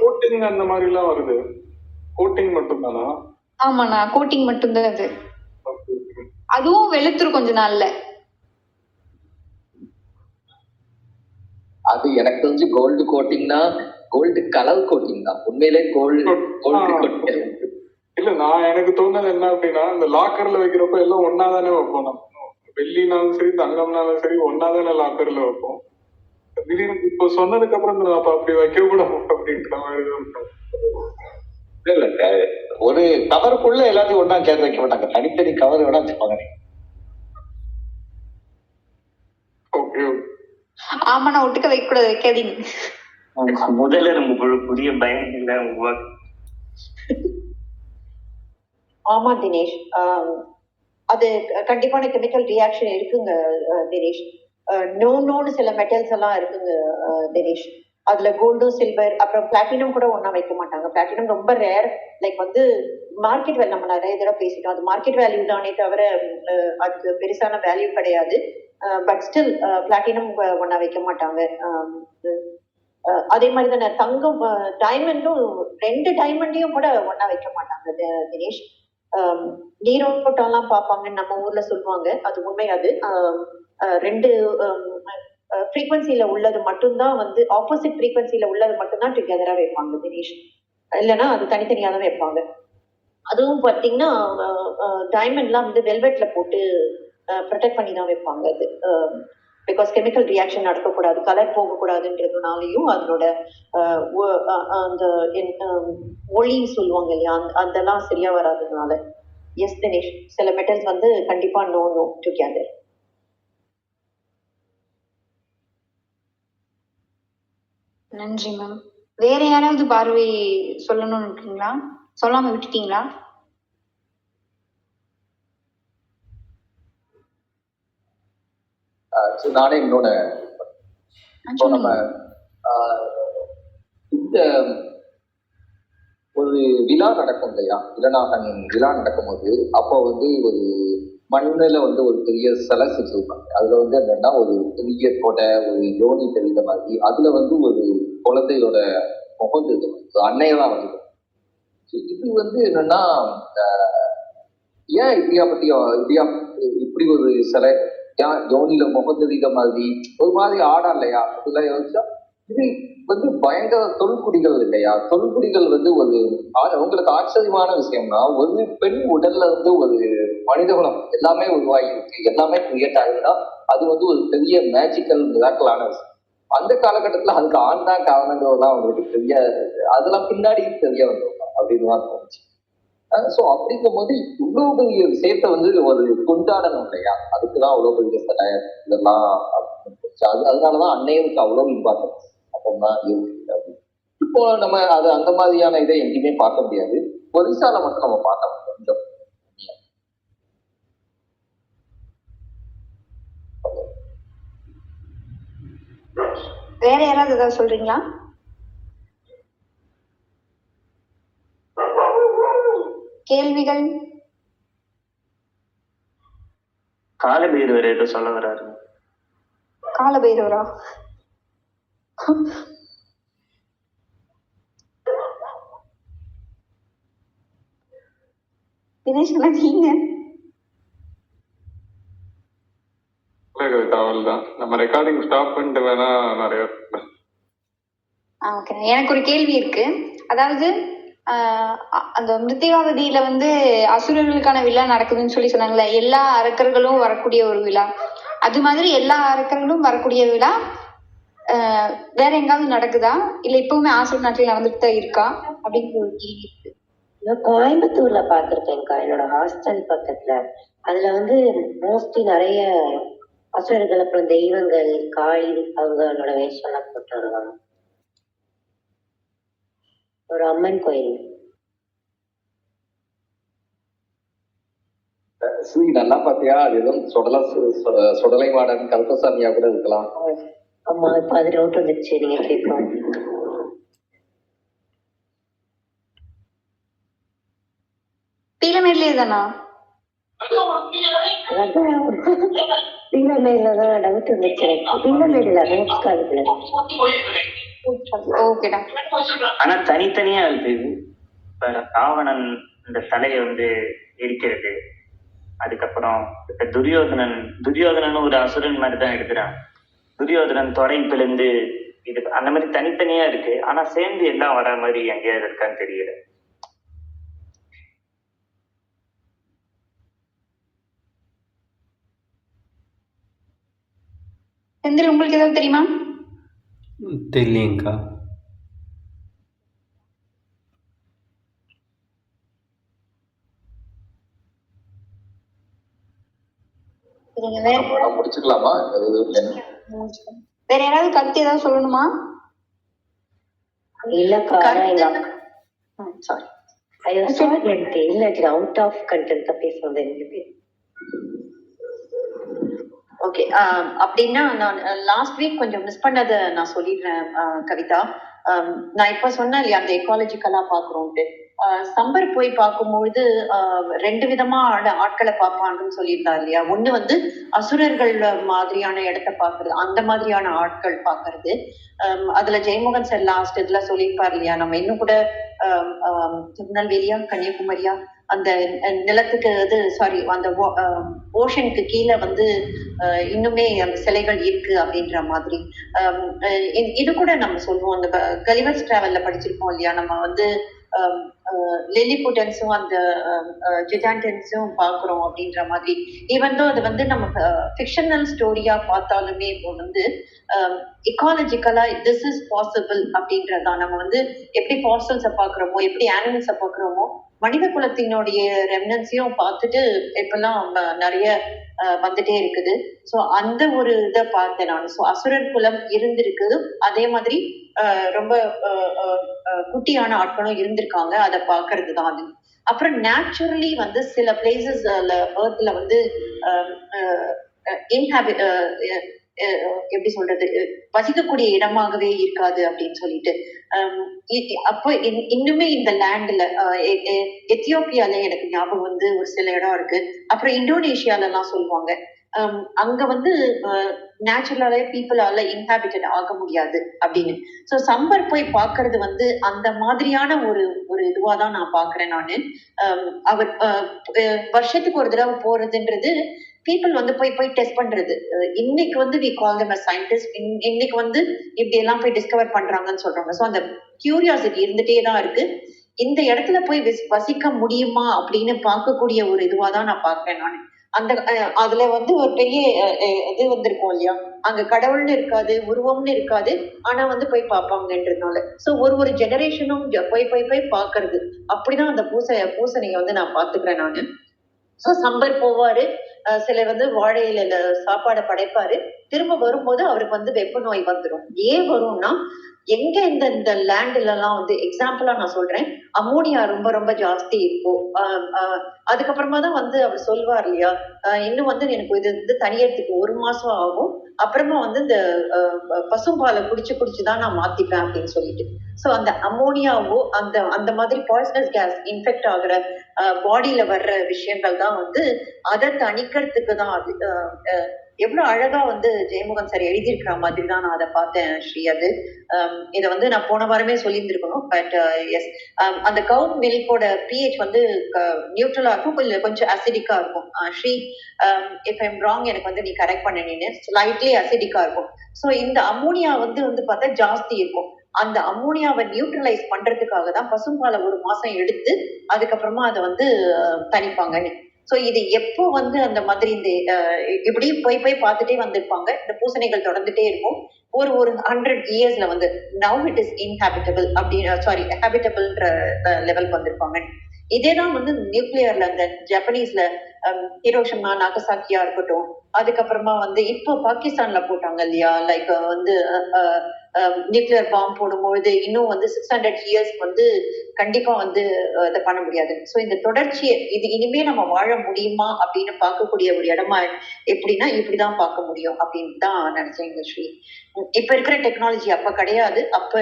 கோட்டிங் அந்த மாதிரி எல்லாம் வருது. கோட்டிங் மட்டும் தானா? ஆமாண்ணா, கோட்டிங் மட்டும்தான் அது. அதுவும் வெளுத்துரும் கொஞ்ச நாள்ல. அது எனக்கு தெரிஞ்சு கோல்டு கோட்டிங்னா கோல்டு கலர் கோட்டிங் தான். உண்மையிலே கோல்டு கோட்டிங் இல்ல. நான் எனக்கு தோணுது என்ன அப்படின்னா, இந்த லாக்கர்ல வைக்கிறப்ப எல்லாம் ஒன்னாதானே வைப்போம். நம்ம வெள்ளினாலும் சரி தங்கம்னாலும் சரி ஒன்னாதானே லாக்கர்ல வைப்போம். திடீர்னு இப்போ சொன்னதுக்கு அப்புறம் அப்படி வைக்க கூடாது அப்படின்ற மாதிரி இல்ல ஒரு கவருக்குள்ள எல்லாத்தையும் ஒன்னா சேர்த்து வைக்க மாட்டாங்க, தனித்தனி கவர் வேணா வச்சுப்பாங்க. ஆமாண்ணா, ஒட்டுக்க வைக்க கூடாது, வைக்காதீங்க. முதல்ல நம்ம புதிய பயம் இல்லை உருவாக்கு. ஆமா தினேஷ், அது கண்டிப்பான கெமிக்கல் ரியாக்ஷன் இருக்குங்க தினேஷ். நோன்னு சில மெட்டல்ஸ் எல்லாம் இருக்குங்க தினேஷ். அதுல கோல்டு, சில்வர், அப்புறம் பிளாட்டினம் கூட ஒன்னா வைக்க மாட்டாங்க. பிளாட்டினம் ரொம்ப ரேர். லைக் வந்து மார்க்கெட் வேல்யூ, நம்ம நிறைய தடவை பேசிட்டோம், அது மார்க்கெட் வேல்யூ தானே தவிர அதுக்கு பெருசான வேல்யூ கிடையாது. பட் ஸ்டில் பிளாட்டினம் ஒன்னா வைக்க மாட்டாங்க. அதே மாதிரி தானே தங்கம், டைமண்டும் 2 டைமண்டையும் கூட ஒன்னா வைக்க மாட்டாங்க தினேஷ். நீரோட்டம் எல்லாம் பார்ப்பாங்கன்னு நம்ம ஊர்ல சொல்லுவாங்க, அது உண்மை. அது 2 ஃப்ரீக்வன்சில உள்ளது மட்டும்தான் வந்து ஆப்போசிட் ஃப்ரீக்வன்சில உள்ளது மட்டும்தான் டுகெதரா வைப்பாங்க தினேஷ். இல்லைன்னா அது தனித்தனியா தான் வைப்பாங்க. அதுவும் பார்த்தீங்கன்னா டைமண்ட்லாம் வந்து வெல்வெட்ல போட்டு ப்ரொடெக்ட் பண்ணி தான் வைப்பாங்க. அது பிகாஸ் கெமிக்கல் ரியாக்ஷன் நடக்கக்கூடாது, கலர் போகக்கூடாதுன்றதுனாலையும் அதனோட அந்த ஒளி சொல்லுவாங்க இல்லையா, அதெல்லாம் சரியா வராதுனால. எஸ் தினேஷ், சில மெட்டல்ஸ் வந்து கண்டிப்பா நோ டுகெதர். நன்றி மேம். வேற யாராவது பார்வை சொல்லணும்னு இருக்கீங்களா? சொல்லாம விட்டுட்டீங்களா? நானே இன்னொன்னு, இப்போ நம்ம இந்த ஒரு விழா நடக்கும் இல்லையா, இளநாகன் விழா நடக்கும்போது அப்போ வந்து ஒரு மண்ணுல வந்து ஒரு பெரிய சிலை செஞ்சிருப்பாங்க. அதுல வந்து என்னன்னா ஒரு பெரிய கொடை, ஒரு யோனி தெரிந்த மாதிரி, அதுல வந்து ஒரு குழந்தையோட முகம் தெரிஞ்சு அன்னையெல்லாம் வந்து இது வந்து என்னன்னா ஏன் இப்படி ஒரு சிலை, ஏன் யோனியில முகம் தெரிந்த மாதிரி ஒரு மாதிரி ஆடா இல்லையா, அதெல்லாம் யோசிச்சா இது வந்து பயங்கர தொல்குடிகள் இல்லையா. தொல்குடிகள் வந்து ஒரு உங்களுக்கு ஆச்சரியமான விஷயம்னா, ஒரு பெண் உடல்ல வந்து ஒரு மனித குலம் எல்லாமே உருவாகி இருக்கு, எல்லாமே கிரியேட் ஆகுதுன்னா அது வந்து ஒரு பெரிய மேஜிக்கல் மிராக்கலான விஷயம். அந்த காலகட்டத்துல அதுக்கு ஆண் தான் காரணங்கிறதுலாம் அவங்களுக்கு தெரிய, அதெல்லாம் பின்னாடி தெரிய வந்தோம் அப்படின்னு தான் தோணுச்சு. ஸோ அப்படிங்கும் போது இவ்வளவு பெரிய விஷயத்த வந்து ஒரு கொண்டாடணும் இல்லையா, அதுக்குதான் அவ்வளவு பெரிய சிலை இதெல்லாம் அதனாலதான் அன்னையருக்கு அவ்வளவு இம்பார்ட்டன்ஸ் அப்பதான் இருக்கு அப்படின்னு. இப்போ நம்ம அது அந்த மாதிரியான இதை எங்கேயுமே பார்க்க முடியாது, ஒரிசால மட்டும் நம்ம பார்க்கலாம் கொஞ்சம். வேற யாராவது ஏதாவது சொல்றீங்களா? கேள்விகள்? காலபைரவர் ஏதோ சொல்ல வர்றாரு. காலபைரவரா? தினேஷ் நீங்க? தான் நம்ம ரெக்கார்டிங் ஸ்டாப் பண்ணிட்டு வேணா நிறைய. எனக்கு ஒரு கேள்வி இருக்கு. அதாவது அந்த மிருத்திகாவதியில வந்து அசுரர்களுக்கான விழா நடக்குதுன்னு சொல்லி சொன்னாங்களே, எல்லா அரக்கர்களும் வரக்கூடிய ஒரு விழா. அது மாதிரி எல்லா அரக்கர்களும் வரக்கூடிய விழா வேற எங்காவது நடக்குதா, இல்ல இப்பவுமே ஆசிரியர் நாட்டில் நடந்துட்டு தான் இருக்கா அப்படின்னு ஒரு கேள்வி இருக்கு. நான் கோயம்புத்தூர்ல பார்த்திருக்கேன்க்கா, என்னோட ஹாஸ்டல் பக்கத்துல. அதுல வந்து மோஸ்ட்லி நிறைய அசுரர்கள், அப்புறம் தெய்வங்கள், காளி அவங்களோட வேஷம் எல்லாம் போட்டு வருவாங்க. ஒரு அம்மன் கோயில். ஸ்ரீ நல்லா பாத்தியா, அது எதுவும் சுடலை மாடன் கருப்பசாமியா கூட இருக்கலாம். ஆமா, இப்ப அது டவுட் வந்துச்சு நீங்க கேட்கலாம். பீலமேட்லயே தானா? பீலமேடுலதான் டவுட் வந்துச்சு. பீலமேடுல ஓகேடா. ஆனா தனித்தனியா இருக்கு. இப்ப ராவணன் இந்த தலையை வந்து எரிக்கிறது, அதுக்கப்புறம் இப்ப துரியோதனன் ஒரு அசுரன் மாதிரி தான் எடுக்கிறான். துரியோதனன் தொடைப்பிலிருந்து இது அந்த மாதிரி தனித்தனியா இருக்கு. ஆனா சேர்ந்து எல்லாம் வர மாதிரி எங்கேயாவது இருக்கான்னு தெரியல. செந்தில், உங்களுக்கு ஏதாவது தெரியுமா? தெரியலையேங்க்கா. முடிச்சுக்கலாமா? வேற யாராவது கருத்து ஏதாவது சொல்லணுமா? இல்லக்கா, இல்ல அவுட் ஆஃப் கண்டென்ட் பேசுறது எனக்கு. ஓகே, அப்படின்னா நான் லாஸ்ட் வீக் கொஞ்சம் மிஸ் பண்ணதை நான் சொல்லிடுறேன் கவிதா. நான் இப்ப சொன்னேன் இல்லையா, அந்த எக்காலஜிக்கலா பாக்குறோம்ட்டு. சம்பர் போய் பார்க்கும்பொழுது ரெண்டு விதமா ஆட்களை பார்ப்பான்னு சொல்லியிருந்தா இல்லையா. ஒண்ணு வந்து அசுரர்கள் மாதிரியான இடத்த பாக்குறது, அந்த மாதிரியான ஆட்கள் பாக்குறது. அதுல ஜெயமோகன் சார் லாஸ்ட் இதுல சொல்லியிருப்பார் இல்லையா, நம்ம இன்னும் கூட திருநெல்வேலியா கன்னியாகுமரியா அந்த நிலத்துக்கு அந்த ஓஷனுக்கு கீழே வந்து இன்னுமே அந்த சிலைகள் இருக்கு அப்படின்ற மாதிரி. இது கூட நம்ம சொல்லுவோம், அந்த கலிவர்ஸ் டிராவல்ல படிச்சிருக்கோம் இல்லையா, நம்ம வந்து லிலிபுட்டன்ஸும் அந்த ஜிஜாண்டன்ஸும் பாக்குறோம் அப்படின்ற மாதிரி. ஈவன் தோ அது வந்து நம்ம ஃபிக்ஷனல் ஸ்டோரியா பார்த்தாலுமே இப்போ வந்து எக்காலஜிக்கலா திஸ் இஸ் பாசிபிள் அப்படின்றதான். நம்ம வந்து எப்படி ஃபாசில்ஸை பாக்குறோமோ, எப்படி அனிமல்ஸை பாக்குறோமோ, மனித குலத்தினுடைய ரெமினன்ஸையும் பார்த்துட்டு இப்பெல்லாம் நிறைய வந்துட்டே இருக்குது. ஸோ அந்த ஒரு இதை பார்த்தேன் நான். ஸோ அசுரர் குலம் இருந்திருக்குது, அதே மாதிரி ரொம்ப குட்டியான ஆட்களும் இருந்திருக்காங்க. அதை பார்க்கறது தான் அது. அப்புறம் நேச்சுரலி வந்து சில பிளேசஸ் எர்த்ல வந்து எப்படி சொல்றது, வசிக்கக்கூடிய இடமாகவே இருக்காது அப்படின்னு சொல்லிட்டு. அப்போ இன்னுமே இந்த லேண்ட்ல எத்தியோப்பியால எனக்கு ஞாபகம் வந்து ஒரு சில இடம் இருக்கு. அப்புறம் இந்தோனேஷியால எல்லாம் சொல்லுவாங்க, அங்க வந்து நேச்சுரலாவே பீப்புளால இன்ஹாபிட்டட் ஆக முடியாது அப்படின்னு. ஸோ சம்பர் போய் பாக்குறது வந்து அந்த மாதிரியான ஒரு இதுவா தான் நான் பாக்குறேன் நானு. அவர் வருஷத்துக்கு ஒரு தடவை போறதுன்றது பீப்புள் வந்து போய் டெஸ்ட் பண்றது. இன்னைக்கு வந்து we call them as scientist. இன்னைக்கு வந்து இப்படி எல்லாம் போய் டிஸ்கவர் பண்றாங்கன்னு சொல்றாங்க. ஸோ அந்த கியூரியாசிட்டி இருந்துட்டே தான் இருக்கு. இந்த இடத்துல போய் வசிக்க முடியுமா அப்படின்னு பார்க்கக்கூடிய ஒரு இதுவா தான் நான் பாக்குறேன் நான். அந்த அதுல வந்து ஒரு பெரிய இது வந்திருக்கும் இல்லையா, அங்க கடவுள்னு இருக்காது, உருவம்னு இருக்காது, ஆனா வந்து போய் பார்ப்பாங்கன்றதுனால. ஸோ ஒரு ஜெனரேஷனும் போய் பாக்குறது. அப்படிதான் அந்த பூசணியை வந்து நான் பாத்துக்கிறேன் நானு. ஸோ சம்பர் போவாரு, சில வந்து வாழை இலையில சாப்பாடை படைப்பாரு. திரும்ப வரும்போது அவருக்கு வந்து வெப்ப நோய் வந்துடும். ஏன் வரும்னா, எங்க இந்த லேண்ட்ல எல்லாம் வந்து எக்ஸாம்பிளா நான் சொல்றேன், அமோனியா ரொம்ப ரொம்ப ஜாஸ்தி இருக்கும். அதுக்கப்புறமா தான் வந்து அவர் சொல்வார் இல்லையா, இன்னும் வந்து எனக்கு இது வந்து தனியறதுக்கு 1 மாசம் ஆகும், அப்புறமா வந்து இந்த பசும்பாலை குடிச்சுதான் நான் மாத்திப்பேன் அப்படின்னு சொல்லிட்டு. ஸோ அந்த அமோனியாவோ அந்த மாதிரி பாய்சனஸ் கேஸ் இன்ஃபெக்ட் ஆகுற பாடியில வர்ற விஷயங்கள் தான் வந்து அதை தணிக்கிறதுக்கு தான். அது எவ்வளவு அழகா வந்து ஜெயமோகன் சார் எழுதியிருக்கிற மாதிரி தான் நான் அதை பார்த்தேன் ஸ்ரீ. அது இதை வந்து நான் போன வாரமே சொல்லியிருந்திருக்கணும். பட் எஸ், அந்த கவு மில்கோட pH வந்து நியூட்ரலா இருக்கும், கொஞ்சம் அசிடிக்கா இருக்கும். ஸ்ரீ, இஃப் ஐம் ராங் எனக்கு வந்து நீ கரெக்ட் பண்ணினேன்னு. ஸ்லைட்லி அசிடிக்கா இருக்கும். ஸோ இந்த அமோனியா வந்து பார்த்தா ஜாஸ்தி இருக்கும். அந்த அமோனியாவை நியூட்ரலைஸ் பண்றதுக்காக தான் பசும்பாலை 1 மாசம் எடுத்து அதுக்கப்புறமா அதை வந்து தணிப்பாங்க. சோ இது எப்போ வந்து அந்த மாதிரி இந்த இப்படி போய் பார்த்துட்டே வந்திருப்பாங்க. இந்த பூசணிகள் தொடர்ந்துட்டே இருக்கும். ஒரு 100 இயர்ஸ்ல வந்து நவ் இட் இஸ் இன்ஹாபிட்டபிள் அப்படின்னு ஹேபிட்டபிள்ன்ற லெவலுக்கு வந்திருப்பாங்க. இதேதான் வந்து நியூக்ளியர்ல அந்த ஜப்பனீஸ்ல ஹிரோஷிமா நாகசாக்கியா இருக்கட்டும், அதுக்கப்புறமா வந்து இப்போ பாகிஸ்தான்ல போட்டாங்க இல்லையா, லைக் வந்து நியூக்ளியர் பாம்பு போடும்பொழுது இன்னும் வந்து 600 இயர்ஸ் வந்து கண்டிப்பா வந்து இதை பண்ண முடியாது. ஸோ இந்த தொடர்ச்சியை இது இனிமே நம்ம வாழ முடியுமா அப்படின்னு பார்க்கக்கூடிய ஒரு இடமா எப்படின்னா இப்படிதான் பார்க்க முடியும் அப்படின்னு தான் நினைச்சேன் ஸ்ரீ. இப்ப இருக்கிற டெக்னாலஜி அப்ப கிடையாது. அப்ப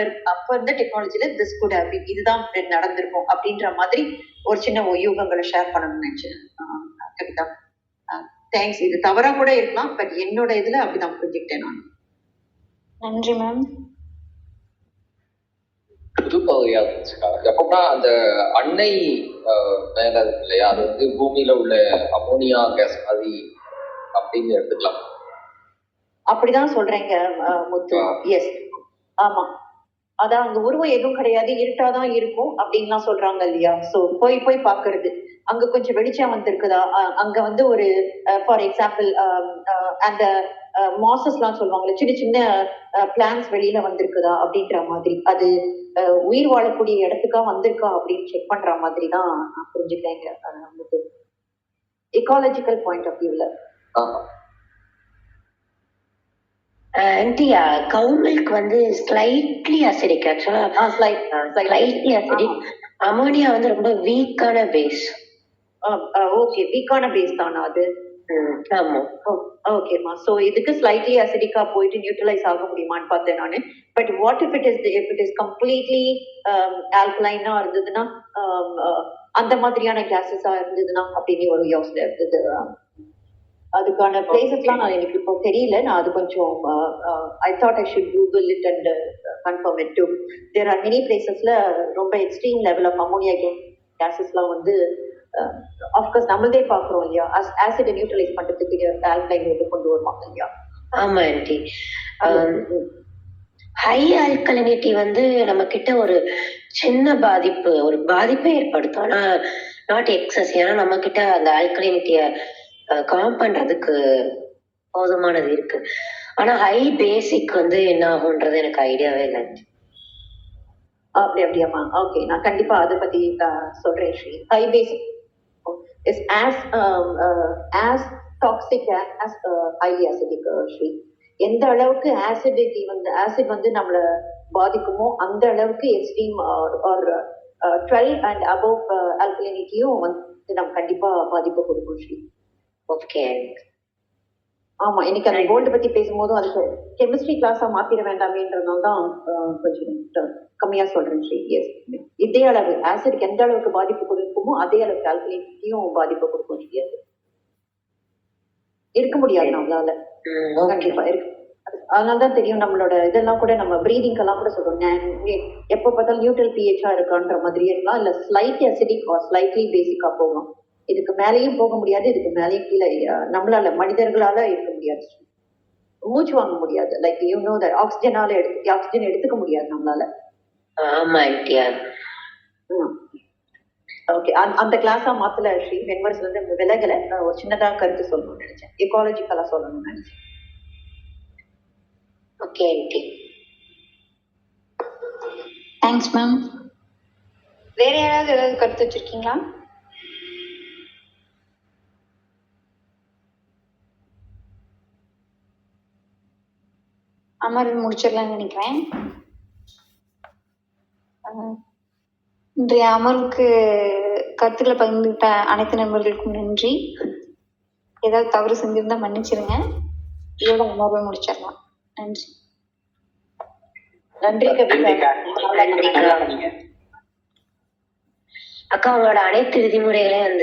இருந்த டெக்னாலஜில திஸ் குட் ஹேவ் பீன், இதுதான் நடந்திருக்கும் அப்படின்ற மாதிரி ஒரு சின்ன யூகங்களை ஷேர் பண்ணணும்னு நினைச்சேன் கவிதா. தேங்க்ஸ். இது தவறா கூட இருக்கலாம், பட் என்னோட இதுல அப்படிதான் புரிஞ்சுக்கிட்டேன் நான். நன்றி மேம். புது பகுதியா இருந்துச்சுக்கா. எப்பவுமே அந்த அன்னை மேல இருக்கு இல்லையா, அது வந்து பூமியில உள்ள அமோனியா கேஸ் மாதிரி அப்படின்னு எடுத்துக்கலாம். அப்படிதான் சொல்றேங்க முத்து. எஸ், ஆமா. அதான் அங்க உருவம் எதுவும் கிடையாது, இருட்டாதான் இருக்கும் அப்படின்லாம் சொல்றாங்க இல்லையா. சோ போய் பாக்குறது, அங்க கொஞ்சம் வெளிச்சம் வந்திருக்குதா, அங்க வந்து ஒரு ஃபார் எக்ஸாம்பிள் அந்த மாசஸ் எல்லாம் சொல்லுவாங்கல்ல, சின்ன சின்ன பிளான்ஸ் வெளியில வந்திருக்குதா அப்படின்ற மாதிரி, அது உயிர் வாழக்கூடிய இடத்துக்கா வந்திருக்கா அப்படின்னு செக் பண்ற மாதிரி தான் நான் புரிஞ்சுக்கிறேங்க. எக்காலஜிக்கல் பாயிண்ட் ஆஃப் வியூல. ஆன்டியா கவுமில்க் வந்து ஸ்லைட்லி அசிடிக். ஆக்சுவலா ஸ்லைட்லி அசிடிக். அமோனியா வந்து ரொம்ப வீக்கான பேஸ். ஓகே, வீக்கான பேஸ் தானா அது? ஆமா. ஓகேமா. சோ இதுக்கு ஸ்லைட்லி அசிடிக்கா போயிட்டு நியூட்ரலைஸ் ஆக முடியுமான்னு பார்த்தேன் நானு. But what if it is completely ஆல்கலைனா இருந்ததுன்னா, அந்த மாதிரியான கேசஸா இருந்ததுன்னா அப்படின்னு ஒரு யோசனை இருந்தது. அதுக்கான பிளேசஸ்லாம் நான் எனக்கு இப்போ தெரியல. நான் அது கொஞ்சம் I thought I should Google it and confirm it too. There are many பிளேசஸ்ல ரொம்ப எக்ஸ்ட்ரீம் லெவல் ஆஃப் அமோனியா கேசஸ்லாம் வந்து ஆஃப்கோர்ஸ் நம்மளதே பாக்குறோம் இல்லையா, ஆசிட் நியூட்ரலைஸ் பண்றதுக்கு ஆல்கலைன் இது கொண்டு வருவாங்க இல்லையா. ஆமா ஆன்டி. ஹை ஆல்கலினிட்டி வந்து நம்ம கிட்ட ஒரு சின்ன பாதிப்பை ஏற்படுத்தும். ஆனா நாட் எக்ஸஸ். ஏன்னா நம்ம கிட்ட அந்த ஆல்கலினிட்டிய காம் பண்றதுக்கு போதுமானது இருக்கு. ஆனா ஹை பேசிக் வந்து என்ன ஆகும்ன்றது எனக்கு ஐடியாவே இல்லை. அப்படியாமா? ஓகே, நான் கண்டிப்பா அதை பத்தி சொல்றேன் Sri. High basic is as toxic as high acidic Sri. எந்த அளவுக்கு ஆசிட் வந்து நம்மள பாதிக்குமோ அந்த அளவுக்கு எக்ஸ்ட்ரீம் ஆர் 12 and above ஆல்கலினிட்டியும் வந்து நம்ம கண்டிப்பா பாதிப்பு கொடுக்கும் ஸ்ரீ. ஓகே. ஆமா, இன்னைக்கு அந்த கோல்டு பத்தி பேசும்போதும் அதுக்கு கெமிஸ்ட்ரி கிளாஸா மாத்திர வேண்டாமேன்றதுனால தான் கொஞ்சம் கம்மியா சொல்றேன் ஸ்ரீ. எஸ், இதே அளவு ஆசிட்க்கு எந்த அளவுக்கு பாதிப்பு கொடுக்குமோ அதே அளவுக்கு ஆல்கலினிட்டியும் பாதிப்பு கொடுக்கும் ஸ்ரீ. இருக்க முடியாது நம்மளால, கண்டிப்பா இருக்கு. அதனாலதான் தெரியும் நம்மளோட இதெல்லாம் கூட நம்ம பிரீதிங் எல்லாம் கூட சொல்றோம், எப்ப பார்த்தாலும் நியூட்ரல் பிஹெச்சா இருக்கான்ற மாதிரியே இருக்கலாம், இல்ல ஸ்லைட் அசிடிக் ஸ்லைட்லி பேசிக்கா போகலாம். இதுக்கு மேலேயும் போக முடியாது, இதுக்கு மேலேயும் கீழே நம்மளால மனிதர்களால இருக்க முடியாது, மூச்சு வாங்க முடியாது. Like you know that oxygen எடுத்துக்க முடியாது நம்மளால. ஓகே, அந்த கிளாஸா மாத்தல ஸ்ரீ. வென்வர்ஸ்ல இருந்து விலகல, ஒரு சின்னதா கருத்து சொல்லணும்னு நினைச்சேன், எக்காலஜிக்கலா சொல்லணும்னு நினைச்சேன். Okay anti, thanks ma'am. வேற ஏதாவது கருத்து வச்சிருக்கீங்களா? அமர்வு முடிச்சிடலாம்னு நினைக்கிறேன். இன்றைய அமர்வுக்கு கருத்துக்களை பகிர்ந்துகிட்ட அனைத்து நண்பர்களுக்கும் நன்றி. ஏதாவது தவறு செஞ்சிருந்தா மன்னிச்சிருங்க. இதோட அமர்வை முடிச்சிடலாம். நன்றி. நன்றி கவிதா. அக்கா, உங்களோட அனைத்து விதிமுறைகளையும் வந்து